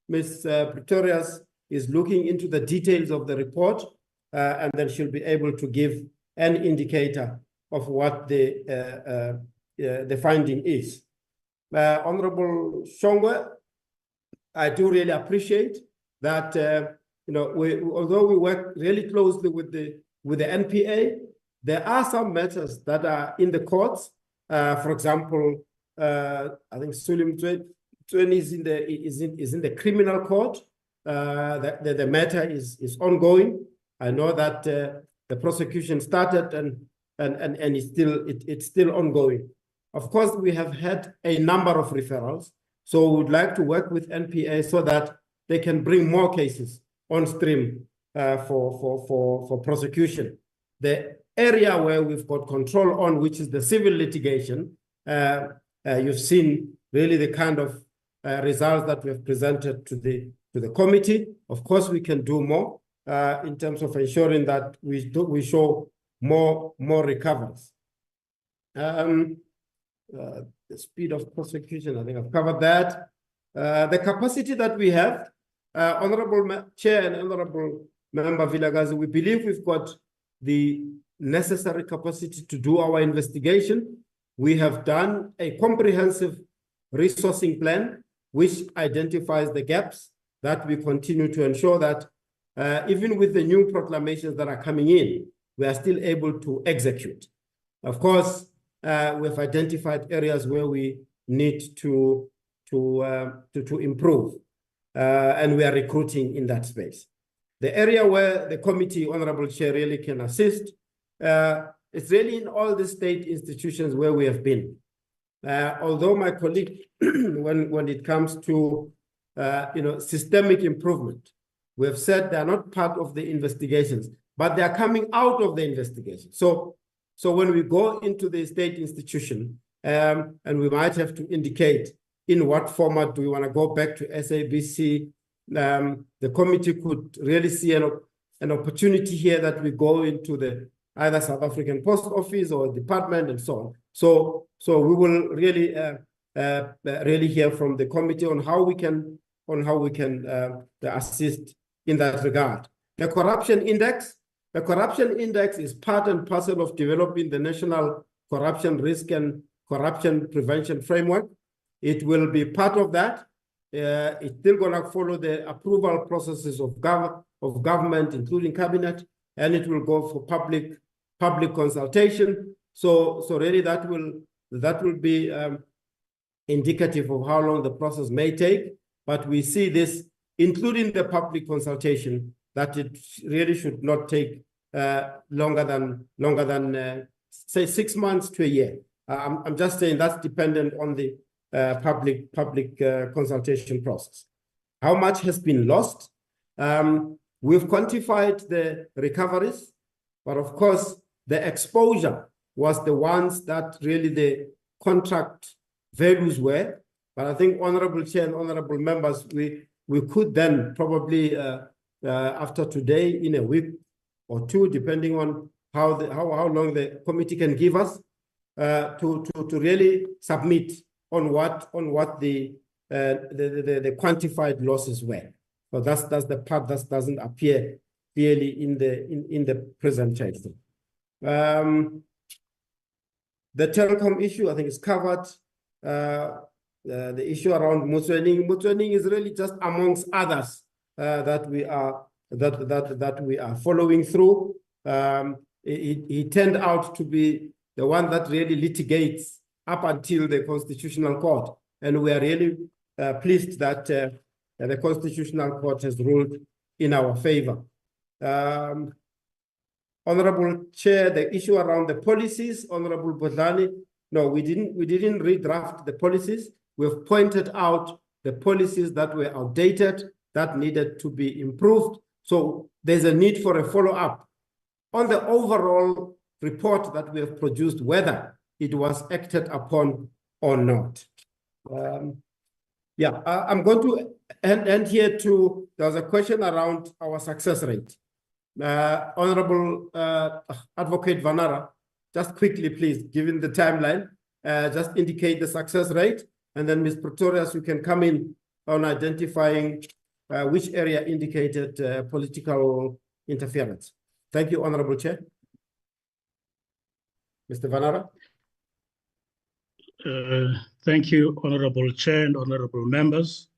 Ms. Pretorius, is looking into the details of the report, and then she'll be able to give an indicator of what the finding is. Honorable Shongwe, I do really appreciate that, although we work really closely with the NPA, there are some matters that are in the courts. For example, I think Sulim Tweni is in the criminal court. The matter is ongoing. I know that the prosecution started, and and it's still ongoing. Of course, we have had a number of referrals, so we would like to work with NPA so that they can bring more cases on stream for prosecution. The area where we've got control on, which is the civil litigation, you've seen really the kind of results that we have presented to the committee. Of course, we can do more in terms of ensuring that we show more recoveries. The speed of prosecution, I think I've covered that. The capacity that we have, Honorable Chair and Honorable Member Vilakazi, we believe we've got the necessary capacity to do our investigation. We have done a comprehensive resourcing plan, which identifies the gaps that we continue to ensure that even with the new proclamations that are coming in, we are still able to execute. Of course, we've identified areas where we need to improve, and we are recruiting in that space. The area where the committee, Honorable Chair, really can assist, it's really in all the state institutions where we have been. Although my colleague, when it comes to systemic improvement, we have said they are not part of the investigations, but they are coming out of the investigation. So when we go into the state institution, and we might have to indicate in what format do we want to go back to SABC, the committee could really see an opportunity here that we go into the either South African Post Office or department and so on. So we will really hear from the committee on how we can assist in that regard. The corruption index is part and parcel of developing the National Corruption Risk and Corruption Prevention Framework. It will be part of that. It's still going to follow the approval processes of government, including cabinet, and it will go for public consultation. So really that will be indicative of how long the process may take. But we see this, including the public consultation, that it really should not take longer than say 6 months to a year. I'm just saying that's dependent on the public consultation process. How much has been lost? We've quantified the recoveries, but of course the exposure was the ones that really the contract values were. But I think Honorable Chair and Honorable Members, we could then probably after today, in a week or two, depending on how long the committee can give us, to really submit on what the quantified losses were. So that's the part that doesn't appear clearly in the presentation. The telecom issue, I think, is covered. The issue around Mutwening is really just amongst others that we are following through. He turned out to be the one that really litigates up until the Constitutional Court, and we are really pleased that the Constitutional Court has ruled in our favor. Honorable Chair, the issue around the policies, Honorable Bodlani, no, we didn't redraft the policies. We've pointed out the policies that were outdated, that needed to be improved. So there's a need for a follow-up on the overall report that we have produced, whether it was acted upon or not. I'm going to end here too. There was a question around our success rate. Honorable Advocate Vanara, just quickly, please, given the timeline, just indicate the success rate, and then Ms. Pretorius, you can come in on identifying which area indicated political interference. Thank you, Honorable Chair. Mr. Vanara. Thank you, Honorable Chair and Honorable Members.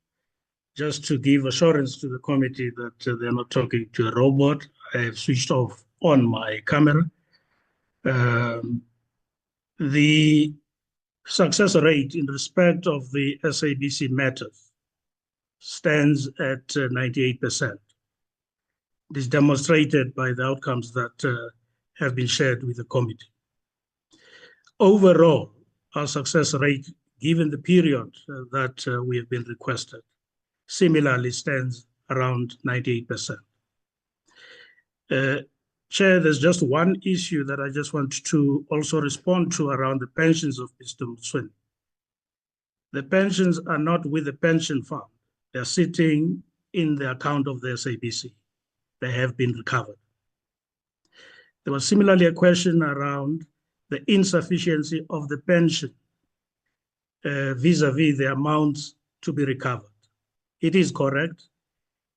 Just to give assurance to the committee that they're not talking to a robot, I have switched on my camera. The success rate in respect of the SABC matters stands at 98%. It is demonstrated by the outcomes that have been shared with the committee. Overall, our success rate, given the period that we have been requested, similarly stands around 98%. Chair, there's just one issue that I just want to also respond to around the pensions of Mr. Mutsweni. The pensions are not with the pension fund. They're sitting in the account of the SABC. They have been recovered. There was similarly a question around the insufficiency of the pension vis-a-vis the amounts to be recovered. It is correct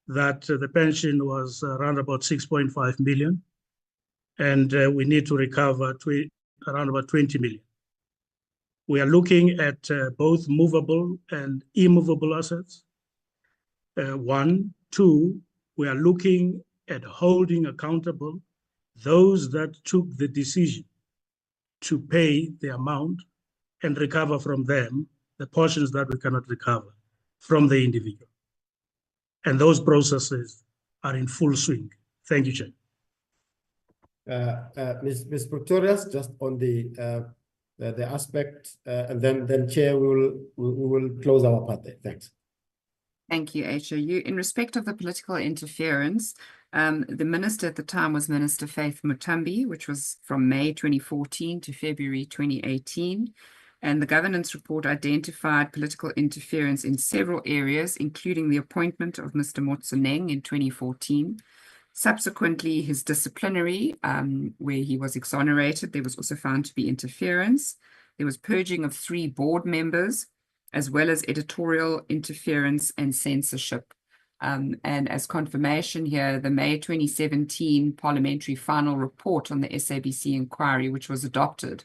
that the pension was around about 6.5 million, and we need to recover around about 20 million. We are looking at both movable and immovable assets. One, two, we are looking at holding accountable those that took the decision to pay the amount and recover from them the portions that we cannot recover from the individual. And those processes are in full swing. Thank you, Chair. Ms. Pretorius, just on the aspect, and then Chair, we will close our part there. Thanks. Thank you, HOU. In respect of the political interference, the minister at the time was Minister Faith Mutambi, which was from May 2014 to February 2018. And the governance report identified political interference in several areas, including the appointment of Mr. Motsoeneng in 2014. Subsequently, his disciplinary, where he was exonerated, there was also found to be interference. There was purging of 3 board members, as well as editorial interference and censorship. And as confirmation here, the May 2017 parliamentary final report on the SABC inquiry, which was adopted,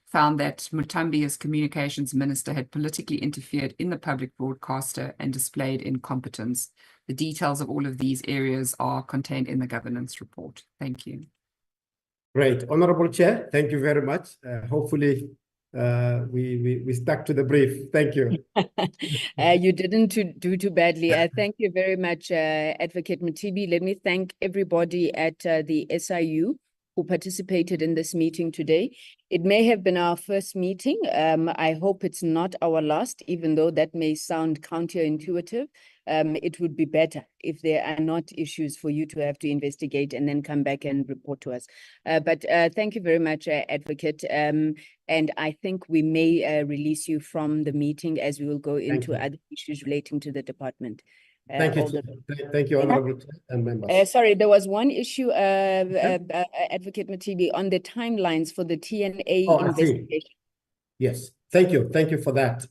found that Mutambi, as communications minister, had politically interfered in the public broadcaster and displayed incompetence. The details of all of these areas are contained in the governance report. Thank you. Great. Honorable Chair, thank you very much. Hopefully, we stuck to the brief. Thank you. You didn't do too badly. Thank you very much, Advocate Mutibi. Let me thank everybody at the SIU who participated in this meeting today. It may have been our first meeting. I hope it's not our last, even though that may sound counterintuitive. It would be better if there are not issues for you to have to investigate and then come back and report to us. But thank you very much, Advocate. And I think we may release you from the meeting as we will go into other issues relating to the department. Thank you. Thank you, Honorable Chair and members. Sorry, there was one issue, Advocate Matibi, on the timelines for the TNA investigation. Yes, thank you. Thank you for that.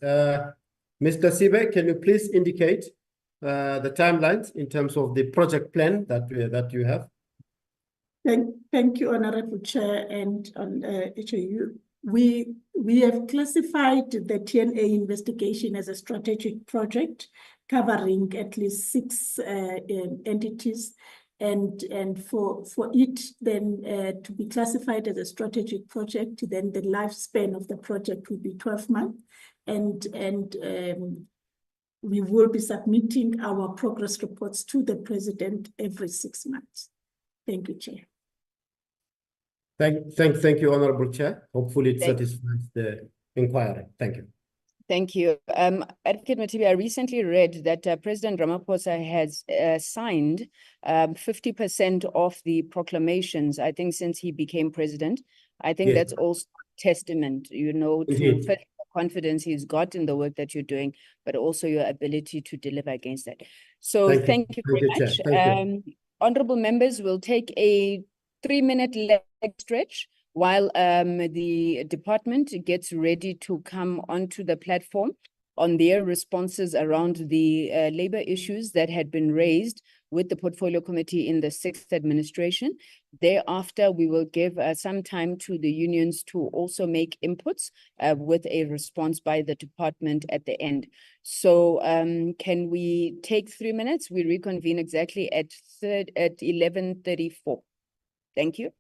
Mr. Sibe, can you please indicate the timelines in terms of the project plan that you have? Thank you, Honorable Chair and HOU. We have classified the TNA investigation as a strategic project covering at least 6 entities, and for it then to be classified as a strategic project, then the lifespan of the project will be 12 months, and we will be submitting our progress reports to the President every 6 months. Thank you, Chair. Thank you, Honorable Chair. Hopefully it satisfies the inquiry. Thank you. Thank you. Advocate Matibi, I recently read that President Ramaphosa has signed 50% of the proclamations, I think, since he became president. I think that's also testament, you know, to the confidence he's got in the work that you're doing, but also your ability to deliver against that. So thank you very much. Honorable members, will take a 3-minute leg stretch while the department gets ready to come onto the platform on their responses around the labor issues that had been raised with the Portfolio Committee in the 6th administration. Thereafter, we will give some time to the unions to also make inputs with a response by the department at the end. So can we take 3 minutes? We reconvene exactly at 11:34. Thank you.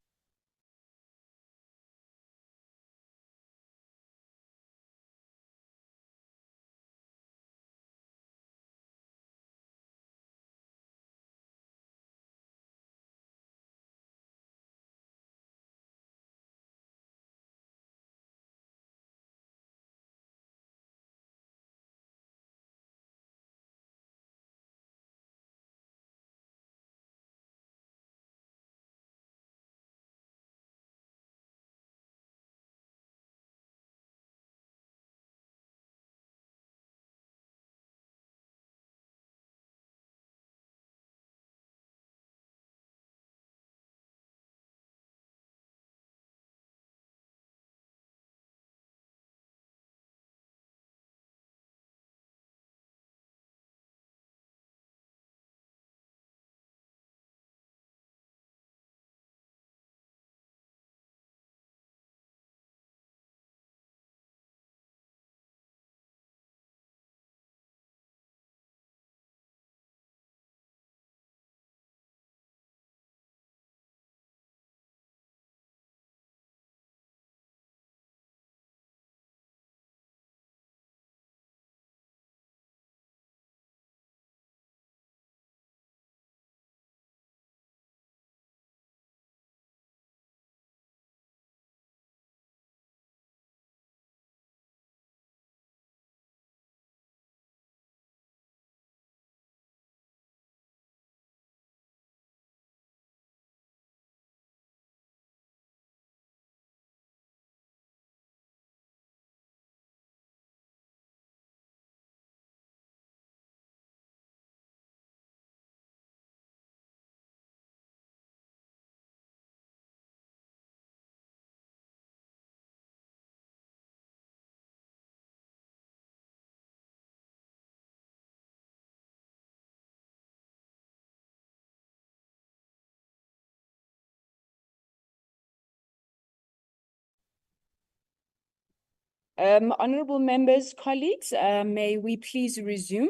Honorable members, colleagues, may we please resume?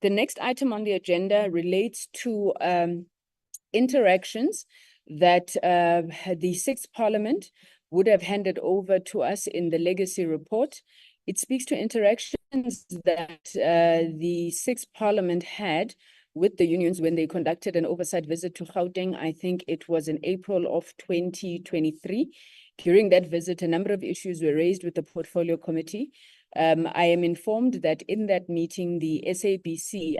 The next item on the agenda relates to interactions that the Sixth Parliament would have handed over to us in the legacy report. It speaks to interactions that the Sixth Parliament had with the unions when they conducted an oversight visit to Gauteng. I think it was in April of 2023. During that visit, a number of issues were raised with the Portfolio Committee. I am informed that in that meeting, the SABC,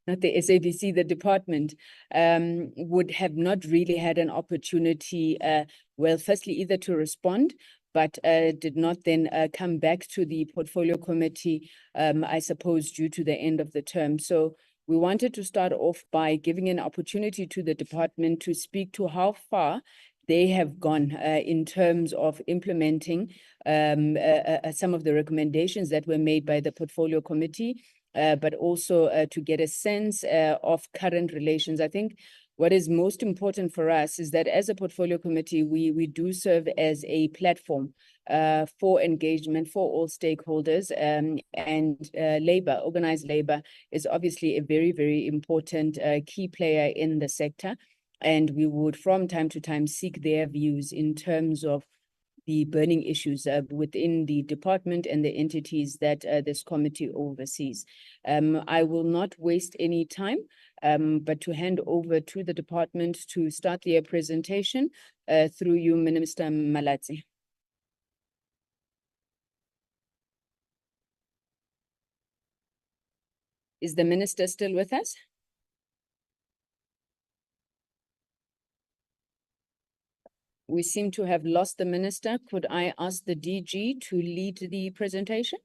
not the SABC, the department, would have not really had an opportunity, well, firstly, either to respond, but did not then come back to the Portfolio Committee, I suppose, due to the end of the term. So we wanted to start off by giving an opportunity to the department to speak to how far they have gone in terms of implementing some of the recommendations that were made by the Portfolio Committee, but also to get a sense of current relations. I think what is most important for us is that as a Portfolio Committee, we do serve as a platform for engagement for all stakeholders, and labor, organized labor, is obviously a very, very important key player in the sector. And we would from time to time seek their views in terms of the burning issues within the department and the entities that this committee oversees. I will not waste any time, but to hand over to the department to start their presentation through you, Minister Malatsi. Is the minister still with us? We seem to have lost the minister. Could I ask the DG to lead the presentation?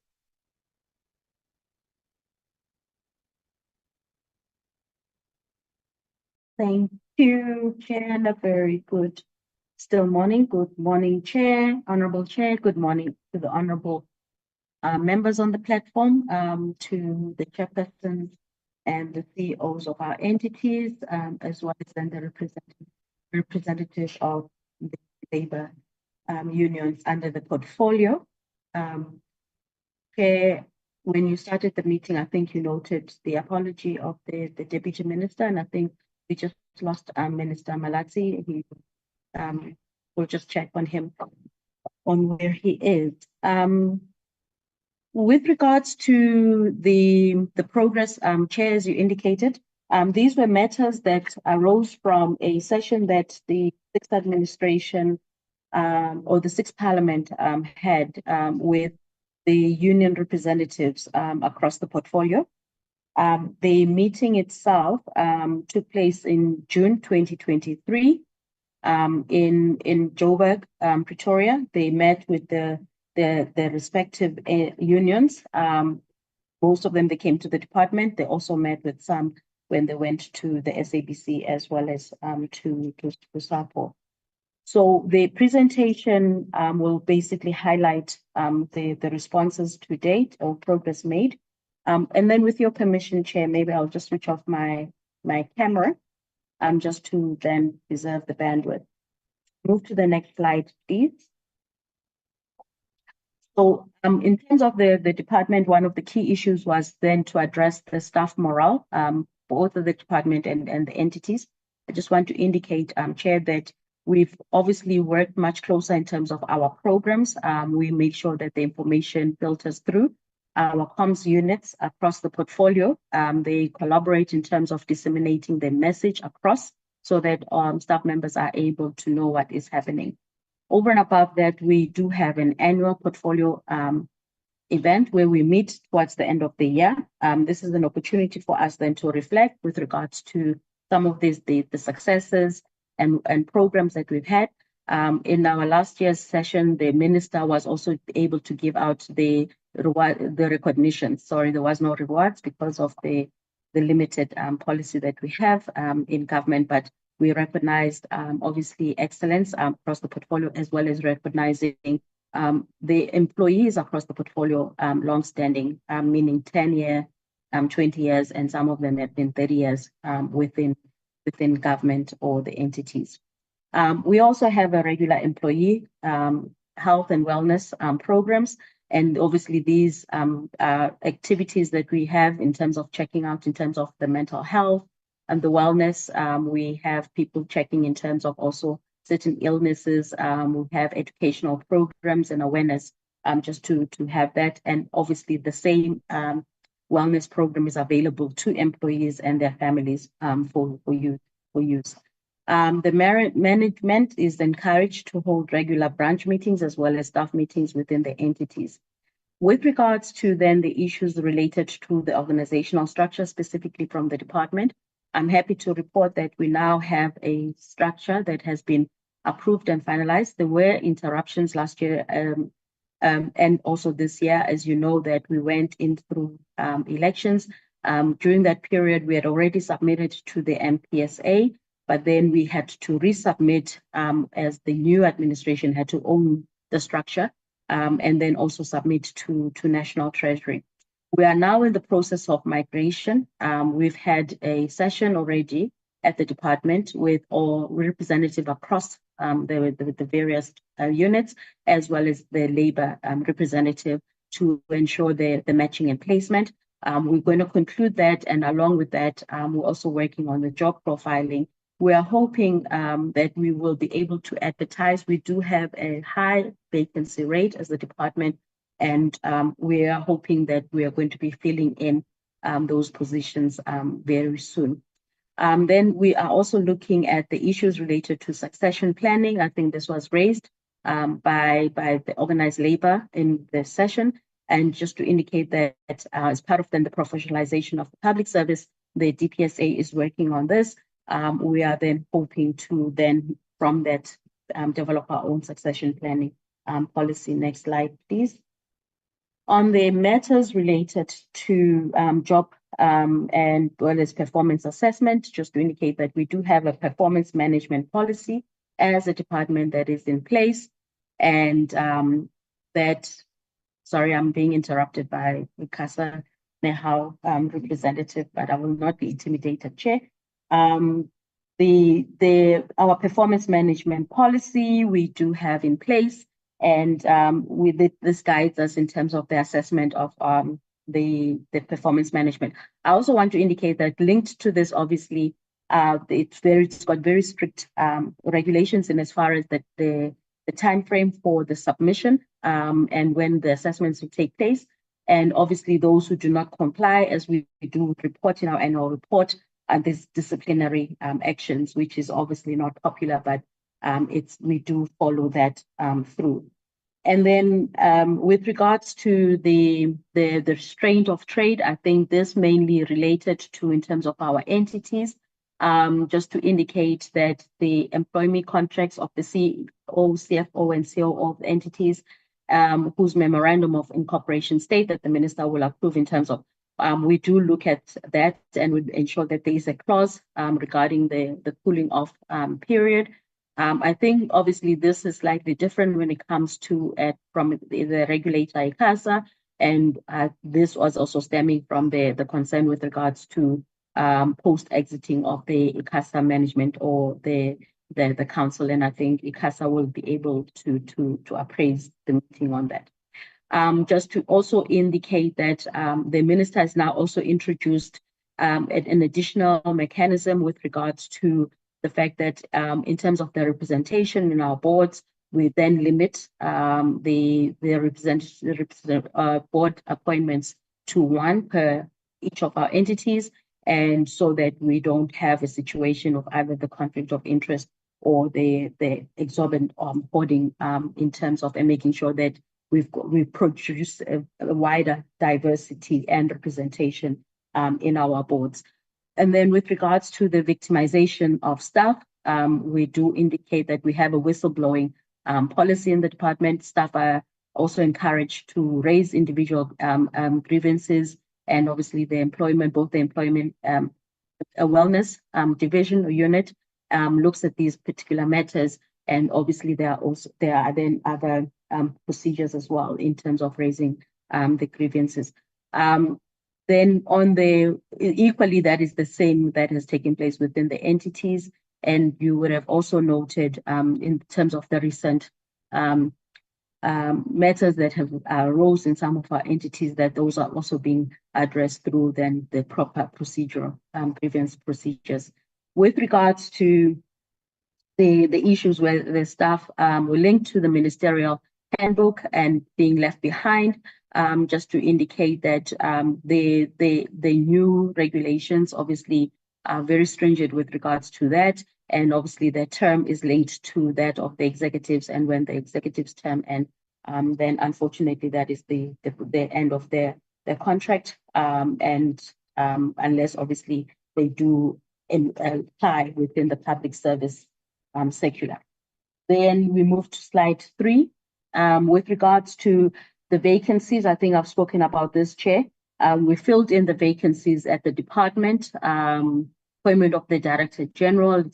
Thank you, Chair, and a very good still morning. Good morning, Chair, Honorable Chair. Good morning to the honorable members on the platform, to the chairpersons and the CEOs of our entities, as well as then the representatives of the labor unions under the portfolio. Chair, when you started the meeting, I think you noted the apology of the Deputy Minister, and I think we just lost Minister Malatsi. He we'll just check on him on where he is. With regards to the progress, Chair, as you indicated, these were matters that arose from a session that the Sixth Administration or the Sixth Parliament had with the union representatives across the portfolio. The meeting itself took place in June 2023 in Joburg, Pretoria. They met with the respective unions. Most of them, they came to the department. They also met with some when they went to the SABC as well as to SAPO. So the presentation will basically highlight the responses to date or progress made. And then with your permission, Chair, maybe I'll just switch off my camera just to then preserve the bandwidth. Move to the next slide, please. So in terms of the department, one of the key issues was then to address the staff morale for both of the department and the entities. I just want to indicate, Chair, that we've obviously worked much closer in terms of our programs. We make sure that the information filters through our comms units across the portfolio. They collaborate in terms of disseminating the message across so that staff members are able to know what is happening. Over and above that, we do have an annual portfolio event where we meet towards the end of the year. This is an opportunity for us then to reflect with regards to some of the successes and programs that we've had. In our last year's session, the minister was also able to give out the recognition. Sorry, there was no rewards because of the limited policy that we have in government, but we recognized obviously excellence across the portfolio, as well as recognizing the employees across the portfolio long-standing, meaning 10 years, 20 years, and some of them have been 30 years within government or the entities. We also have a regular employee health and wellness programs. And obviously these activities that we have in terms of checking out in terms of the mental health and the wellness, we have people checking in terms of also certain illnesses. We have educational programs and awareness just to have that. And obviously the same wellness program is available to employees and their families for use. The management is encouraged to hold regular branch meetings as well as staff meetings within the entities. With regards to then the issues related to the organizational structure, specifically from the department, I'm happy to report that we now have a structure that has been approved and finalized. There were interruptions last year and also this year, as you know, that we went in through elections. During that period, we had already submitted to the MPSA, but then we had to resubmit as the new administration had to own the structure and then also submit to National Treasury. We are now in the process of migration. We've had a session already at the department with all representatives across the various units, as well as the labor representative to ensure the matching and placement. We're going to conclude that, and along with that, we're also working on the job profiling. We are hoping that we will be able to advertise. We do have a high vacancy rate as a department, and we are hoping that we are going to be filling in those positions very soon. Then we are also looking at the issues related to succession planning. I think this was raised by the organized labor in the session. And just to indicate that as part of then the professionalization of the public service, the DPSA is working on this. We are then hoping to then from that develop our own succession planning policy. Next slide, please. On the matters related to job and well as performance assessment, just to indicate that we do have a performance management policy as a department that is in place, and that, sorry, I'm being interrupted by ICASA Nehawu representative, but I will not be intimidated, Chair. Our performance management policy we do have in place, and this guides us in terms of the assessment of the performance management. I also want to indicate that linked to this, obviously, it's got very strict regulations in as far as the time frame for the submission and when the assessments will take place. And obviously, those who do not comply, as we do report in our annual report, there's disciplinary actions, which is obviously not popular, but we do follow that through. And then with regards to the restraint of trade, I think this mainly related to in terms of our entities, just to indicate that the employment contracts of the CEO, CFO, and COO of the entities, whose memorandum of incorporation state that the minister will approve in terms of, we do look at that and we ensure that there is a clause regarding the cooling off period. I think obviously this is slightly different when it comes to from the regulator ICASA, and this was also stemming from the concern with regards to post exiting of the ICASA management or the council, and I think ICASA will be able to appraise the meeting on that. Just to also indicate that the minister has now also introduced an additional mechanism with regards to the fact that in terms of the representation in our boards, we then limit the board appointments to one per each of our entities, and so that we don't have a situation of either the conflict of interest or the exorbitant hoarding in terms of and making sure that we produce a wider diversity and representation in our boards. And then with regards to the victimization of staff, we do indicate that we have a whistleblowing policy in the department. Staff are also encouraged to raise individual grievances, and obviously the employment, both the employment wellness division or unit looks at these particular matters, and obviously there are then other procedures as well in terms of raising the grievances. Then on equally, that is the same that has taken place within the entities. And you would have also noted in terms of the recent matters that have arose in some of our entities, that those are also being addressed through then the proper procedural grievance procedures. With regards to the issues where the staff were linked to the ministerial handbook and being left behind, just to indicate that the new regulations obviously are very stringent with regards to that, and obviously their term is linked to that of the executives, and when the executives' term ends, then unfortunately that is the end of their contract, and unless obviously they do apply within the public service circular. Then we move to slide 3. With regards to the vacancies, I think I've spoken about this, Chair. We filled in the vacancies at the department. Appointment of the Director General,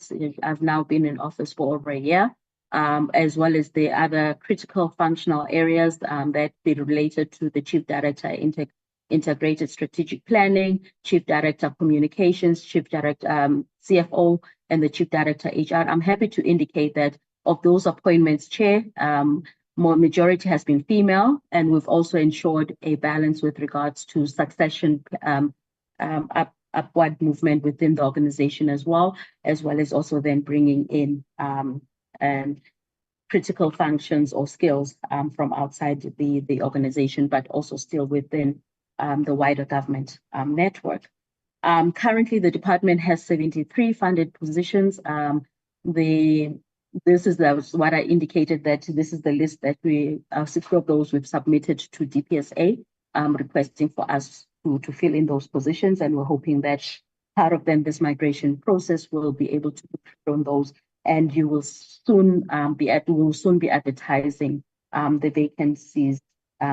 I've now been in office for over a year, as well as the other critical functional areas that be related to the Chief Director Integrated Strategic Planning, Chief Director Communications, Chief Director CFO, and the Chief Director HR. I'm happy to indicate that of those appointments, Chair, majority has been female, and we've also ensured a balance with regards to succession upward movement within the organization as well as also then bringing in critical functions or skills from outside the organization, but also still within the wider government network. Currently, the department has 73 funded positions. This is what I indicated, that this is the list that 60 of those we've submitted to DPSA, requesting for us to fill in those positions, and we're hoping that part of then this migration process will be able to fill on those, and you will soon be advertising the vacancies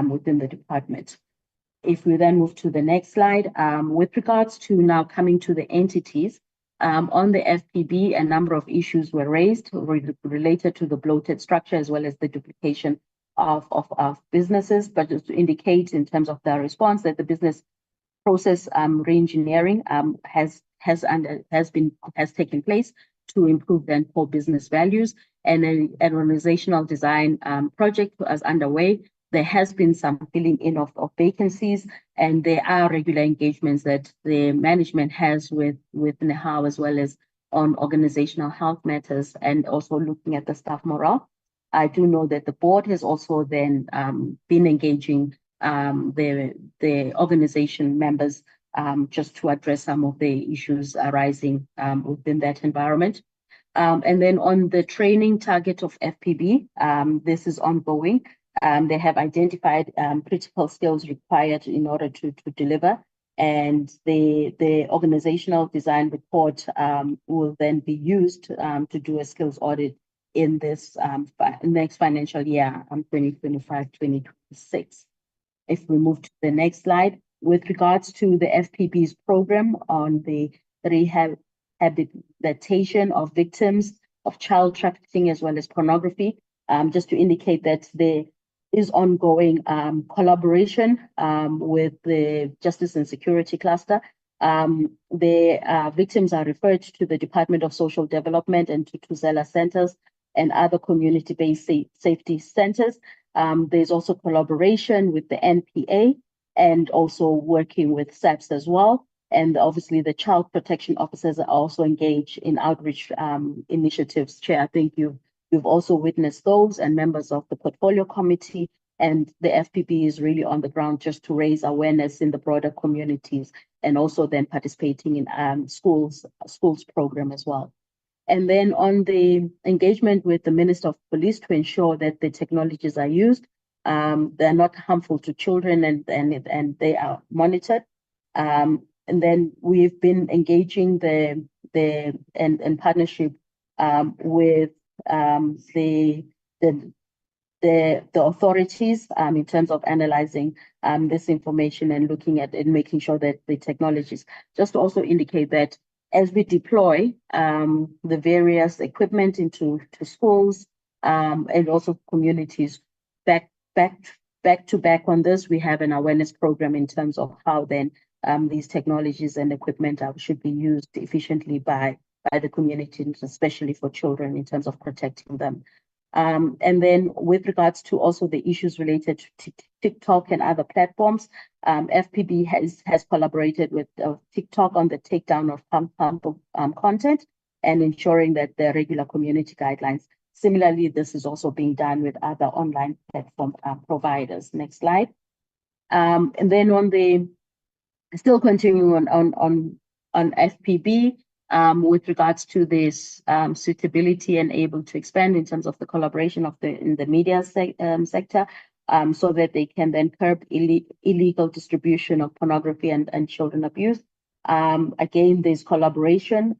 within the department. If we then move to the next slide, with regards to now coming to the entities, on the FPB, a number of issues were raised related to the bloated structure as well as the duplication of businesses, but just to indicate in terms of the response that the business process re-engineering has taken place to improve then core business values, and an organizational design project is underway. There has been some filling in of vacancies, and there are regular engagements that the management has with Nehawu, as well as on organizational health matters, and also looking at the staff morale. I do know that the board has also then been engaging the organization members just to address some of the issues arising within that environment. And then on the training target of FPB, this is ongoing. They have identified critical skills required in order to deliver, and the organizational design report will then be used to do a skills audit in this next financial year, 2025-2026. If we move to the next slide, with regards to the FPB's program on the rehabilitation of victims of child trafficking as well as pornography, just to indicate that there is ongoing collaboration with the Justice and Security Cluster. The victims are referred to the Department of Social Development and to Tuzela centers and other community-based safety centers. There's also collaboration with the NPA and also working with SAPS as well. And obviously the child protection officers are also engaged in outreach initiatives. Chair, I think you've also witnessed those, and members of the portfolio committee, and the FPB is really on the ground just to raise awareness in the broader communities, and also then participating in schools program as well. And then on the engagement with the Minister of Police to ensure that the technologies are used, they're not harmful to children, and they are monitored. And then we've been engaging in partnership with the authorities in terms of analyzing this information and looking at it, making sure that the technologies, just to also indicate that as we deploy the various equipment into schools and also communities, back to back on this, we have an awareness program in terms of how then these technologies and equipment should be used efficiently by the community, especially for children in terms of protecting them. And then with regards to also the issues related to TikTok and other platforms, FPB has collaborated with TikTok on the takedown of harmful content and ensuring that the regular community guidelines. Similarly, this is also being done with other online platform providers. Next slide. And then on the, still continuing on FPB, with regards to this suitability and able to expand in terms of the collaboration in the media sector, so that they can then curb illegal distribution of pornography and children abuse. Again, there's collaboration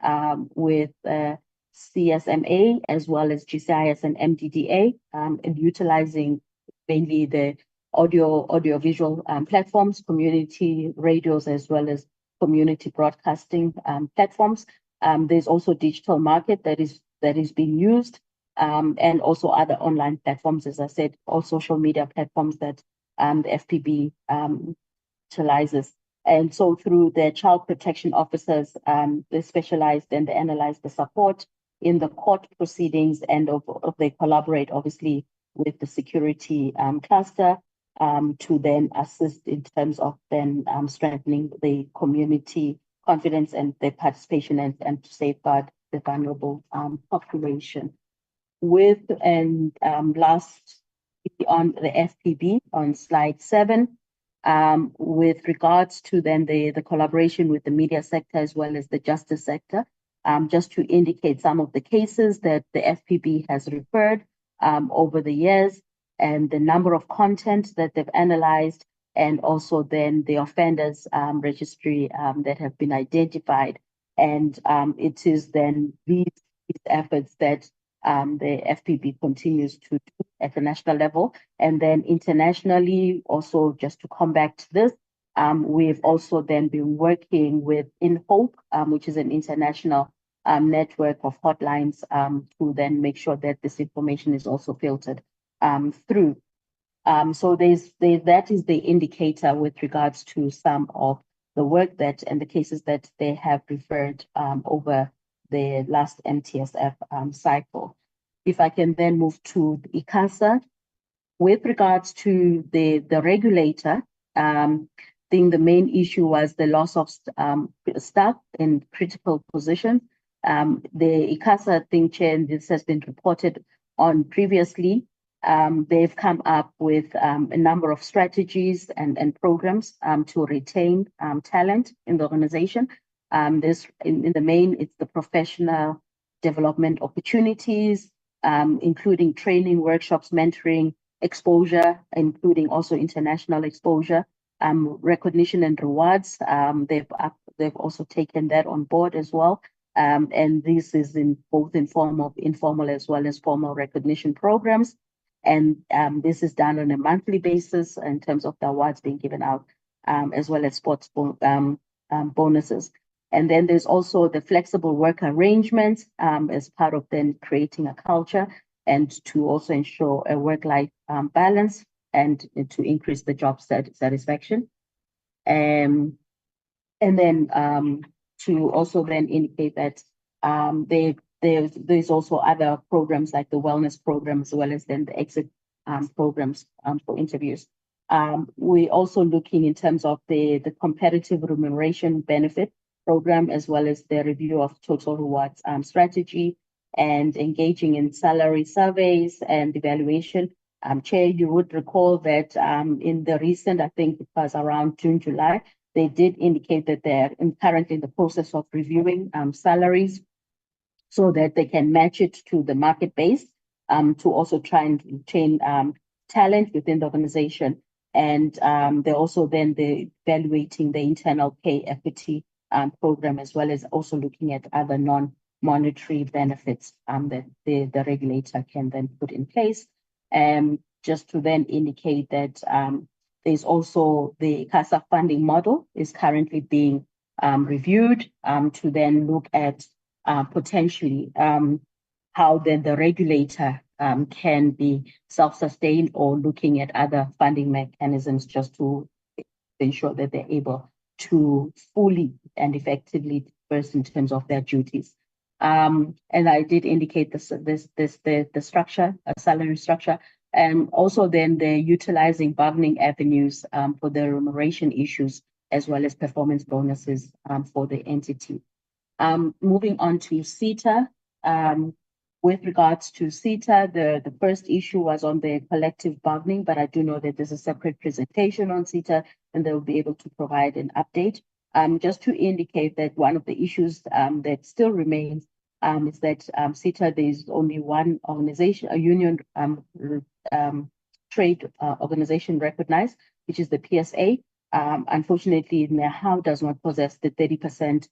with CSMA as well as GCIS and MDDA, in utilizing mainly the audiovisual platforms, community radios, as well as community broadcasting platforms. There's also digital market that is being used, and also other online platforms, as I said, all social media platforms that the FPB utilizes. And so through their child protection officers, they specialized and they analyze the support in the court proceedings, and they collaborate obviously with the security cluster to then assist in terms of then strengthening the community confidence and their participation and to safeguard the vulnerable population. With last on the FPB on slide 7, with regards to then the collaboration with the media sector as well as the justice sector, just to indicate some of the cases that the FPB has referred over the years, and the number of content that they've analyzed, and also then the offenders registry that have been identified. And it is then these efforts that the FPB continues to do at the national level. And then internationally, also just to come back to this, we've also then been working with In Hope, which is an international network of hotlines to then make sure that this information is also filtered through. So that is the indicator with regards to some of the work that and the cases that they have referred over the last MTSF cycle. If I can then move to the ICASA, with regards to the regulator, I think the main issue was the loss of staff in critical positions. The ICASA, I think, Chair, and this has been reported on previously, they've come up with a number of strategies and programs to retain talent in the organization. This, in the main, it's the professional development opportunities, including training, workshops, mentoring, exposure, including also international exposure, recognition and rewards. They've also taken that on board as well. And this is in both informal as well as formal recognition programs. And this is done on a monthly basis in terms of the awards being given out, as well as sports bonuses. And then there's also the flexible work arrangements as part of then creating a culture and to also ensure a work-life balance and to increase the job satisfaction. And then to also then indicate that there's also other programs like the wellness program, as well as then the exit programs for interviews. We're also looking in terms of the competitive remuneration benefit program, as well as the review of total rewards strategy, and engaging in salary surveys and evaluation. Chair, you would recall that in the recent, I think it was around June, July, they did indicate that they're currently in the process of reviewing salaries so that they can match it to the market base, to also try and retain talent within the organization. And they're also then evaluating the internal pay equity program, as well as also looking at other non-monetary benefits that the regulator can then put in place. Just to then indicate that there's also the ICASA funding model is currently being reviewed to then look at potentially how then the regulator can be self-sustained, or looking at other funding mechanisms just to ensure that they're able to fully and effectively disperse in terms of their duties. And I did indicate the structure, salary structure, and also then the utilizing bargaining avenues for the remuneration issues as well as performance bonuses for the entity. Moving on to SETA. With regards to SETA, the first issue was on the collective bargaining, but I do know that there's a separate presentation on SETA, and they'll be able to provide an update. Just to indicate that one of the issues that still remains is that SETA, there's only one organization, a union trade organization recognized, which is the PSA. Unfortunately, Nehawu does not possess the 30%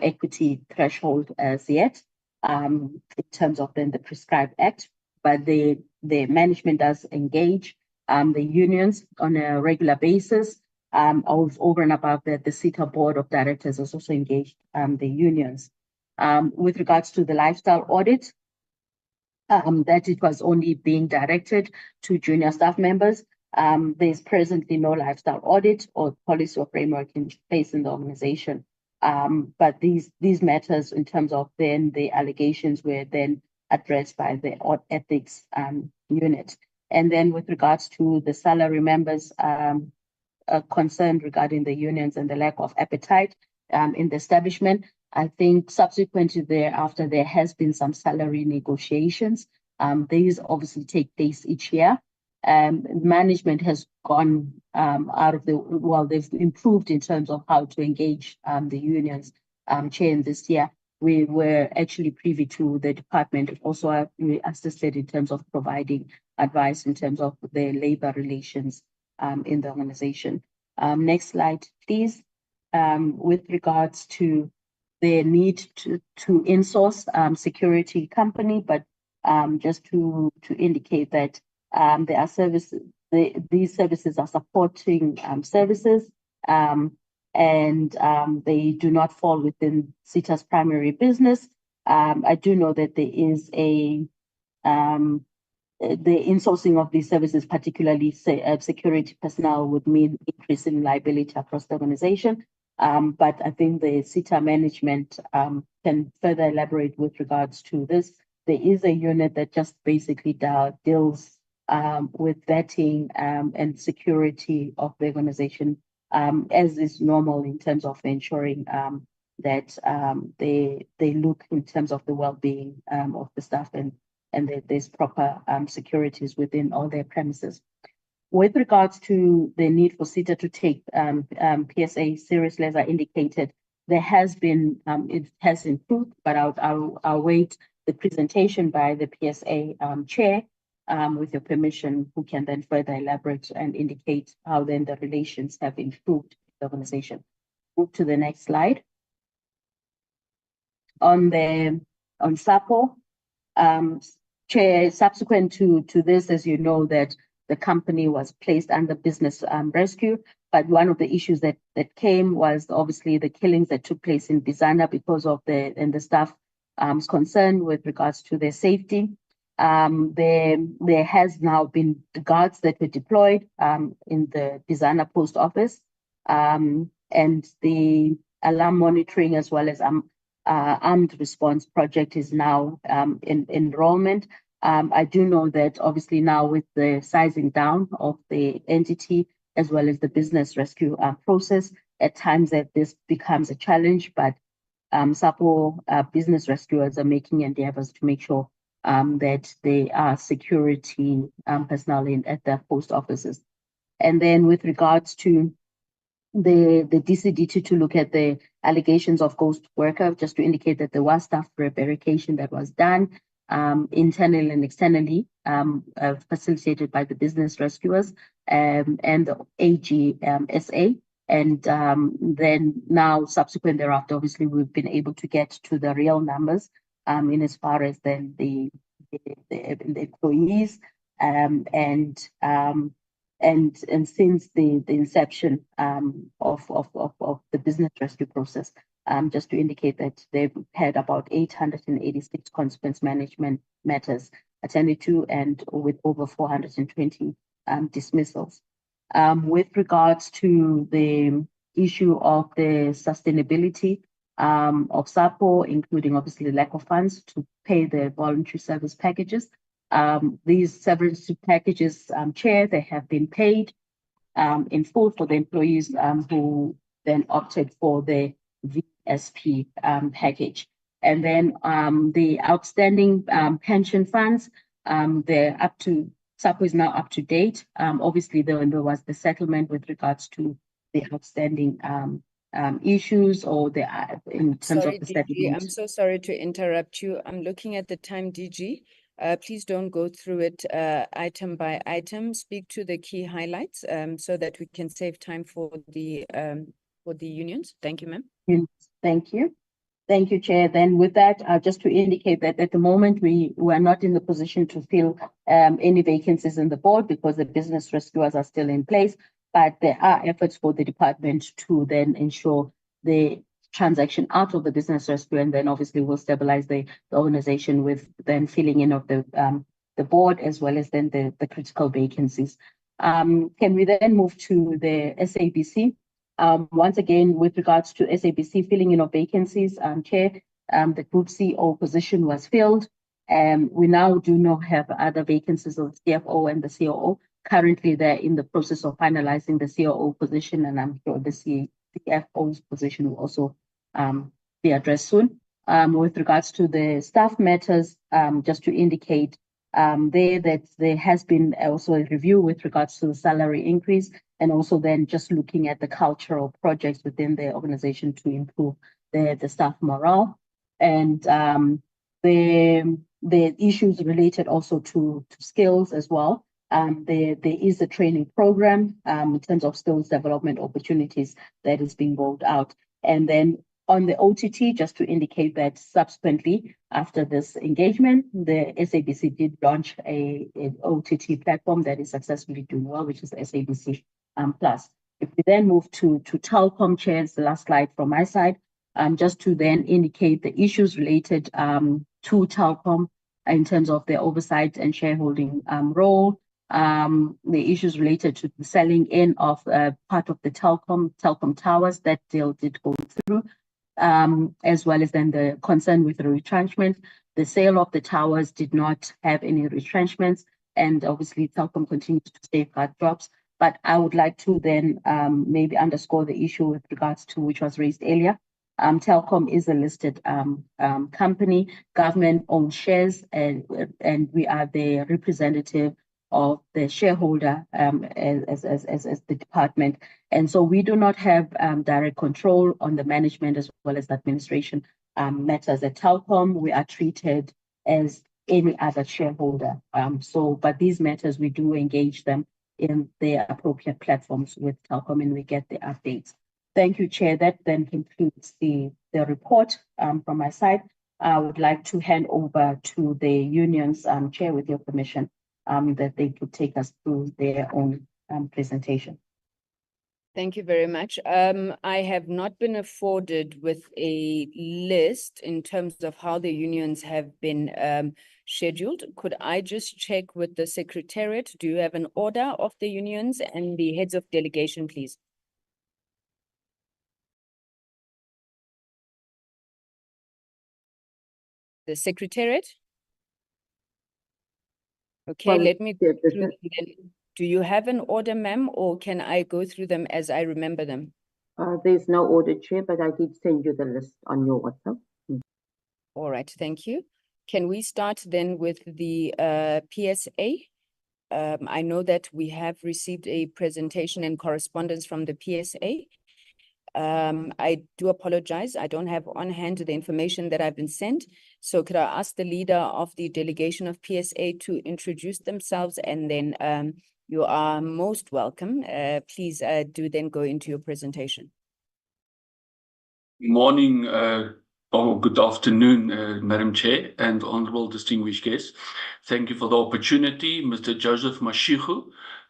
equity threshold as yet in terms of then the prescribed act, but the management does engage the unions on a regular basis. Over and above that, the SETA board of directors has also engaged the unions. With regards to the lifestyle audit, that it was only being directed to junior staff members. There's presently no lifestyle audit or policy or framework in place in the organization. But these matters in terms of then the allegations were then addressed by the ethics unit. And then with regards to the salary members, concerned regarding the unions and the lack of appetite in the establishment, I think subsequent to thereafter, there has been some salary negotiations. These obviously take place each year. Management has gone out of the, well, they've improved in terms of how to engage the unions. Chair, this year, we were actually privy to the department. Also, we assisted in terms of providing advice in terms of the labor relations in the organization. Next slide, please. With regards to the need to insource security company, but just to indicate that there are services, these services are supporting services, and they do not fall within SETA's primary business. I do know that there is the insourcing of these services, particularly security personnel, would mean increase in liability across the organization. But I think the SETA management can further elaborate with regards to this. There is a unit that just basically deals with vetting and security of the organization, as is normal in terms of ensuring that they look in terms of the well-being of the staff and that there's proper securities within all their premises. With regards to the need for SETA to take PSA seriously, as I indicated, there has been, it has improved, but I'll await the presentation by the PSA chair, with your permission, who can then further elaborate and indicate how then the relations have improved in the organization. Move to the next slide. On SAPO, chair, subsequent to this, as you know, that the company was placed under business rescue, but one of the issues that came was obviously the killings that took place in Bizana because of the staff concern with regards to their safety. There has now been the guards that were deployed in the Bizana post office, and the alarm monitoring as well as armed response project is now in enrollment. I do know that obviously now with the sizing down of the entity as well as the business rescue process, at times that this becomes a challenge, but SAPO business rescuers are making endeavors to make sure that they are security personnel at the post offices. And then with regards to the DCD to look at the allegations of ghost worker, just to indicate that there was staff verification that was done internally and externally, facilitated by the business rescuers and the AGSA. And then now, subsequent thereafter, obviously, we've been able to get to the real numbers in as far as then the employees and since the inception of the business rescue process, just to indicate that they've had about 886 consequence management matters attended to, and with over 420 dismissals. With regards to the issue of the sustainability of SAPO, including obviously lack of funds to pay the voluntary service packages. These severance packages, Chair, they have been paid in full for the employees who then opted for the VSP package. And then the outstanding pension funds, they're up to, SAPO is now up to date. Obviously, there was the settlement with regards to the outstanding issues or the in terms Sorry, of the DG, settlement. I'm so sorry to interrupt you. I'm looking at the time, DG. Please don't go through it item by item. Speak to the key highlights so that we can save time for the unions. Thank you, ma'am. Thank you. Thank you, Chair. Then with that, just to indicate that at the moment, we are not in the position to fill any vacancies in the board because the business rescuers are still in place, but there are efforts for the department to then ensure the transaction out of the business rescue, and then obviously we'll stabilize the organization with then filling in of the board as well as then the critical vacancies. Can we then move to the SABC? Once again, with regards to SABC filling in of vacancies, Chair, the Group CEO position was filled. We now do not have other vacancies of CFO and the COO. Currently, they're in the process of finalizing the COO position, and I'm sure the CFO's position will also be addressed soon. With regards to the staff matters, just to indicate that there has been also a review with regards to the salary increase, and also then just looking at the cultural projects within the organization to improve the staff morale. And the issues related also to skills as well. There is a training program in terms of skills development opportunities that is being rolled out. And then on the OTT, just to indicate that subsequently after this engagement, the SABC did launch an OTT platform that is successfully doing well, which is SABC Plus. If we then move to Telkom, Chairs, the last slide from my side, just to then indicate the issues related to Telkom in terms of the oversight and shareholding role, the issues related to the selling in of part of the Telkom towers that deal did go through, as well as then the concern with the retrenchment. The sale of the towers did not have any retrenchments, and obviously Telkom continues to safeguard jobs. But I would like to then maybe underscore the issue with regards to which was raised earlier. Telkom is a listed company, government-owned shares, and we are the representative of the shareholder as the department. And so we do not have direct control on the management as well as the administration matters at Telkom. We are treated as any other shareholder. But these matters, we do engage them in their appropriate platforms with Telkom, and we get the updates. Thank you, Chair. That then concludes the report from my side. I would like to hand over to the unions, Chair, with your permission, that they could take us through their own presentation. Thank you very much. I have not been afforded with a list in terms of how the unions have been scheduled. Could I just check with the Secretariat? Do you have an order of the unions and the heads of delegation, please? The Secretariat? Okay, let me go through them. Do you have an order, ma'am, or can I go through them as I remember them? There's no order, Chair, but I did send you the list on your WhatsApp. All right, thank you. Can we start then with the PSA? I know that we have received a presentation and correspondence from the PSA. I do apologize. I don't have on hand the information that I've been sent. So could I ask the leader of the delegation of PSA to introduce themselves, and then you are most welcome. Please do then go into your presentation. Morning or good afternoon, Madam Chair and honorable distinguished guests. Thank you for the opportunity. Mr. Joseph Mashigu,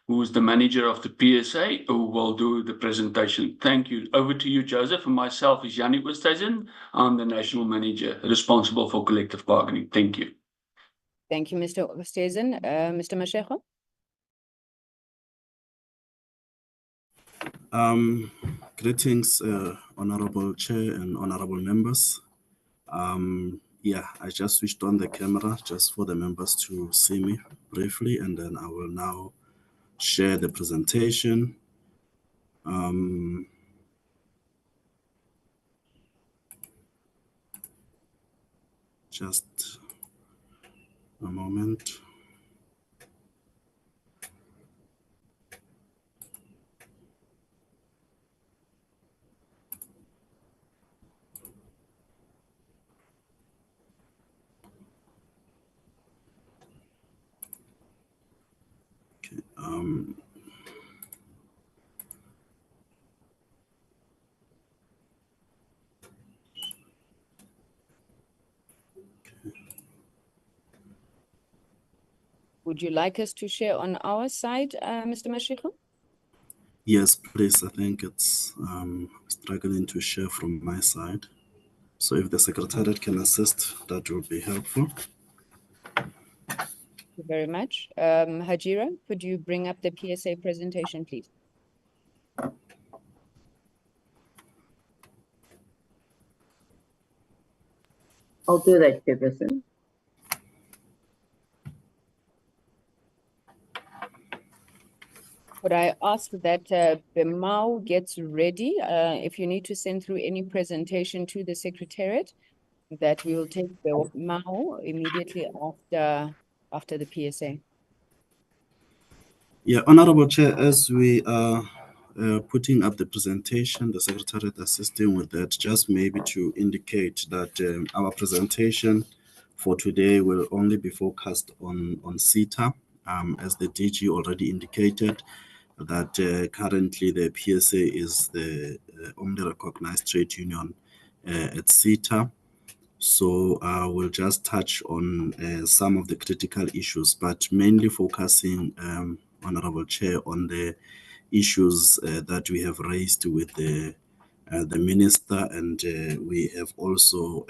who is the manager of the PSA, who will do the presentation. Thank you. Over to you, Joseph. And myself is Yannick Westhuizen. I'm the national manager responsible for collective bargaining. Thank you. Thank you, Mr. Westhuizen. Mr. Mashigu? Greetings, Honorable Chair and Honorable members. Yeah, I just switched on the camera just for the members to see me briefly, and then I will now share the presentation. Just a moment. Okay, Would you like us to share on our side, Mr. Mashiko? yes, please. I think it's struggling to share from my side. So if the Secretariat can assist, that would be helpful. Thank you very much. Hajira, could you bring up the PSA presentation, please? I'll do that, Chairperson. Could I ask that BEMAWU gets ready? If you need to send through any presentation to the Secretariat, that we will take BEMAWU immediately after the PSA. Yeah, Honorable Chair, as we are putting up the presentation, the Secretariat assisting with that, just maybe to indicate that our presentation for today will only be focused on SETA, as the DG already indicated, that currently the PSA is the only recognized trade union at SETA. So we'll just touch on some of the critical issues, but mainly focusing, Honorable Chair, on the issues that we have raised with the Minister, and we have also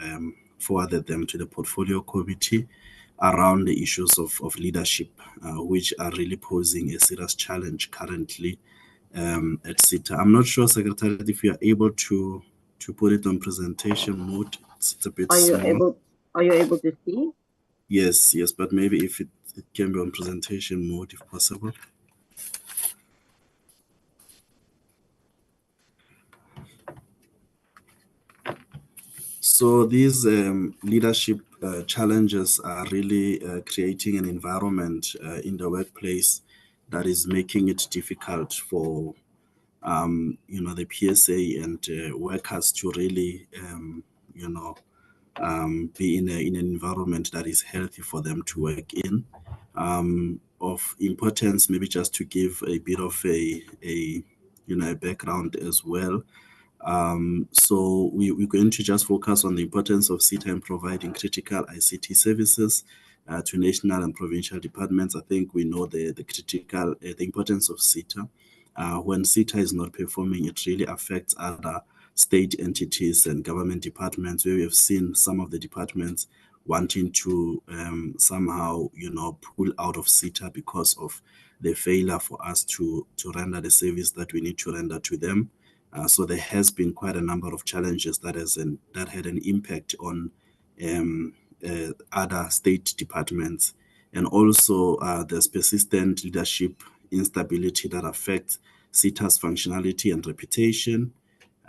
forwarded them to the Portfolio Committee around the issues of leadership, which are really posing a serious challenge currently at SETA. I'm not sure, Secretary, if you are able to put it on presentation mode. It's a bit small. Are you able to see? Yes, but maybe if it can be on presentation mode, if possible. So these leadership challenges are really creating an environment in the workplace that is making it difficult for the PSA and workers to really be in an environment that is healthy for them to work in. Of importance, maybe just to give a bit of a background as well. So we're going to just focus on the importance of SETA in providing critical ICT services to national and provincial departments. I think we know the importance of SETA. When SETA is not performing, it really affects other state entities and government departments, where we have seen some of the departments wanting to somehow, pull out of SETA because of the failure for us to render the service that we need to render to them. So there has been quite a number of challenges that had an impact on other state departments, and also there's persistent leadership instability that affects SETA's functionality and reputation.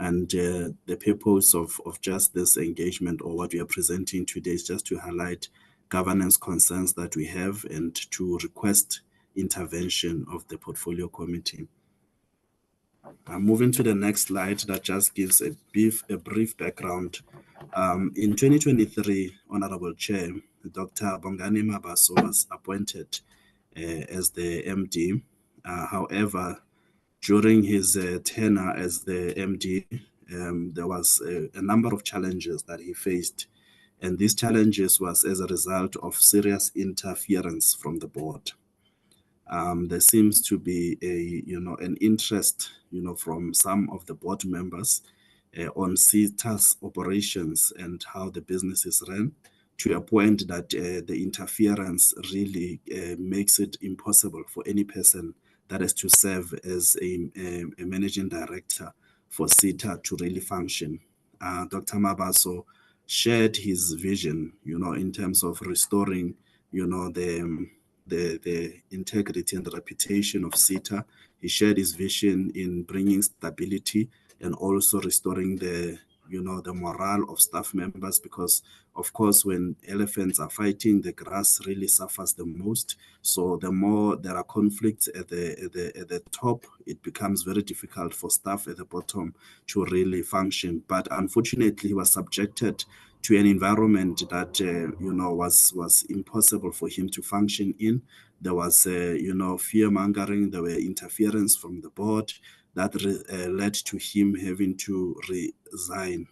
And the purpose of just this engagement, or what we are presenting today, is just to highlight governance concerns that we have and to request intervention of the Portfolio Committee. Moving to the next slide, that just gives a brief background. In 2023, Honorable Chair, Dr. Bongani Mabaso was appointed as the MD. However, during his tenure as the MD, there was a number of challenges that he faced. And these challenges was as a result of serious interference from the board. There seems to be an interest, from some of the board members on SETA's operations and how the business is run, to a point that the interference really makes it impossible for any person that is to serve as a managing director for SETA to really function. Dr. Mabaso shared his vision, in terms of restoring, the integrity and the reputation of SETA. He shared his vision in bringing stability and also restoring the morale of staff members, because of course when elephants are fighting, the grass really suffers the most. So the more there are conflicts at the top, it becomes very difficult for staff at the bottom to really function. But unfortunately, he was subjected to an environment that was impossible for him to function in. There was fear mongering, there were interference from the board that led to him having to resign.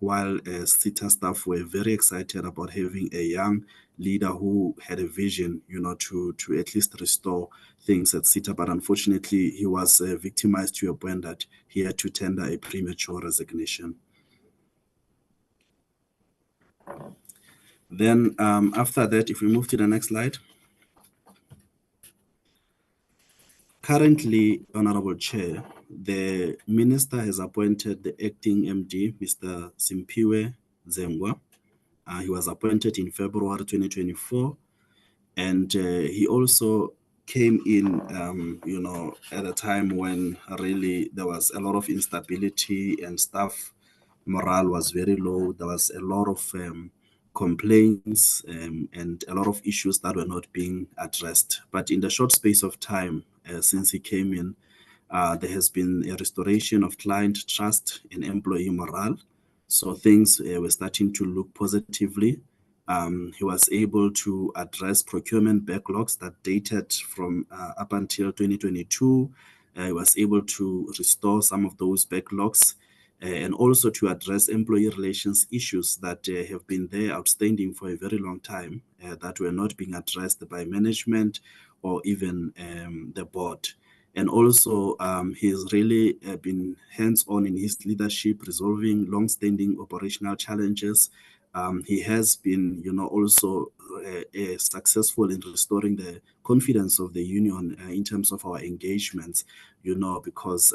While SETA staff were very excited about having a young leader who had a vision, to at least restore things at SETA. But unfortunately, he was victimized to a point that he had to tender a premature resignation. Then after that, if we move to the next slide. Currently, Honorable Chair, the Minister has appointed the acting MD, Mr. Simpiwe Zengwa. He was appointed in February 2024, and he also came in, at a time when really there was a lot of instability and staff morale was very low. There was a lot of complaints and a lot of issues that were not being addressed. But in the short space of time since he came in, there has been a restoration of client trust and employee morale. So things were starting to look positively. He was able to address procurement backlogs that dated from up until 2022. He was able to restore some of those backlogs and also to address employee relations issues that have been there outstanding for a very long time that were not being addressed by management or even the board. And also, he's really been hands-on in his leadership, resolving long-standing operational challenges. He has been, also successful in restoring the confidence of the union in terms of our engagements, because,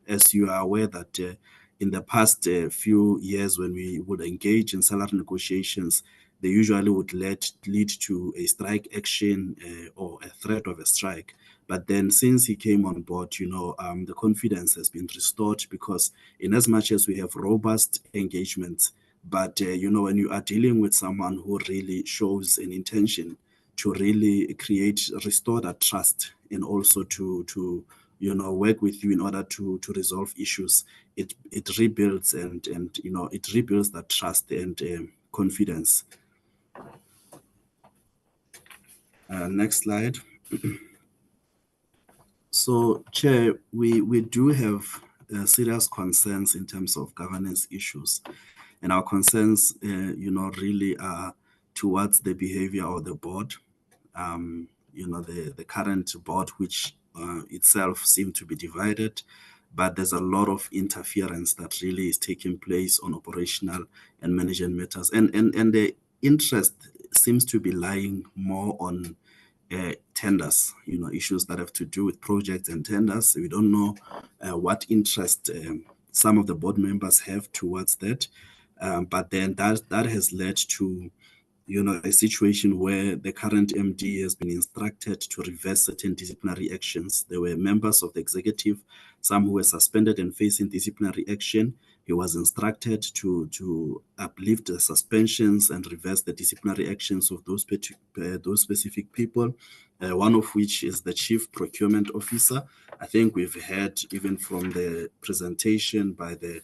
as you are aware that in the past few years when we would engage in salary negotiations, they usually would lead to a strike action or a threat of a strike. But then since he came on board, the confidence has been restored, because in as much as we have robust engagements, but, when you are dealing with someone who really shows an intention to really restore that trust and also to work with you in order to resolve issues, it rebuilds and it rebuilds that trust and confidence. Next slide. So, Chair, we do have serious concerns in terms of governance issues. And our concerns, really are towards the behavior of the board. The current board, which itself seems to be divided, but there's a lot of interference that really is taking place on operational and management matters. And the interest seems to be lying more on tenders, issues that have to do with projects and tenders. We don't know what interest some of the board members have towards that. But then that has led to, a situation where the current MD has been instructed to reverse certain disciplinary actions. There were members of the executive, some who were suspended and facing disciplinary action. He was instructed to uplift the suspensions and reverse the disciplinary actions of those specific people, one of which is the Chief Procurement Officer. I think we've heard even from the presentation by the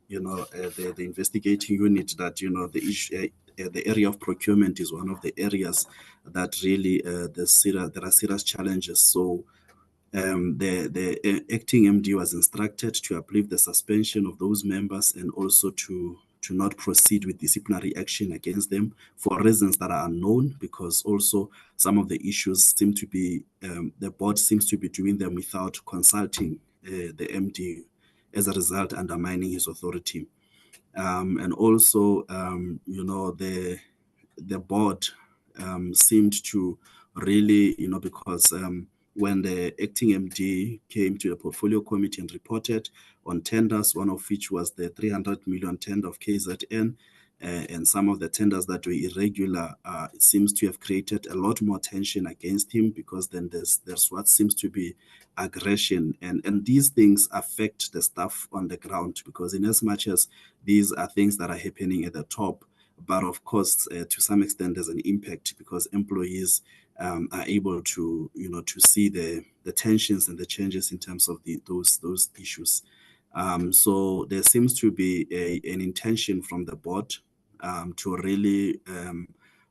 the investigating unit that the issue, the area of procurement is one of the areas that really there are serious challenges. So the acting MD was instructed to uplift the suspension of those members and also to not proceed with disciplinary action against them for reasons that are unknown, because also some of the issues seem to be, the board seems to be doing them without consulting the MD, as a result undermining his authority. And also, the board seemed to really, because when the acting MD came to the portfolio committee and reported on tenders, one of which was the 300 million tender of KZN, and some of the tenders that were irregular, it seems to have created a lot more tension against him, because then there's what seems to be aggression, and these things affect the staff on the ground, because in as much as these are things that are happening at the top, but of course, to some extent, there's an impact, because employees are able to, to see the tensions and the changes in terms of those issues. So there seems to be an intention from the board to really,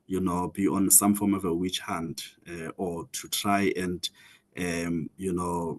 be on some form of a witch hunt, or to try and,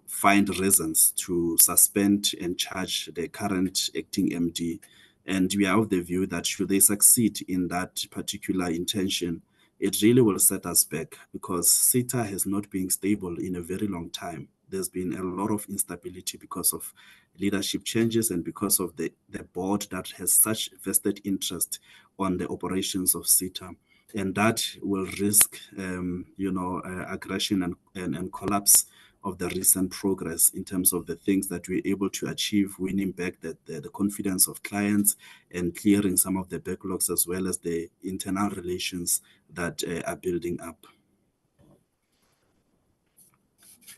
find reasons to suspend and charge the current acting MD. And we are of the view that should they succeed in that particular intention, it really will set us back, because SETA has not been stable in a very long time. There's been a lot of instability because of leadership changes and because of the board that has such vested interest on the operations of SETA. And that will risk, aggression and collapse of the recent progress in terms of the things that we're able to achieve, winning back the confidence of clients and clearing some of the backlogs, as well as the internal relations that are building up.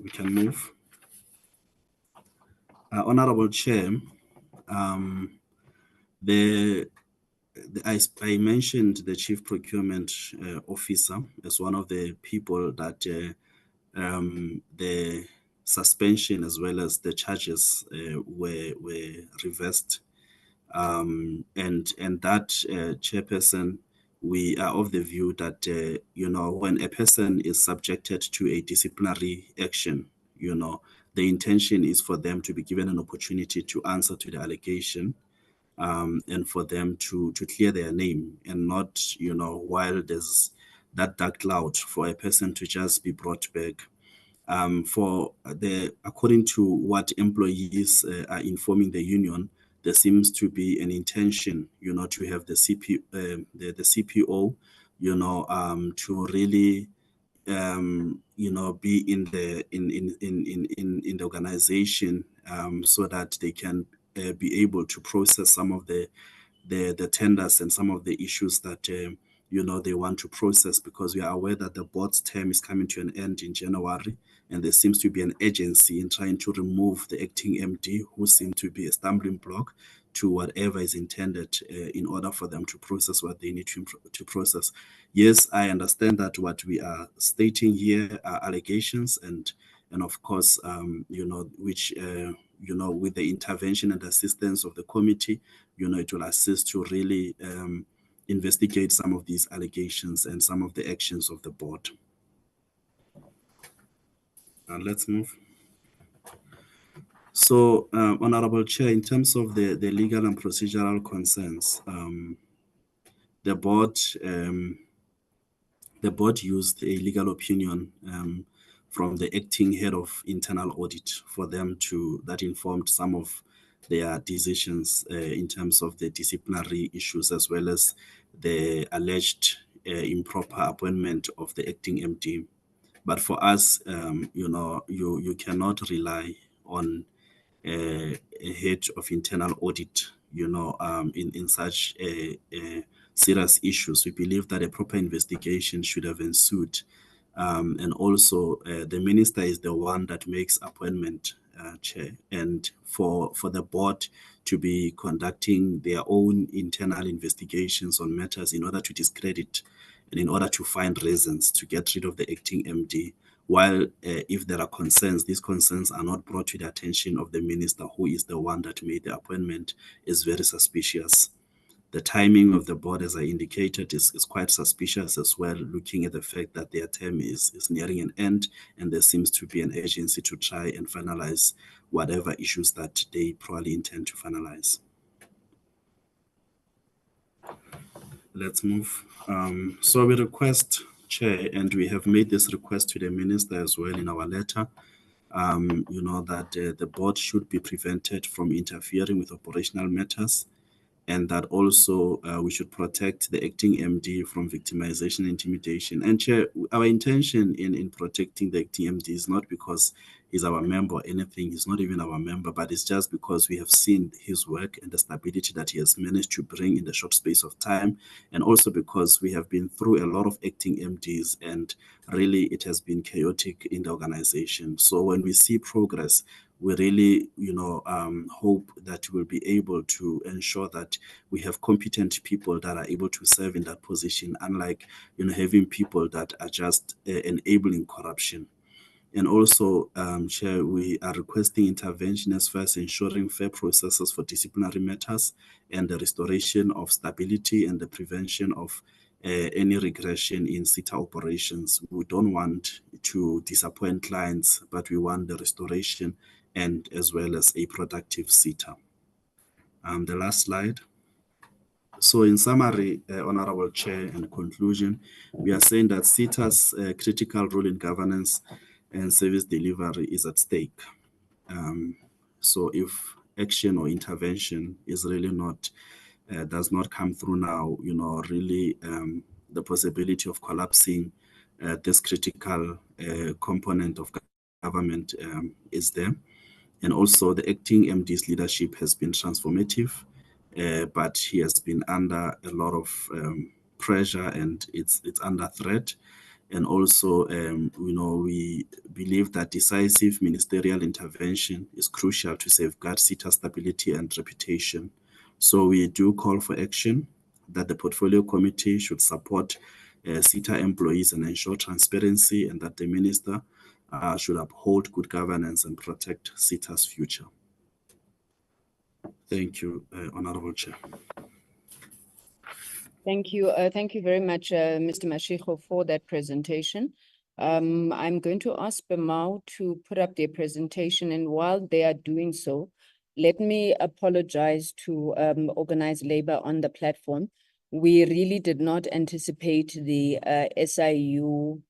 We can move. Honorable Chair, I mentioned the Chief Procurement Officer as one of the people that the suspension as well as the charges were reversed. And that, Chairperson, we are of the view that, when a person is subjected to a disciplinary action, the intention is for them to be given an opportunity to answer to the allegation, and for them to clear their name, and not, while there's that dark cloud, for a person to just be brought back. According to what employees are informing the union, there seems to be an intention, to have the CPO, to really, be in the organization, so that they can be able to process some of the tenders and some of the issues that they want to process, because we are aware that the board's term is coming to an end in January, and there seems to be an urgency in trying to remove the acting MD, who seem to be a stumbling block to whatever is intended, in order for them to process what they need to process. Yes, I understand that what we are stating here are allegations, and of course, which with the intervention and assistance of the committee, it will assist to really investigate some of these allegations and some of the actions of the board. Let's move. So, Honorable Chair, in terms of the legal and procedural concerns, the board used a legal opinion from the acting head of internal audit for them that informed some of their decisions in terms of the disciplinary issues, as well as the alleged improper appointment of the acting MD. But for us, you cannot rely on a head of internal audit, in such serious issues. We believe that a proper investigation should have ensued. And also, the minister is the one that makes appointment, Chair. And for the board to be conducting their own internal investigations on matters in order to discredit and in order to find reasons to get rid of the acting MD, while if there are concerns, these concerns are not brought to the attention of the minister, who is the one that made the appointment, is very suspicious. The timing of the board, as I indicated, is quite suspicious as well, looking at the fact that their term is nearing an end, and there seems to be an urgency to try and finalize whatever issues that they probably intend to finalize. Let's move. So we request, Chair, and we have made this request to the minister as well in our letter, that the board should be prevented from interfering with operational matters, and that also we should protect the acting MD from victimization and intimidation. And Chair, our intention in protecting the acting MD is not because he's our member or anything, he's not even our member, but it's just because we have seen his work and the stability that he has managed to bring in the short space of time, and also because we have been through a lot of acting MDs and really it has been chaotic in the organization. So when we see progress, we really, hope that we'll be able to ensure that we have competent people that are able to serve in that position, unlike, having people that are just enabling corruption. And also, Chair, we are requesting intervention as far as ensuring fair processes for disciplinary matters and the restoration of stability and the prevention of any regression in SETA operations. We don't want to disappoint clients, but we want the restoration and as well as a productive SETA. The last slide. So in summary, Honorable Chair, and conclusion, we are saying that SETA's critical role in governance and service delivery is at stake. So if action or intervention is really not, does not come through now, really the possibility of collapsing this critical component of government is there. And also the acting MD's leadership has been transformative, but he has been under a lot of pressure and it's under threat. And also, we believe that decisive ministerial intervention is crucial to safeguard SETA stability and reputation. So we do call for action that the portfolio committee should support SETA employees and ensure transparency, and that the minister should uphold good governance and protect SETA's future. Thank you, Honorable Chair. Thank you. Thank you very much, Mr. Mashiko, for that presentation. I'm going to ask BEMAWU to put up their presentation, and while they are doing so, let me apologize to organized labor on the platform. We really did not anticipate the SIU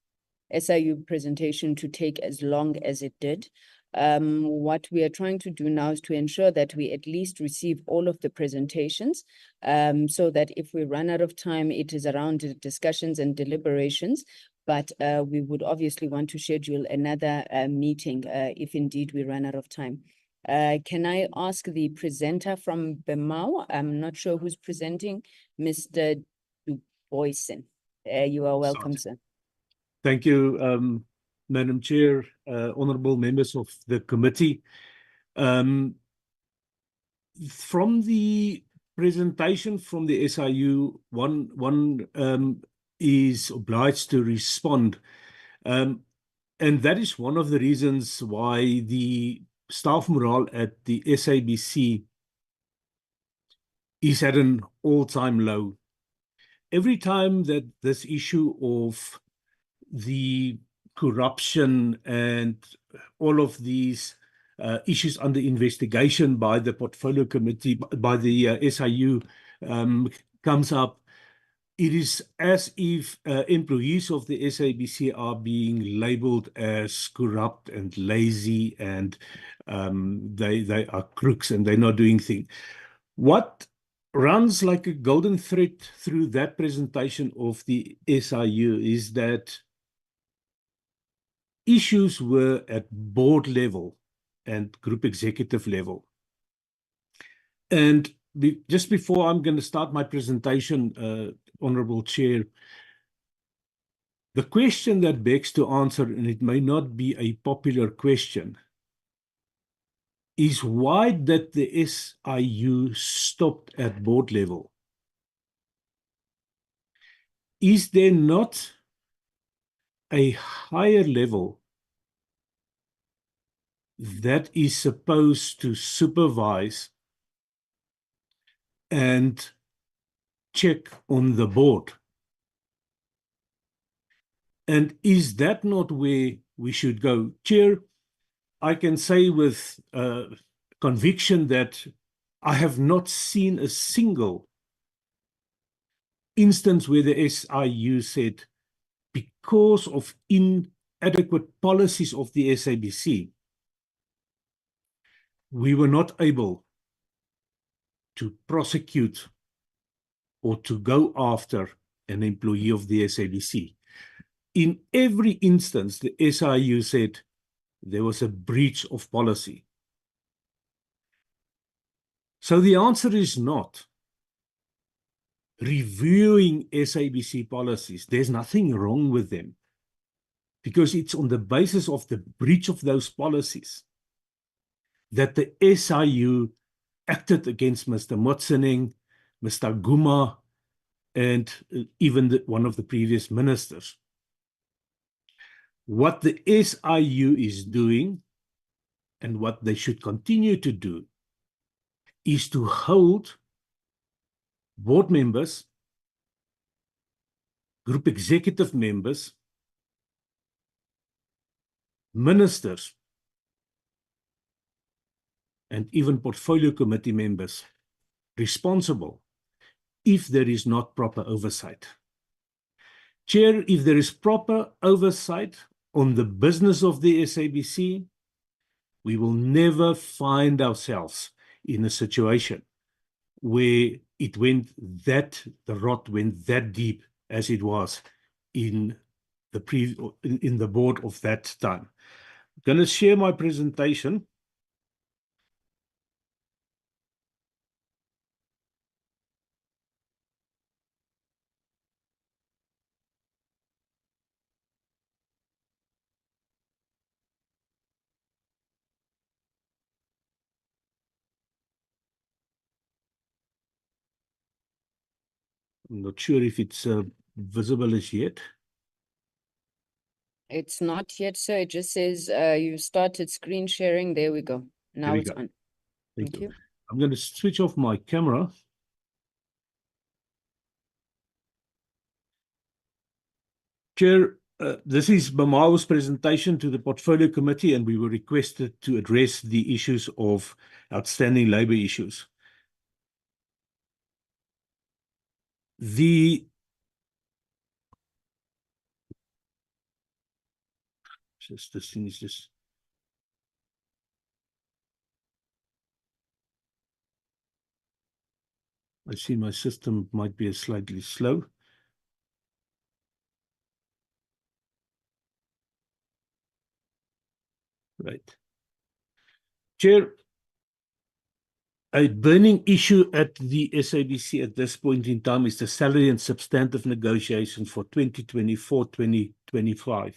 presentation to take as long as it did. What we are trying to do now is to ensure that we at least receive all of the presentations, so that if we run out of time, it is around the discussions and deliberations. But we would obviously want to schedule another meeting if indeed we run out of time. Can I ask the presenter from BEMAWU? I'm not sure who's presenting. Mr. Duboysen. You are welcome, sir. Thank you, Madam Chair, honorable members of the committee. From the presentation from the SIU, one is obliged to respond. And that is one of the reasons why the staff morale at the SABC is at an all-time low. Every time that this issue of the corruption and all of these issues under investigation by the portfolio committee, by the SIU, comes up, it is as if employees of the SABC are being labeled as corrupt and lazy, and they are crooks and they're not doing things. What runs like a golden thread through that presentation of the SIU is that issues were at board level and group executive level. And just before I'm going to start my presentation, Honorable Chair, the question that begs to answer, and it may not be a popular question, is why did the SIU stop at board level? Is there not a higher level that is supposed to supervise and check on the board? And is that not where we should go? Chair, I can say with conviction that I have not seen a single instance where the SIU said, because of inadequate policies of the SABC, we were not able to prosecute or to go after an employee of the SABC. In every instance, the SIU said there was a breach of policy. So the answer is not reviewing SABC policies. There's nothing wrong with them, because it's on the basis of the breach of those policies that the SIU acted against Mr. Motsoeneng, Mr. Guma, and even one of the previous ministers. What the SIU is doing, and what they should continue to do, is to hold board members, group executive members, ministers, and even portfolio committee members responsible if there is not proper oversight. Chair, if there is proper oversight on the business of the SABC, we will never find ourselves in a situation where the rot went that deep as it was in the board of that time. I'm going to share my presentation. I'm not sure if it's visible as yet. It's not yet, sir. It just says you started screen sharing. There we go. Now it's on. Thank you. I'm going to switch off my camera. Chair, this is BEMAWU's presentation to the Portfolio Committee, and we were requested to address the issues of outstanding labor issues. This thing is just... I see my system might be slightly slow. Right. Chair, a burning issue at the SABC at this point in time is the salary and substantive negotiations for 2024-2025.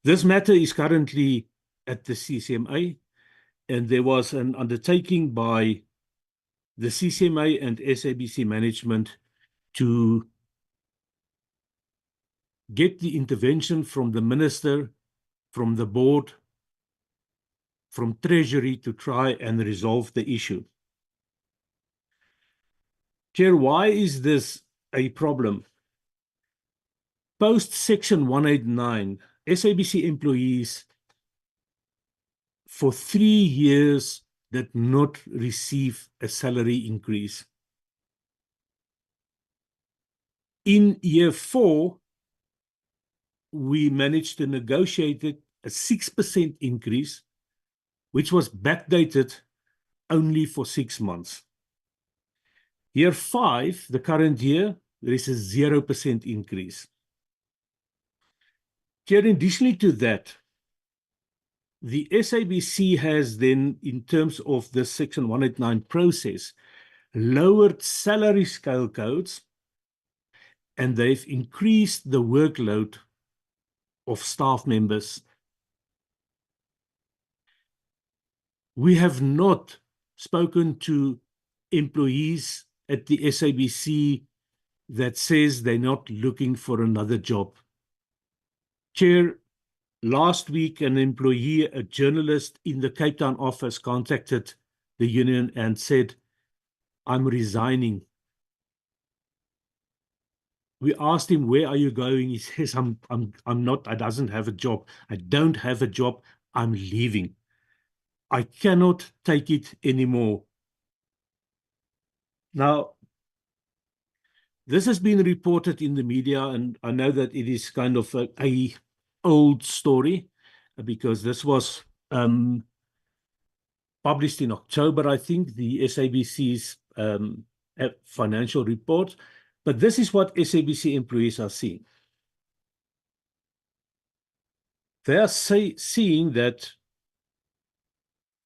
This matter is currently at the CCMA, and there was an undertaking by the CCMA and SABC management to get the intervention from the minister, from the board, from Treasury to try and resolve the issue. Chair, why is this a problem? Post Section 189, SABC employees for 3 years did not receive a salary increase. In year 4, we managed to negotiate a 6% increase, which was backdated only for 6 months. Year 5, the current year, there is a 0% increase. Chair, additionally to that, the SABC has then, in terms of the Section 189 process, lowered salary scale codes, and they've increased the workload of staff members. We have not spoken to employees at the SABC that says they're not looking for another job. Chair, last week an employee, a journalist in the Cape Town office, contacted the union and said, "I'm resigning." We asked him, "Where are you going?" He says, I'm not, I doesn't have a job. I don't have a job. I'm leaving. I cannot take it anymore. Now, this has been reported in the media, and I know that it is kind of a old story, because this was published in October, I think, the SABC's financial report. But this is what SABC employees are seeing. They are seeing that,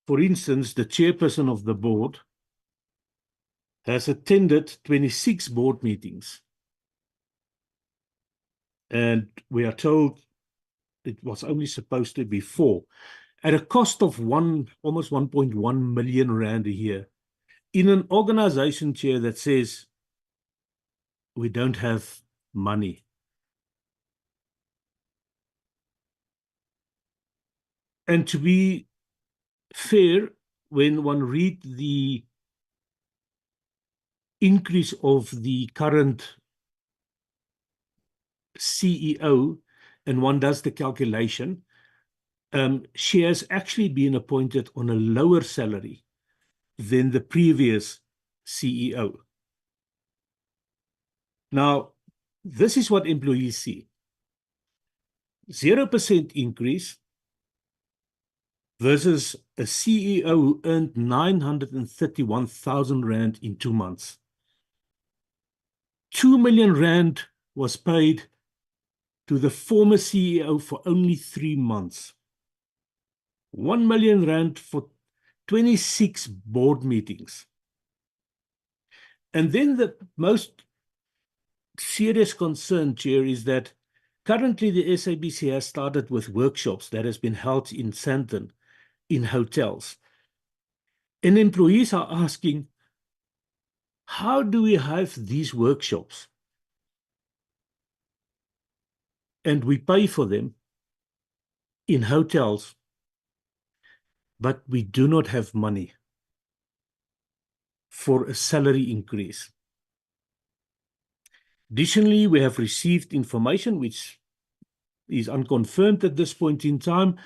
for instance, the chairperson of the board has attended 26 board meetings. And we are told it was only supposed to be 4, at a cost of almost 1.1 million rand a year, in an organization, Chair, that says we don't have money. And to be fair, when one reads the increase of the current CEO and one does the calculation, she has actually been appointed on a lower salary than the previous CEO. Now, this is what employees see. 0% increase versus a CEO who earned 931,000 rand in 2 months. 2 million rand was paid to the former CEO for only 3 months. 1 million rand for 26 board meetings. And then the most serious concern, Chair, is that currently the SABC has started with workshops that has been held in Sandton, in hotels. And employees are asking, how do we have these workshops? And we pay for them in hotels, but we do not have money for a salary increase. Additionally, we have received information which is unconfirmed at this point in time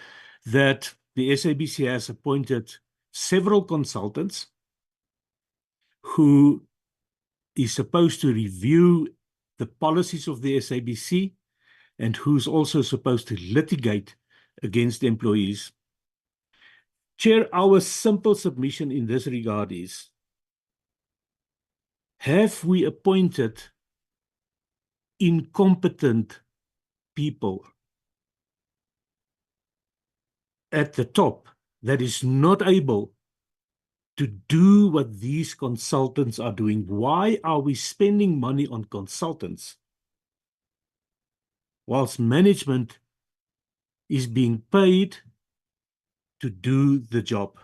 that the SABC has appointed several consultants who is supposed to review the policies of the SABC and who's also supposed to litigate against employees. Chair, our simple submission in this regard is, have we appointed incompetent people at the top that is not able to do what these consultants are doing? Why are we spending money on consultants whilst management is being paid to do the job?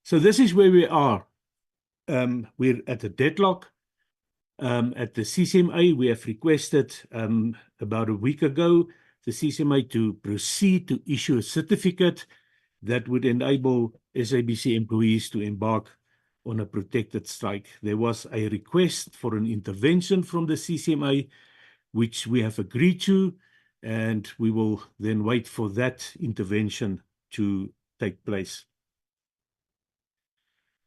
So this is where we are. We're at a deadlock. At the CCMA, we have requested about a week ago the CCMA to proceed to issue a certificate that would enable SABC employees to embark on a protected strike. There was a request for an intervention from the CCMA, which we have agreed to, and we will then wait for that intervention to take place.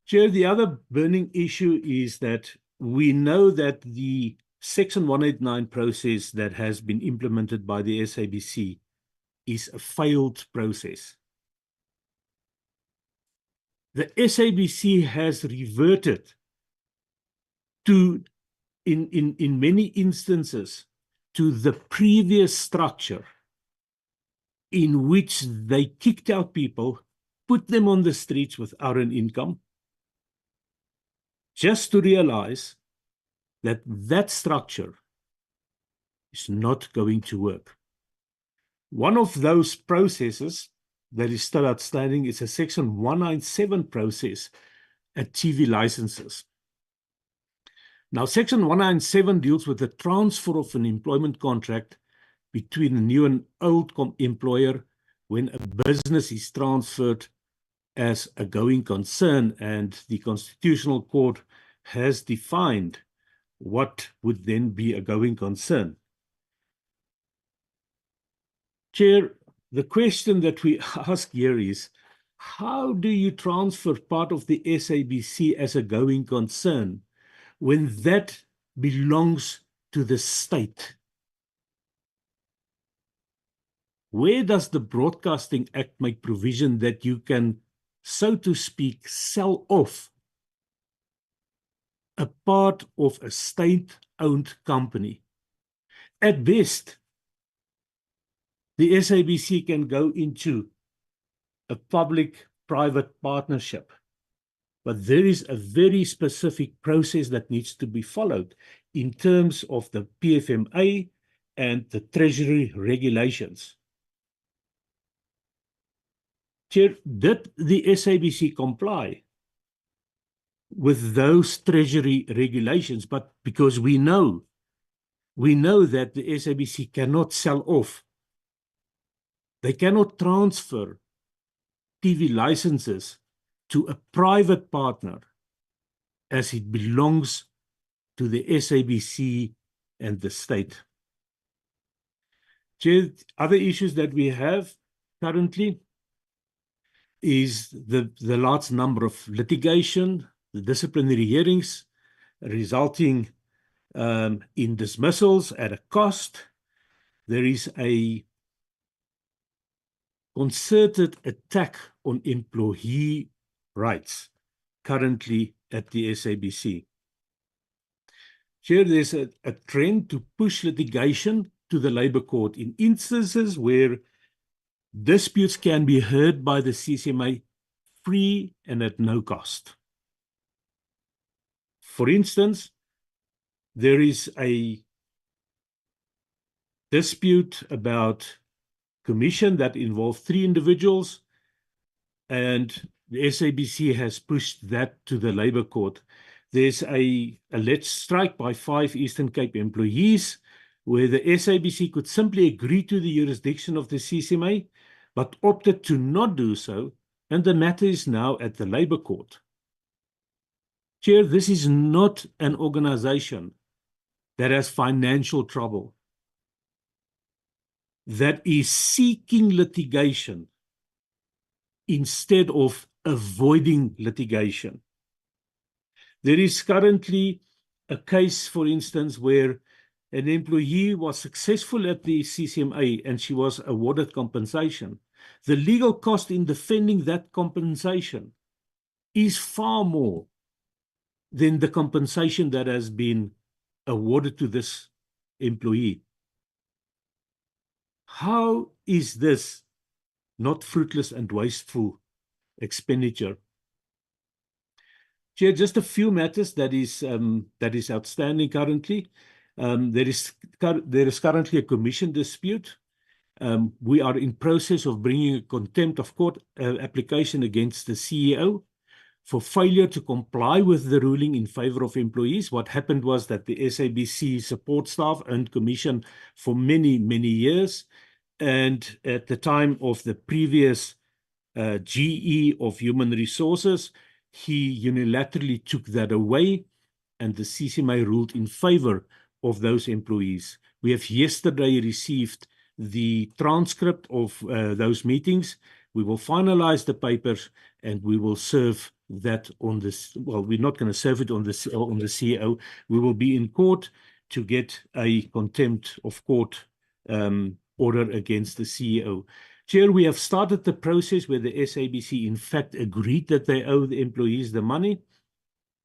Chair, the other burning issue is that we know that the Section 189 process that has been implemented by the SABC is a failed process. The SABC has reverted to, in many instances, to the previous structure in which they kicked out people, put them on the streets without an income, just to realize that that structure is not going to work. One of those processes that is still outstanding is a Section 197 process at TV licenses. Now, Section 197 deals with the transfer of an employment contract between a new and old employer when a business is transferred as a going concern, and the Constitutional Court has defined what would then be a going concern. Chair, the question that we ask here is, how do you transfer part of the SABC as a going concern when that belongs to the state? Where does the Broadcasting Act make provision that you can so to speak, sell off a part of a state-owned company. At best, the SABC can go into a public-private partnership, but there is a very specific process that needs to be followed in terms of the PFMA and the Treasury regulations. Chair, did the SABC comply with those Treasury regulations? But because we know that the SABC cannot sell off, they cannot transfer TV licenses to a private partner as it belongs to the SABC and the state. Chair, other issues that we have currently is the large number of litigation, the disciplinary hearings resulting in dismissals at a cost. There is a concerted attack on employee rights currently at the SABC. Chair, there's a trend to push litigation to the Labour Court in instances where disputes can be heard by the CCMA free and at no cost. For instance, there is a dispute about commission that involved 3 individuals, and the SABC has pushed that to the Labour Court. There's a alleged strike by 5 Eastern Cape employees where the SABC could simply agree to the jurisdiction of the CCMA, but opted to not do so, and the matter is now at the Labour Court. Chair, this is not an organization that has financial trouble, that is seeking litigation instead of avoiding litigation. There is currently a case, for instance, where an employee was successful at the CCMA and she was awarded compensation. The legal cost in defending that compensation is far more than the compensation that has been awarded to this employee. How is this not fruitless and wasteful expenditure? Chair, just a few matters that is outstanding currently. There is currently a commission dispute. We are in process of bringing a contempt of court application against the CEO for failure to comply with the ruling in favor of employees. What happened was that the SABC support staff earned commission for many, many years. And at the time of the previous GE of Human Resources, he unilaterally took that away, and the CCMA ruled in favor of those employees. We have yesterday received the transcript of those meetings. We will finalize the papers and we will serve that on this. Well, we're not going to serve it on the CEO. We will be in court to get a contempt of court order against the CEO. Chair, we have started the process where the SABC in fact agreed that they owe the employees the money,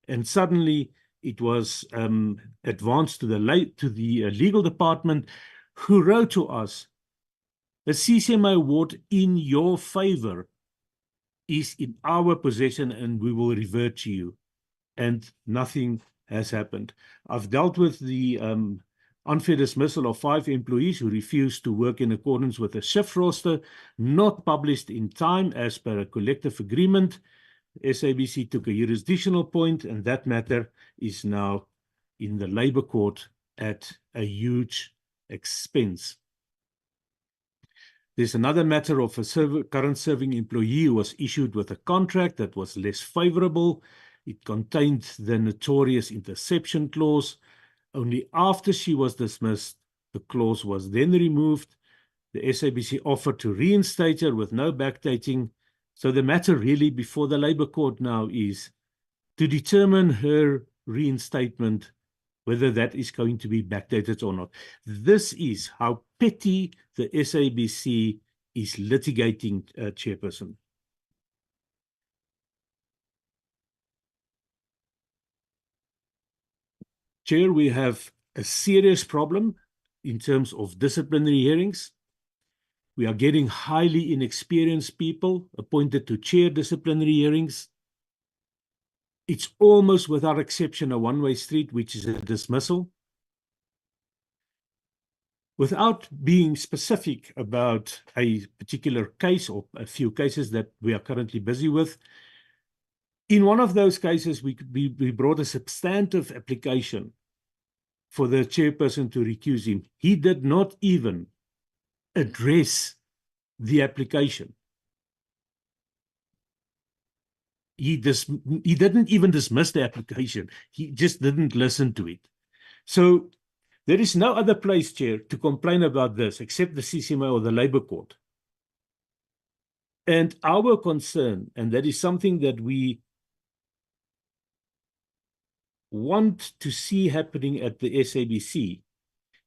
and suddenly it was advanced to the legal department, who wrote to us, the CCMA award in your favor is in our possession and we will revert to you. And nothing has happened. I've dealt with the unfair dismissal of 5 employees who refused to work in accordance with a shift roster not published in time as per a collective agreement. SABC took a jurisdictional point, and that matter is now in the Labour Court at a huge expense. There's another matter of a current serving employee who was issued with a contract that was less favorable. It contained the notorious interception clause. Only after she was dismissed, the clause was then removed. The SABC offered to reinstate her with no backdating. So the matter really before the Labour Court now is to determine her reinstatement, whether that is going to be backdated or not. This is how petty the SABC is litigating, Chairperson. Chair, we have a serious problem in terms of disciplinary hearings. We are getting highly inexperienced people appointed to chair disciplinary hearings. It's almost without exception a one-way street, which is a dismissal. Without being specific about a particular case or a few cases that we are currently busy with, in one of those cases, we brought a substantive application for the chairperson to recuse him. He did not even address the application. He didn't even dismiss the application. He just didn't listen to it. So there is no other place, Chair, to complain about this except the CCMA or the Labour Court. And our concern, and that is something that we want to see happening at the SABC,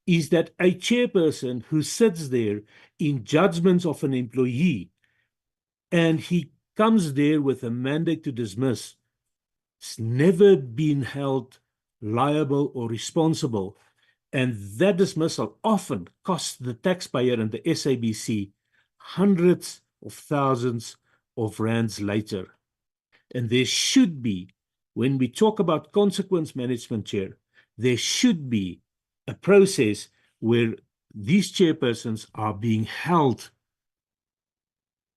is that a chairperson who sits there in judgments of an employee and he comes there with a mandate to dismiss, has never been held liable or responsible. And that dismissal often costs the taxpayer and the SABC hundreds of thousands of rands later. And there should be, when we talk about consequence management, Chair, there should be a process where these chairpersons are being held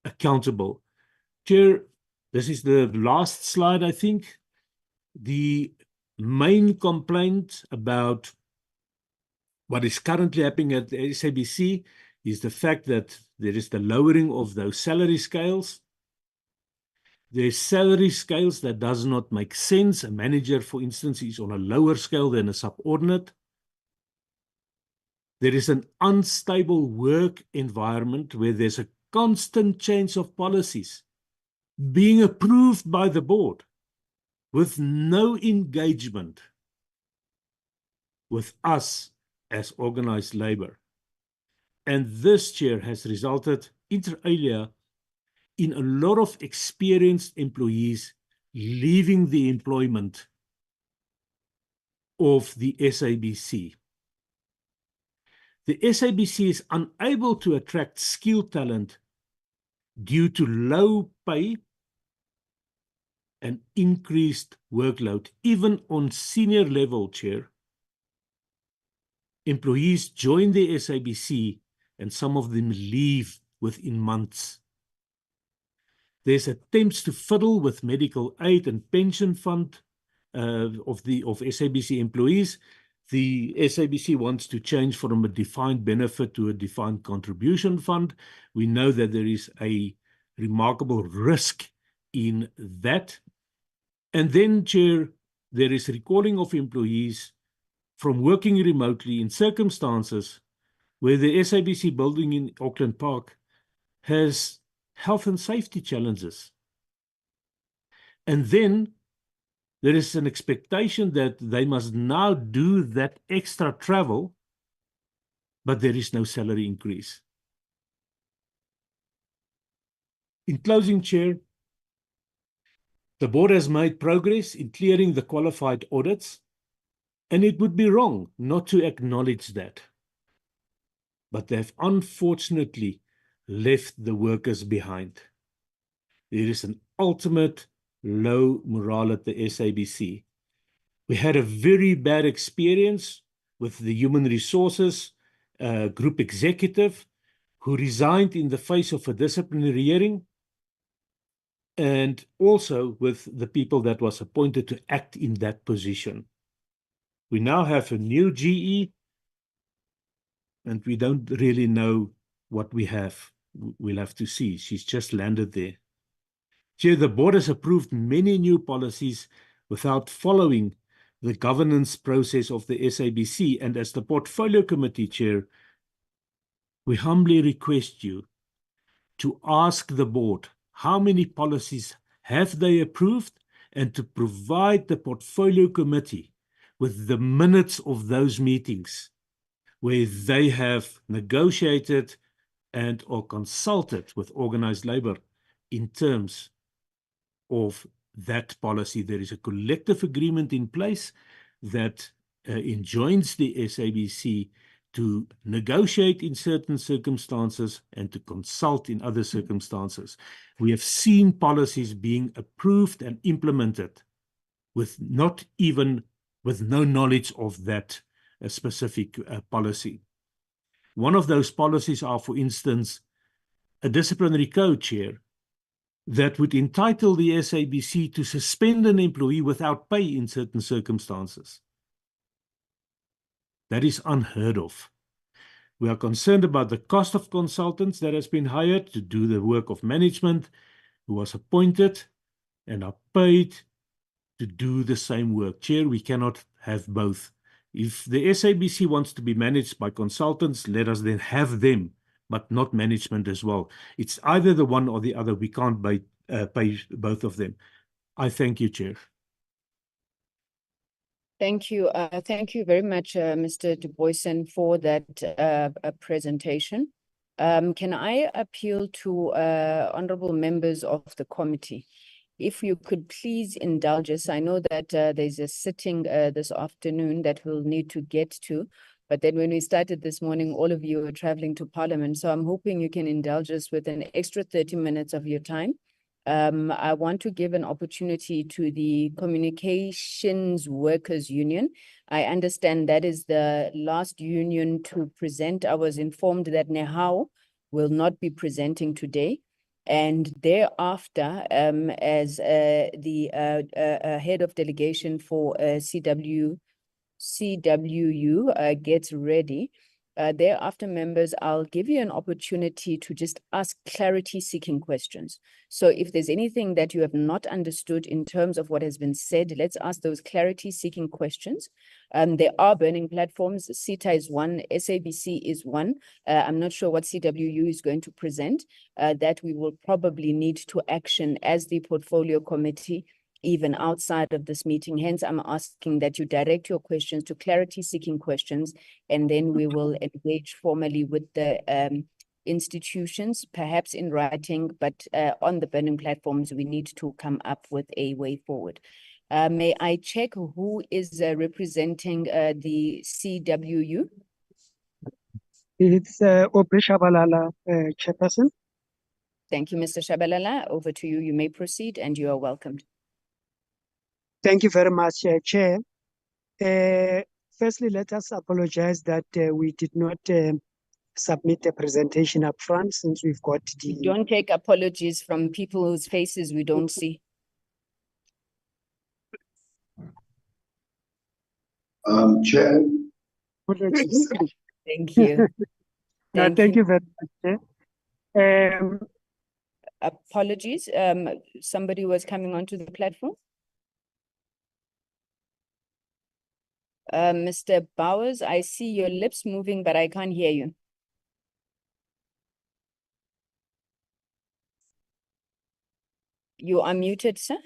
accountable. Chair, this is the last slide, I think. The main complaint about what is currently happening at the SABC is the fact that there is the lowering of those salary scales. There's salary scales that does not make sense. A manager, for instance, is on a lower scale than a subordinate. There is an unstable work environment where there's a constant change of policies being approved by the board with no engagement with us as organized labor. And this, Chair, has resulted, inter alia, in a lot of experienced employees leaving the employment of the SABC. The SABC is unable to attract skilled talent due to low pay and increased workload. Even on senior level, Chair, employees join the SABC and some of them leave within months. There's attempts to fiddle with medical aid and pension fund of SABC employees. The SABC wants to change from a defined benefit to a defined contribution fund. We know that there is a remarkable risk in that. And then, Chair, there is recalling of employees from working remotely in circumstances where the SABC building in Auckland Park has health and safety challenges. And then there is an expectation that they must now do that extra travel, but there is no salary increase. In closing, Chair, the board has made progress in clearing the qualified audits, and it would be wrong not to acknowledge that. But they've unfortunately left the workers behind. There is an ultimate low morale at the SABC. We had a very bad experience with the human resources group executive who resigned in the face of a disciplinary hearing, and also with the people that was appointed to act in that position. We now have a new GE, and we don't really know what we have. We'll have to see. She's just landed there. Chair, the board has approved many new policies without following the governance process of the SABC. And as the Portfolio Committee Chair, we humbly request you to ask the board how many policies have they approved and to provide the Portfolio Committee with the minutes of those meetings where they have negotiated and or consulted with organized labor in terms of that policy. There is a collective agreement in place that enjoins the SABC to negotiate in certain circumstances and to consult in other circumstances. We have seen policies being approved and implemented with no knowledge of that specific policy. One of those policies are, for instance, a disciplinary code, Chair, that would entitle the SABC to suspend an employee without pay in certain circumstances. That is unheard of. We are concerned about the cost of consultants that has been hired to do the work of management, who was appointed and are paid to do the same work. Chair, we cannot have both. If the SABC wants to be managed by consultants, let us then have them, but not management as well. It's either the one or the other. We can't pay both of them. I thank you, Chair. Thank you. Thank you very much, Mr. Du Boysen, for that presentation. Can I appeal to honorable members of the committee? If you could please indulge us. I know that there's a sitting this afternoon that we'll need to get to, but then when we started this morning, all of you were traveling to Parliament. So I'm hoping you can indulge us with an extra 30 minutes of your time. I want to give an opportunity to the Communications Workers Union. I understand that is the last union to present. I was informed that Nehawu will not be presenting today. And thereafter, as the head of delegation for CWU gets ready, thereafter, members, I'll give you an opportunity to just ask clarity-seeking questions. So if there's anything that you have not understood in terms of what has been said, let's ask those clarity-seeking questions. There are burning platforms. CETA is one, SABC is one. I'm not sure what CWU is going to present, that we will probably need to action as the portfolio committee, even outside of this meeting. Hence, I'm asking that you direct your questions to clarity-seeking questions, and then we will engage formally with the institutions, perhaps in writing, but on the burning platforms, we need to come up with a way forward. May I check who is representing the CWU? It's Aubrey Shabalala, Chairperson. Thank you, Mr. Shabalala. Over to you. You may proceed, and you are welcomed. Thank you very much, Chair. Firstly, let us apologize that we did not submit a presentation up front, since we've got the... Don't take apologies from people whose faces we don't see. Chair. Thank you. Thank you very much, Chair. Apologies. Somebody was coming onto the platform. Mr. Bowers, I see your lips moving, but I can't hear you. You are muted, sir.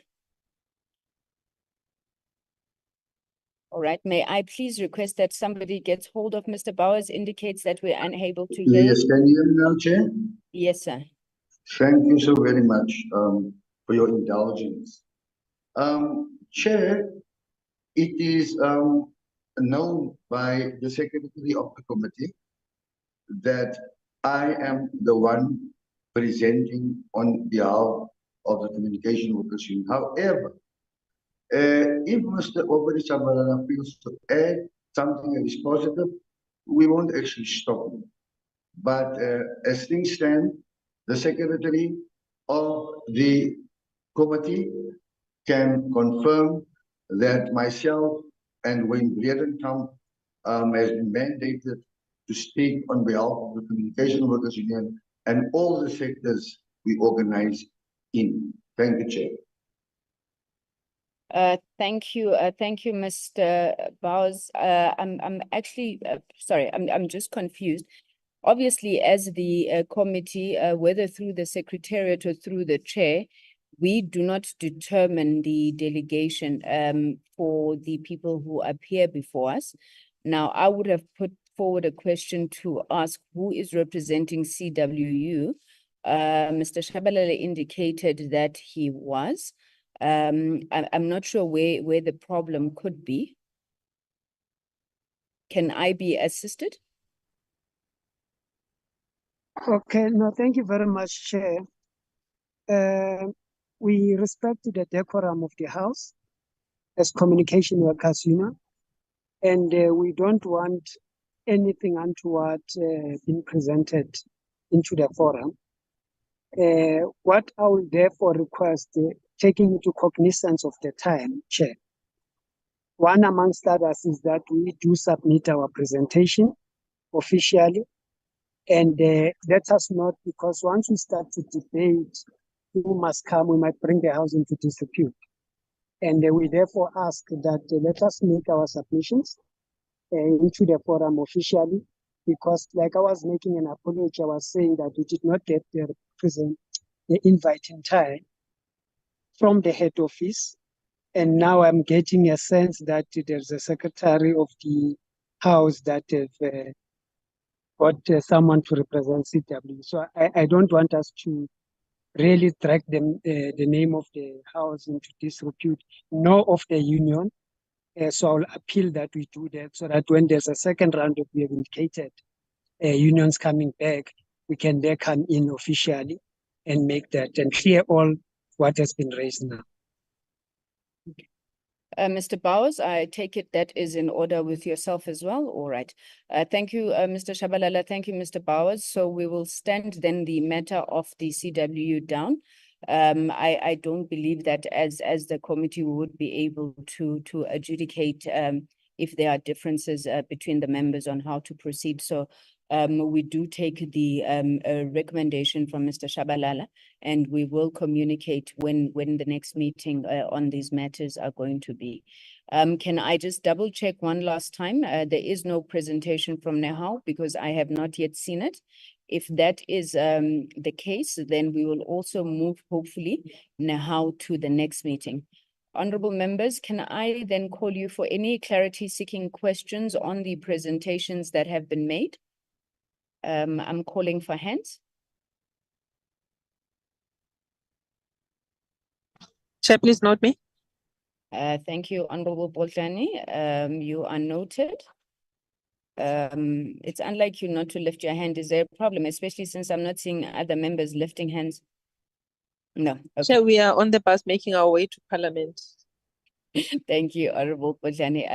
All right. May I please request that somebody gets hold of Mr. Bowers, indicates that we're unable to hear Yes, can you hear me now, Chair? Yes, sir. Thank you so very much for your indulgence. Chair, it is known by the Secretary of the Committee that I am the one presenting on behalf of the Communication Workers Union. However, if Mr. Aubrey Shabalala feels to add something that is positive, we won't actually stop him. But as things stand, the Secretary of the Committee can confirm that myself and Wayne Breedenkamp has been mandated to speak on behalf of the Communication Workers Union and all the sectors we organize in. Thank you, Chair. Thank you, Mr. Bowers. I'm actually sorry. I'm just confused. Obviously, as the committee, whether through the secretariat or through the chair, we do not determine the delegation for the people who appear before us. Now, I would have put forward a question to ask who is representing CWU. Mr. Shabalala indicated that he was. I'm not sure where the problem could be. Can I be assisted? Okay, no, thank you very much, Chair. We respect the decorum of the House as Communication Workers Union, and we don't want anything untoward being presented into the forum. What I will therefore request, taking into cognizance of the time, Chair, one amongst others is that we do submit our presentation officially, and let us not, because once we start to debate who must come, we might bring the House into disrepute. And we therefore ask that let us make our submissions into the forum officially, because like I was making an apology, I was saying that we did not get the invite in time from the head office. And now I'm getting a sense that there's a secretary of the House that have got someone to represent CW. So I don't want us to really drag them, the name of the House into disrepute, nor of the union. So I'll appeal that we do that so that when there's a second round of we have indicated unions coming back, we can there come in officially and make that and clear all what has been raised now. Mr. Bowers, I take it that is in order with yourself as well. All right. Thank you, Mr. Shabalala. Thank you, Mr. Bowers. So we will stand then the matter of the CW down. I don't believe that as the committee we would be able to adjudicate if there are differences between the members on how to proceed. So we do take the recommendation from Mr. Shabalala, and we will communicate when the next meeting on these matters are going to be. Can I just double check one last time? There is no presentation from Nehawu because I have not yet seen it. If that is the case, then we will also move, hopefully, Nehawu to the next meeting. Honorable members, can I then call you for any clarity-seeking questions on the presentations that have been made? I'm calling for hands. Chair, please note me. Thank you, Honorable Boltani. You are noted. It's unlike you not to lift your hand. Is there a problem, especially since I'm not seeing other members lifting hands? No. Okay. Chair, we are on the bus making our way to Parliament. Thank you, Honorable Boltani.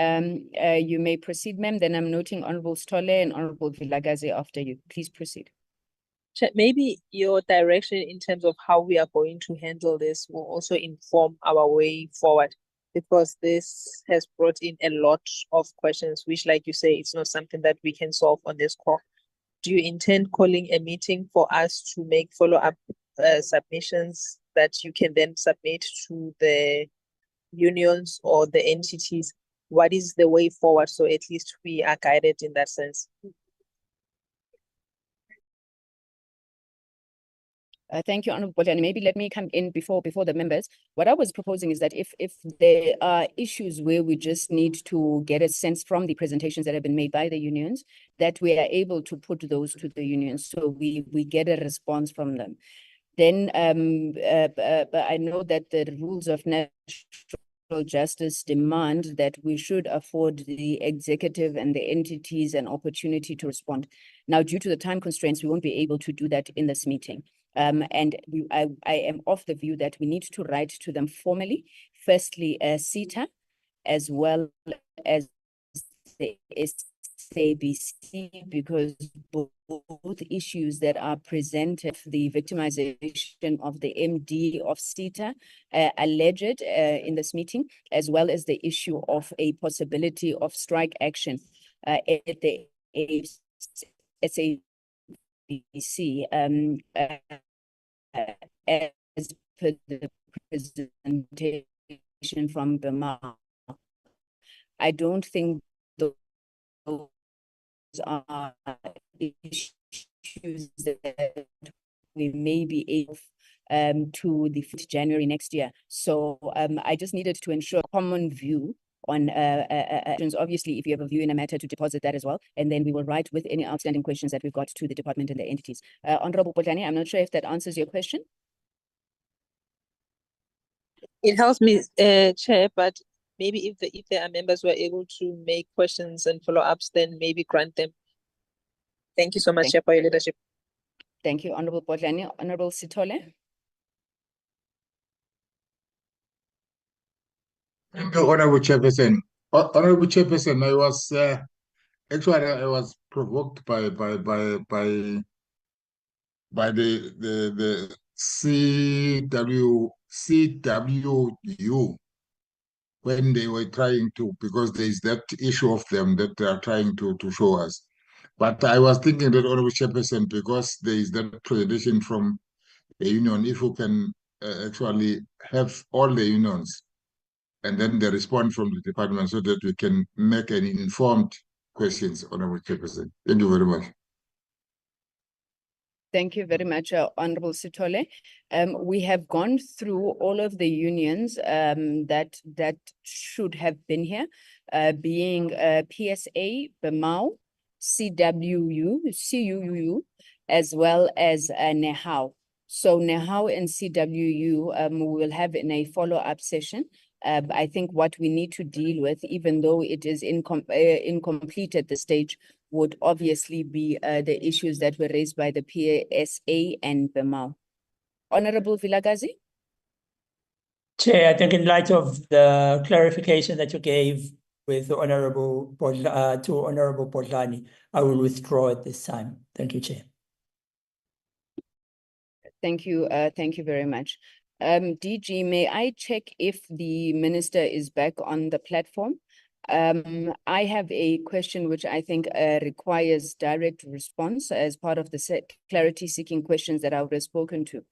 You may proceed, ma'am. Then I'm noting Honorable Stole and Honorable Vilagazi after you. Please proceed. Chair, maybe your direction in terms of how we are going to handle this will also inform our way forward, because this has brought in a lot of questions, which, like you say, it's not something that we can solve on this call. Do you intend calling a meeting for us to make follow-up submissions that you can then submit to the unions or the entities? What is the way forward, so at least we are guided in that sense? Thank you, Honorable Boltani. Maybe let me come in before the members. What I was proposing is that if there are issues where we just need to get a sense from the presentations that have been made by the unions, that we are able to put those to the unions, so we get a response from them. Then but I know that the rules of natural justice demand that we should afford the executive and the entities an opportunity to respond. Now, due to the time constraints, we won't be able to do that in this meeting. And I am of the view that we need to write to them formally, firstly, CETA, as well as the SABC, because both issues that are presented, the victimization of the MD of CETA alleged in this meeting, as well as the issue of a possibility of strike action at the SABC, as per the presentation from BEMAWU. I don't think those are issues that we may be able to the 5th January next year. So I just needed to ensure a common view on obviously, if you have a view in a matter, to deposit that as well, and then we will write with any outstanding questions that we've got to the department and the entities. Honorable Boltani, I'm not sure if that answers your question. It helps me, Chair, but maybe if there are members who are able to make questions and follow-ups, then maybe grant them. Thank you so much, Chair, for your leadership. Thank you, Honorable Bodlani. Honorable Sithole. Thank you, Honorable Chairperson. Honorable Chairperson, I was actually I was provoked by the CWU when they were trying to, because there is that issue of them that they are trying to show us. But I was thinking that, Honorable Chairperson, because there is that presentation from the union, if you can actually have all the unions and then the response from the department so that we can make an informed questions, Honorable Chairperson. Thank you very much. Thank you very much, Honorable Sithole. We have gone through all of the unions that should have been here, being PSA, BEMAWU, CUU, as well as Nehawu. So Nehawu and CUU we will have in a follow-up session. I think what we need to deal with, even though it is incomplete at this stage, would obviously be the issues that were raised by the PSA and BEMAWU. Honorable Vilakazi? Chair, I think in light of the clarification that you gave with Honorable Bodlani, I will withdraw at this time. Thank you, Chair. Thank you very much. DG, may I check if the minister is back on the platform? I have a question which I think requires direct response as part of the clarity-seeking questions that I would have spoken to.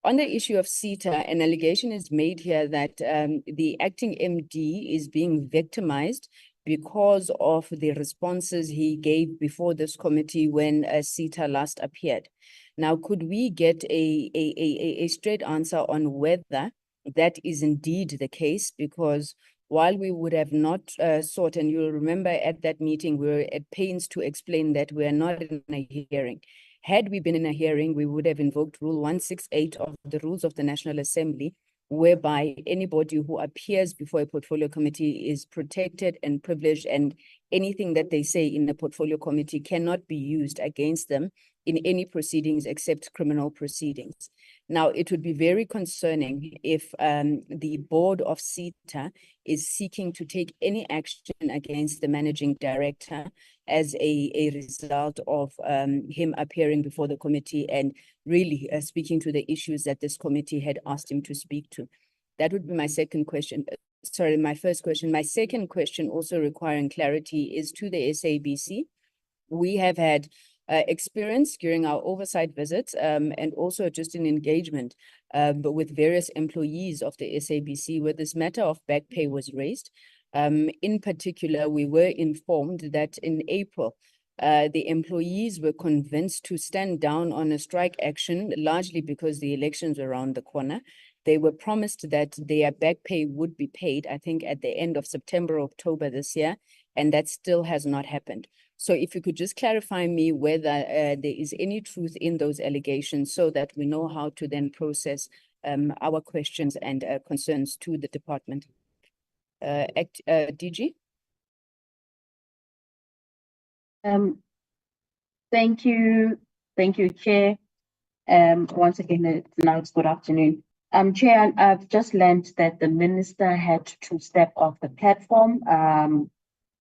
On the issue of CETA, an allegation is made here that the acting MD is being victimized because of the responses he gave before this committee when CETA last appeared. Now, could we get a straight answer on whether that is indeed the case? Because while we would have not sought, and you'll remember at that meeting, we were at pains to explain that we are not in a hearing. Had we been in a hearing, we would have invoked Rule 168 of the Rules of the National Assembly, whereby anybody who appears before a portfolio committee is protected and privileged, and anything that they say in the portfolio committee cannot be used against them in any proceedings except criminal proceedings. Now, it would be very concerning if the board of CETA is seeking to take any action against the managing director as a result of him appearing before the committee and really speaking to the issues that this committee had asked him to speak to. That would be my second question. Sorry, my first question. My second question, also requiring clarity, is to the SABC. We have had experience during our oversight visits and also just in engagement but with various employees of the SABC where this matter of back pay was raised. In particular, we were informed that in April, the employees were convinced to stand down on a strike action, largely because the elections were around the corner. They were promised that their back pay would be paid, I think, at the end of September, October this year, and that still has not happened. So if you could just clarify me whether there is any truth in those allegations so that we know how to then process our questions and concerns to the department. DG? Thank you, Chair. Once again, now it's good afternoon. Chair, I've just learned that the minister had to step off the platform.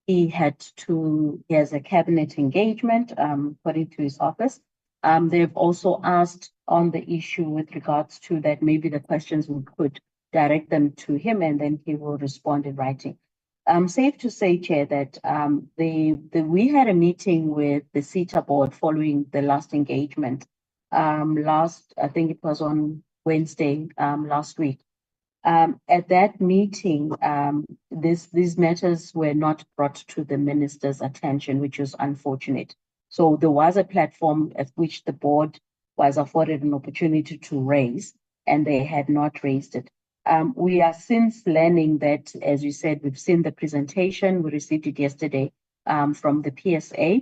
He has a cabinet engagement, according to his office. They've also asked on the issue with regards to that, maybe the questions we could direct them to him and then he will respond in writing. Safe to say, Chair, that we had a meeting with the CETA board following the last engagement. I think it was on Wednesday last week. At that meeting, these matters were not brought to the minister's attention, which was unfortunate. So there was a platform at which the board was afforded an opportunity to raise, and they had not raised it. We are since learning that, as you said, we've seen the presentation, we received it yesterday from the PSA.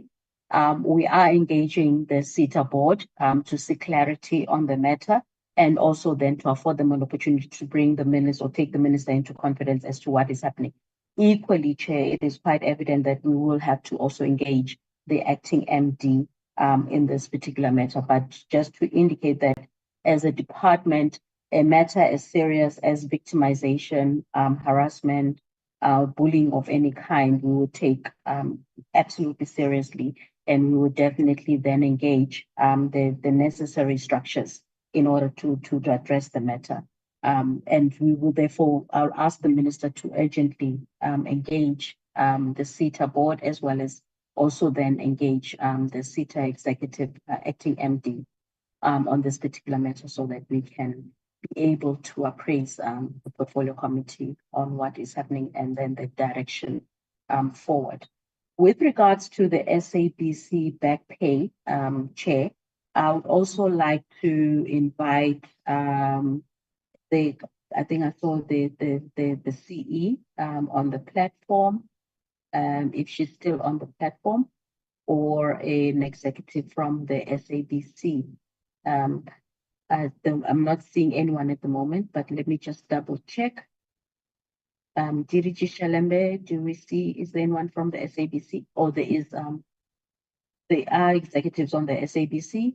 We are engaging the CETA board to seek clarity on the matter. and also then to afford them an opportunity to bring the minister or take the minister into confidence as to what is happening. Equally, Chair, it is quite evident that we will have to also engage the acting MD in this particular matter, but just to indicate that as a department, a matter as serious as victimization, harassment, bullying of any kind, we would take absolutely seriously, and we would definitely then engage the necessary structures in order to address the matter. And we will therefore, I'll ask the minister to urgently engage the CETA board, as well as also then engage the CETA executive acting MD on this particular matter, so that we can be able to appraise the portfolio committee on what is happening and then the direction forward. With regards to the SABC back pay, Chair, I would also like to invite I think I saw the CE on the platform, if she's still on the platform, or an executive from the SABC. I'm not seeing anyone at the moment, but let me just double check. Diriji Shalembe, do we see, is there anyone from the SABC? Or there are executives on the SABC.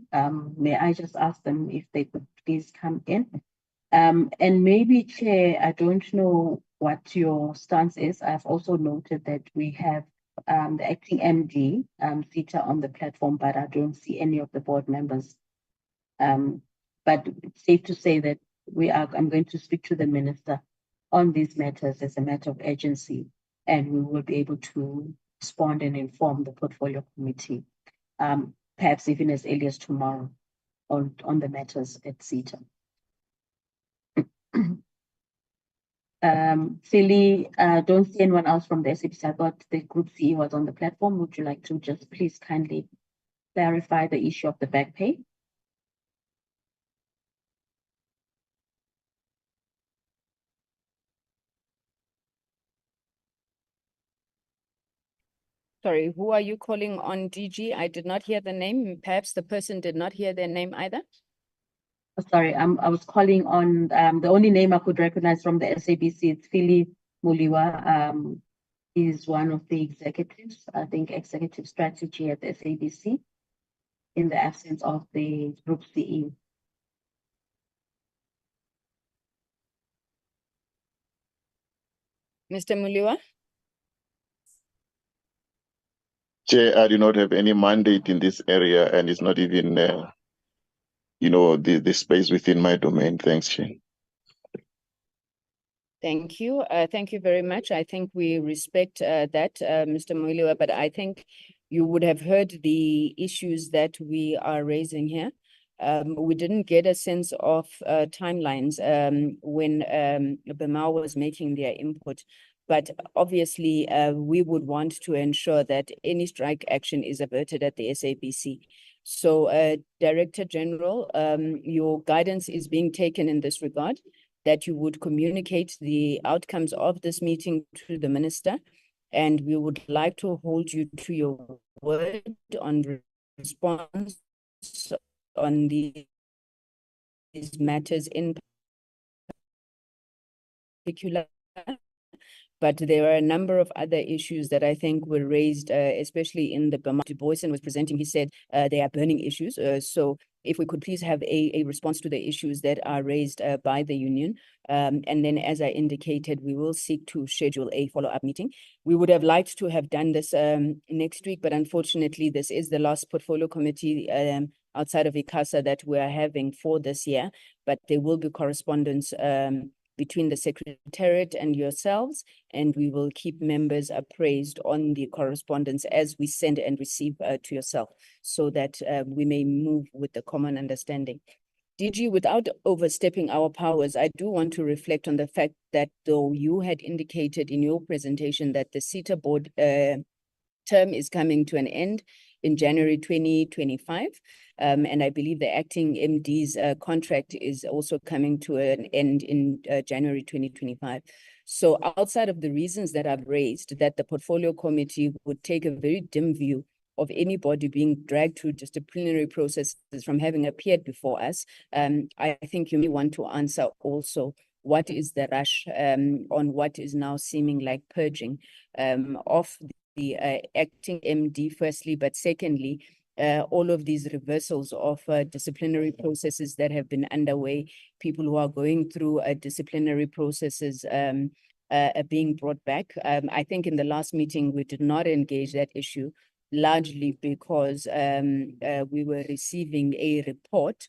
May I just ask them if they could please come in? And maybe, Chair, I don't know what your stance is. I've also noted that we have the acting MD, CETA, on the platform, but I don't see any of the board members. But it's safe to say that I'm going to speak to the minister on these matters as a matter of urgency, and we will be able to respond and inform the portfolio committee, perhaps even as early as tomorrow, on the matters at CETA. Philly, don't see anyone else from the SABC. I thought the group CEO was on the platform. Would you like to just please kindly clarify the issue of the back pay? Sorry, who are you calling on, DG? I did not hear the name. Perhaps the person did not hear their name either. Sorry, I was calling on the only name I could recognize from the SABC. It's Philly Muliwa. He's one of the executives, I think, executive strategy at the SABC, in the absence of the group CEO. Mr. Muliwa? Chair, I do not have any mandate in this area, and it's not even, the space within my domain. Thanks, Chair. Thank you. Thank you very much. I think we respect that, Mr. Muliwa, but I think you would have heard the issues that we are raising here. We didn't get a sense of timelines when BEMAWU was making their input. But obviously, we would want to ensure that any strike action is averted at the SABC. So, Director General, your guidance is being taken in this regard, that you would communicate the outcomes of this meeting to the minister, and we would like to hold you to your word on response on these matters in particular. But there are a number of other issues that I think were raised, especially in the BEMAWU. Du Boysen was presenting, he said they are burning issues. So if we could please have a response to the issues that are raised by the union. And then, as I indicated, we will seek to schedule a follow-up meeting. We would have liked to have done this next week, but unfortunately, this is the last portfolio committee outside of ICASA that we are having for this year. But there will be correspondence between the Secretariat and yourselves, and we will keep members appraised on the correspondence as we send and receive to yourself, so that we may move with the common understanding. DG, without overstepping our powers, I do want to reflect on the fact that though you had indicated in your presentation that the CETA board term is coming to an end in January 2025. And I believe the acting MD's contract is also coming to an end in January 2025. So outside of the reasons that I've raised, that the portfolio committee would take a very dim view of anybody being dragged through disciplinary processes from having appeared before us, I think you may want to answer also what is the rush on what is now seeming like purging of the acting MD firstly, but secondly, all of these reversals of disciplinary processes that have been underway, people who are going through disciplinary processes being brought back. I think in the last meeting, we did not engage that issue, largely because we were receiving a report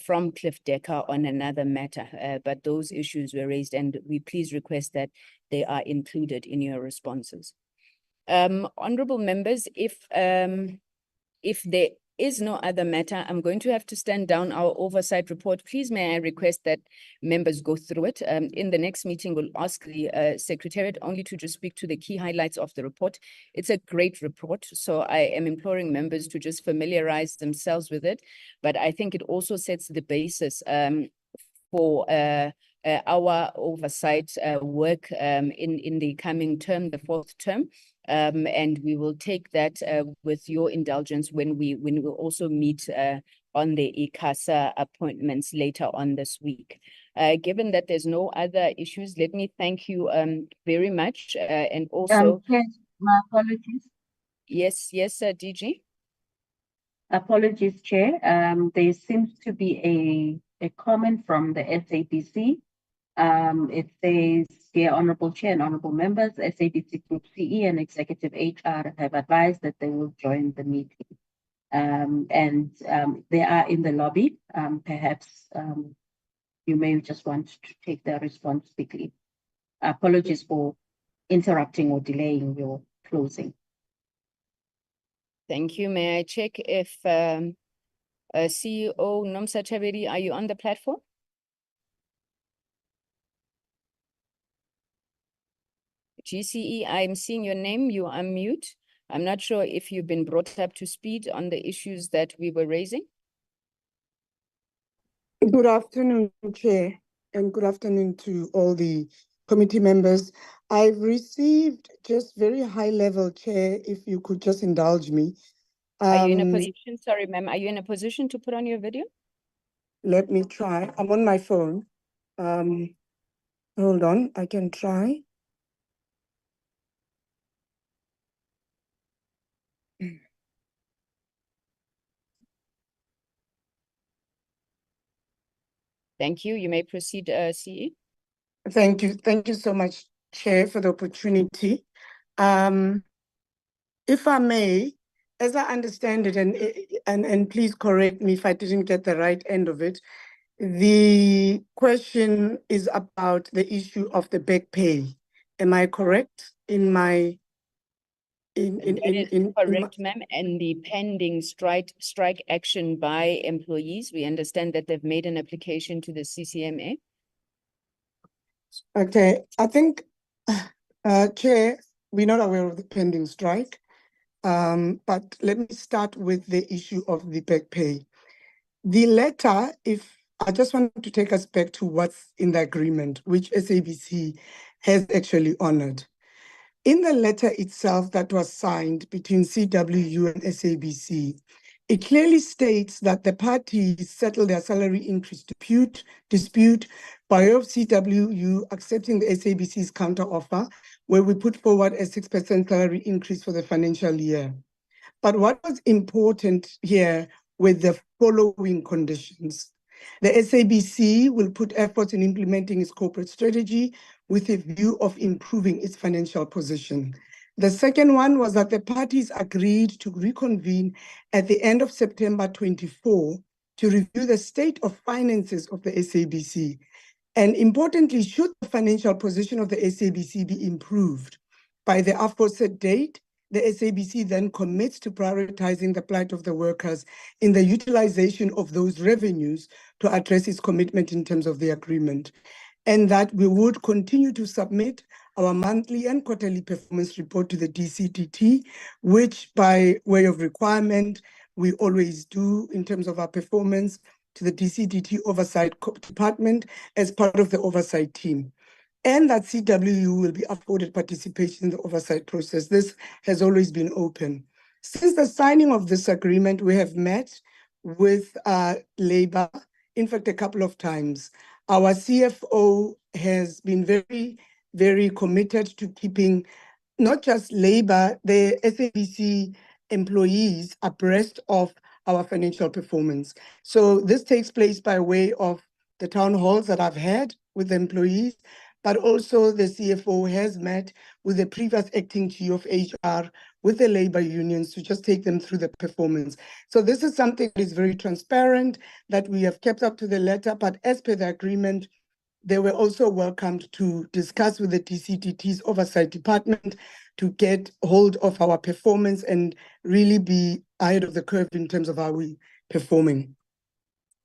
from Cliff Decker on another matter, but those issues were raised, and we please request that they are included in your responses. Honorable members, if there is no other matter, I'm going to have to stand down our oversight report. Please may I request that members go through it. In the next meeting, we'll ask the Secretariat only to just speak to the key highlights of the report. It's a great report, so I am imploring members to just familiarize themselves with it. But I think it also sets the basis for our oversight work in the coming term, the fourth term. And we will take that with your indulgence when we will also meet on the ICASA appointments later on this week. Given that there's no other issues, let me thank you very much. And also, Yes, my apologies. Yes, DG. Apologies, Chair. There seems to be a comment from the SABC. It says, "Dear Honorable Chair and Honorable Members, SABC Group CE and Executive HR have advised that they will join the meeting." They are in the lobby. Perhaps you may just want to take their response quickly. Apologies for interrupting or delaying your closing. Thank you. May I check if CEO Nomsa Chaberi, are you on the platform? GCE, I'm seeing your name, you unmute. I'm not sure if you've been brought up to speed on the issues that we were raising. Good afternoon, Chair, and good afternoon to all the committee members. I've received just very high level, Chair, if you could just indulge me. Are you in a position, sorry ma'am, are you in a position to put on your video? Let me try. I'm on my phone. Hold on, I can try. Thank you. You may proceed, CE. Thank you. Thank you so much, Chair, for the opportunity. If I may, as I understand it, and please correct me if I didn't get the right end of it, the question is about the issue of the back pay. Am I correct in my correct, ma'am, and the pending strike action by employees? We understand that they've made an application to the CCMA. Okay, I think, Chair, we're not aware of the pending strike, but let me start with the issue of the back pay. The letter, I just want to take us back to what's in the agreement, which SABC has actually honored. In the letter itself that was signed between CWU and SABC, it clearly states that the parties settle their salary increase dispute by way of CWU accepting the SABC's counteroffer, where we put forward a 6% salary increase for the financial year. But what was important here were the following conditions. The SABC will put efforts in implementing its corporate strategy with a view of improving its financial position. The second one was that the parties agreed to reconvene at the end of September 24 to review the state of finances of the SABC. And importantly, should the financial position of the SABC be improved by the aforesaid date, the SABC then commits to prioritizing the plight of the workers in the utilization of those revenues to address its commitment in terms of the agreement. And that we would continue to submit our monthly and quarterly performance report to the DCDT, which by way of requirement, we always do in terms of our performance to the DCDT Oversight Department as part of the oversight team. And that CWU will be afforded participation in the oversight process. This has always been open. Since the signing of this agreement, we have met with labor, in fact, a couple of times. Our CFO has been very, very committed to keeping not just labor, the SABC employees abreast of our financial performance. So this takes place by way of the town halls that I've had with the employees, but also the CFO has met with the previous acting chief of HR with the labor unions to just take them through the performance. So this is something that is very transparent, that we have kept up to the letter, but as per the agreement, they were also welcomed to discuss with the DCTT's Oversight Department to get hold of our performance and really be ahead of the curve in terms of how we performing.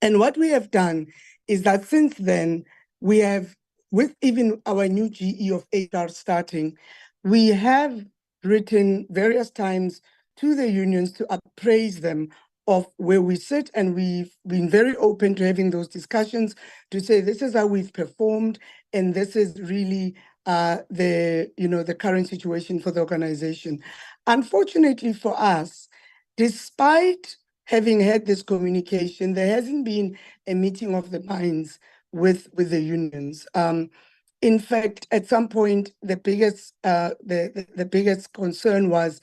And what we have done is that since then, we have, with even our new GE of HR starting, we have written various times to the unions to appraise them of where we sit, and we've been very open to having those discussions to say this is how we've performed, and this is really the current situation for the organization. Unfortunately for us, despite having had this communication, there hasn't been a meeting of the minds with the unions. In fact, at some point, the biggest concern was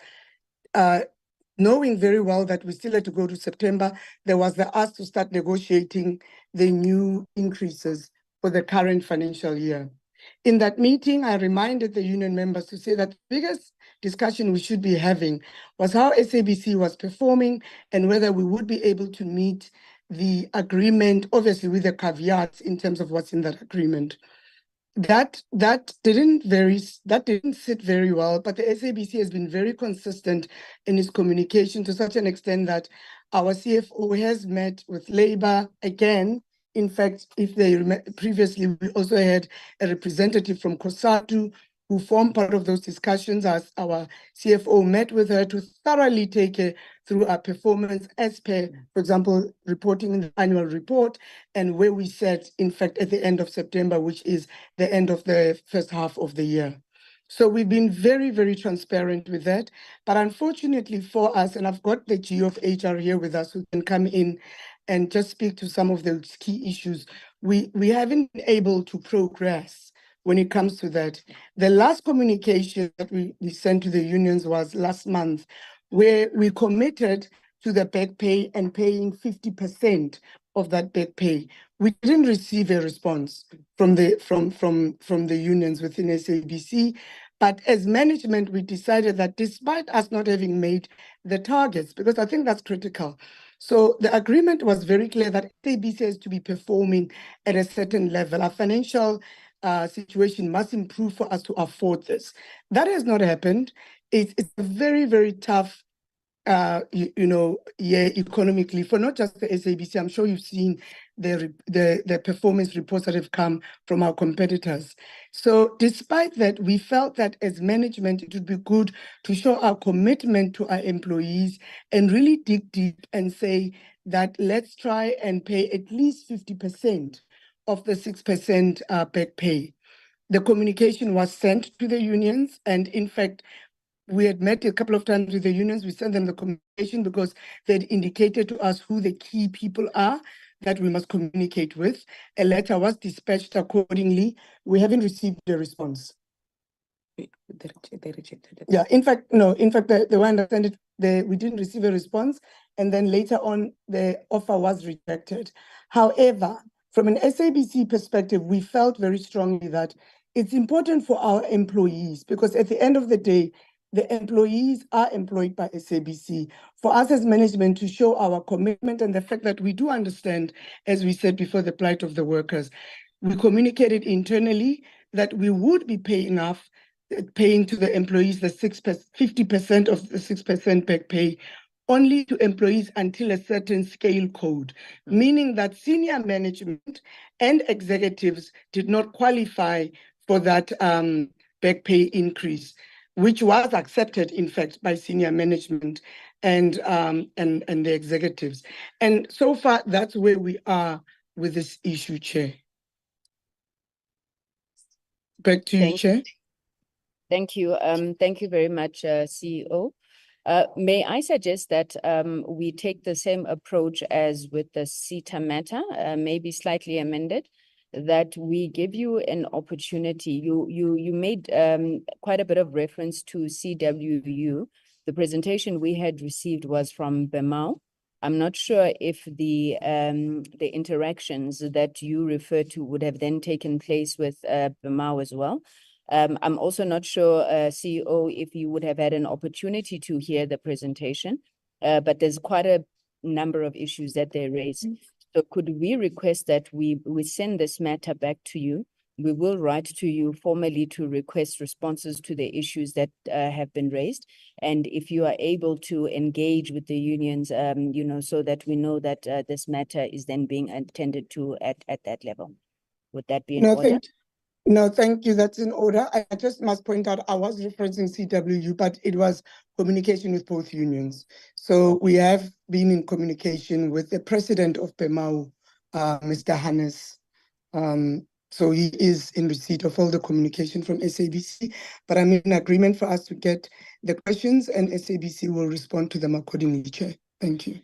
knowing very well that we still had to go to September. There was the ask to start negotiating the new increases for the current financial year. In that meeting, I reminded the union members to say that the biggest discussion we should be having was how SABC was performing and whether we would be able to meet the agreement, obviously with the caveats in terms of what's in that agreement. That didn't sit very well, but the SABC has been very consistent in its communication to such an extent that our CFO has met with labor again. In fact, if they remember, previously we also had a representative from COSATU who formed part of those discussions, as our CFO met with her to thoroughly take her through our performance as per, for example, reporting in the annual report and where we sat, in fact, at the end of September, which is the end of the first half of the year. So we've been very, very transparent with that. But unfortunately for us, and I've got the GE of HR here with us who can come in and just speak to some of those key issues, we haven't been able to progress when it comes to that. The last communication that we sent to the unions was last month, where we committed to the back pay and paying 50% of that back pay. We didn't receive a response from the unions within SABC. But as management, we decided that despite us not having made the targets, because I think that's critical. So the agreement was very clear that SABC has to be performing at a certain level. Our financial situation must improve for us to afford this. That has not happened. It's a very, very tough year economically for not just the SABC. I'm sure you've seen the performance reports that have come from our competitors. So despite that, we felt that as management, it would be good to show our commitment to our employees and really dig deep and say that let's try and pay at least 50% of the 6% back pay. The communication was sent to the unions, and in fact, we had met a couple of times with the unions. We sent them the communication because they'd indicated to us who the key people are that we must communicate with. A letter was dispatched accordingly. We haven't received a response. They rejected it. Yeah, in fact, the one that sent it, we didn't receive a response. And then later on, the offer was rejected. However, from an SABC perspective, we felt very strongly that it's important for our employees, because at the end of the day, the employees are employed by SABC. For us as management to show our commitment and the fact that we do understand, as we said before, the plight of the workers. We communicated internally that we would be paying to the employees the 50% of the 6% back pay only to employees until a certain scale code, meaning that senior management and executives did not qualify for that back pay increase, which was accepted, in fact, by senior management and the executives. And so far, that's where we are with this issue, Chair. Back to you, Chair. Thank you. Thank you very much, CEO. May I suggest that we take the same approach as with the CETA matter, maybe slightly amended, that we give you an opportunity. You made quite a bit of reference to CWU. The presentation we had received was from BEMAWU. I'm not sure if the interactions that you refer to would have then taken place with BEMAWU as well. I'm also not sure, CEO, if you would have had an opportunity to hear the presentation, but there's quite a number of issues that they raised. So could we request that we send this matter back to you? We will write to you formally to request responses to the issues that have been raised. And if you are able to engage with the unions, so that we know that this matter is then being attended to at that level. Would that be in order? No, thank you. That's in order. I just must point out, I was referencing CWU, but it was communication with both unions. So we have been in communication with the president of BEMAWU, Mr. Hannes. So he is in receipt of all the communication from SABC, but I'm in agreement for us to get the questions and SABC will respond to them accordingly, Chair. Thank you.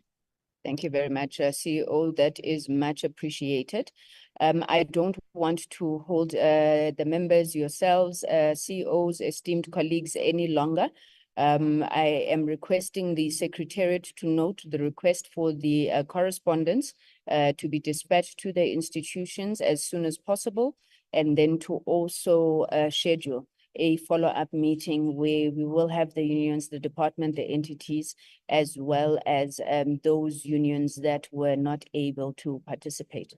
Thank you very much, CEO. That is much appreciated. I don't want to hold the members, yourselves, CEOs, esteemed colleagues any longer. I am requesting the Secretariat to note the request for the correspondence to be dispatched to the institutions as soon as possible, and then to also schedule a follow-up meeting where we will have the unions, the department, the entities, as well as those unions that were not able to participate.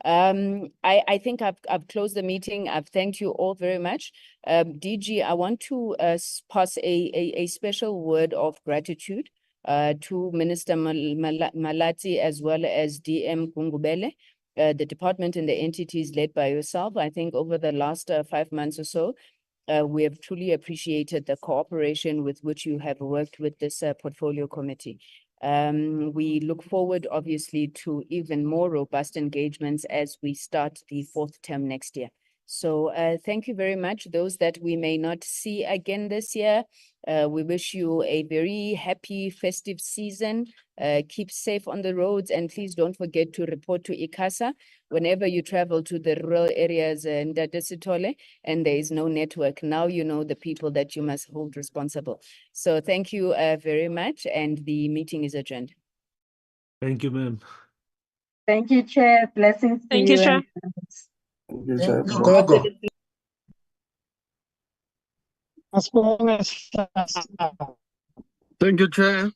I think I've closed the meeting. I've thanked you all very much. DG, I want to pass a special word of gratitude to Minister Malatsi as well as DM Kungubele, the department and the entities led by yourself. I think over the last 5 months or so, we have truly appreciated the cooperation with which you have worked with this portfolio committee. We look forward, obviously, to even more robust engagements as we start the 4th term next year. So thank you very much. Those that we may not see again this year, we wish you a very happy festive season. Keep safe on the roads, and please don't forget to report to ICASA whenever you travel to the rural areas in Dadesitole and there is no network. Now you know the people that you must hold responsible. So thank you very much, and the meeting is adjourned. Thank you, ma'am. Thank you, Chair. Blessings to Thank you. you, Chair. As long as Thank you, Chair.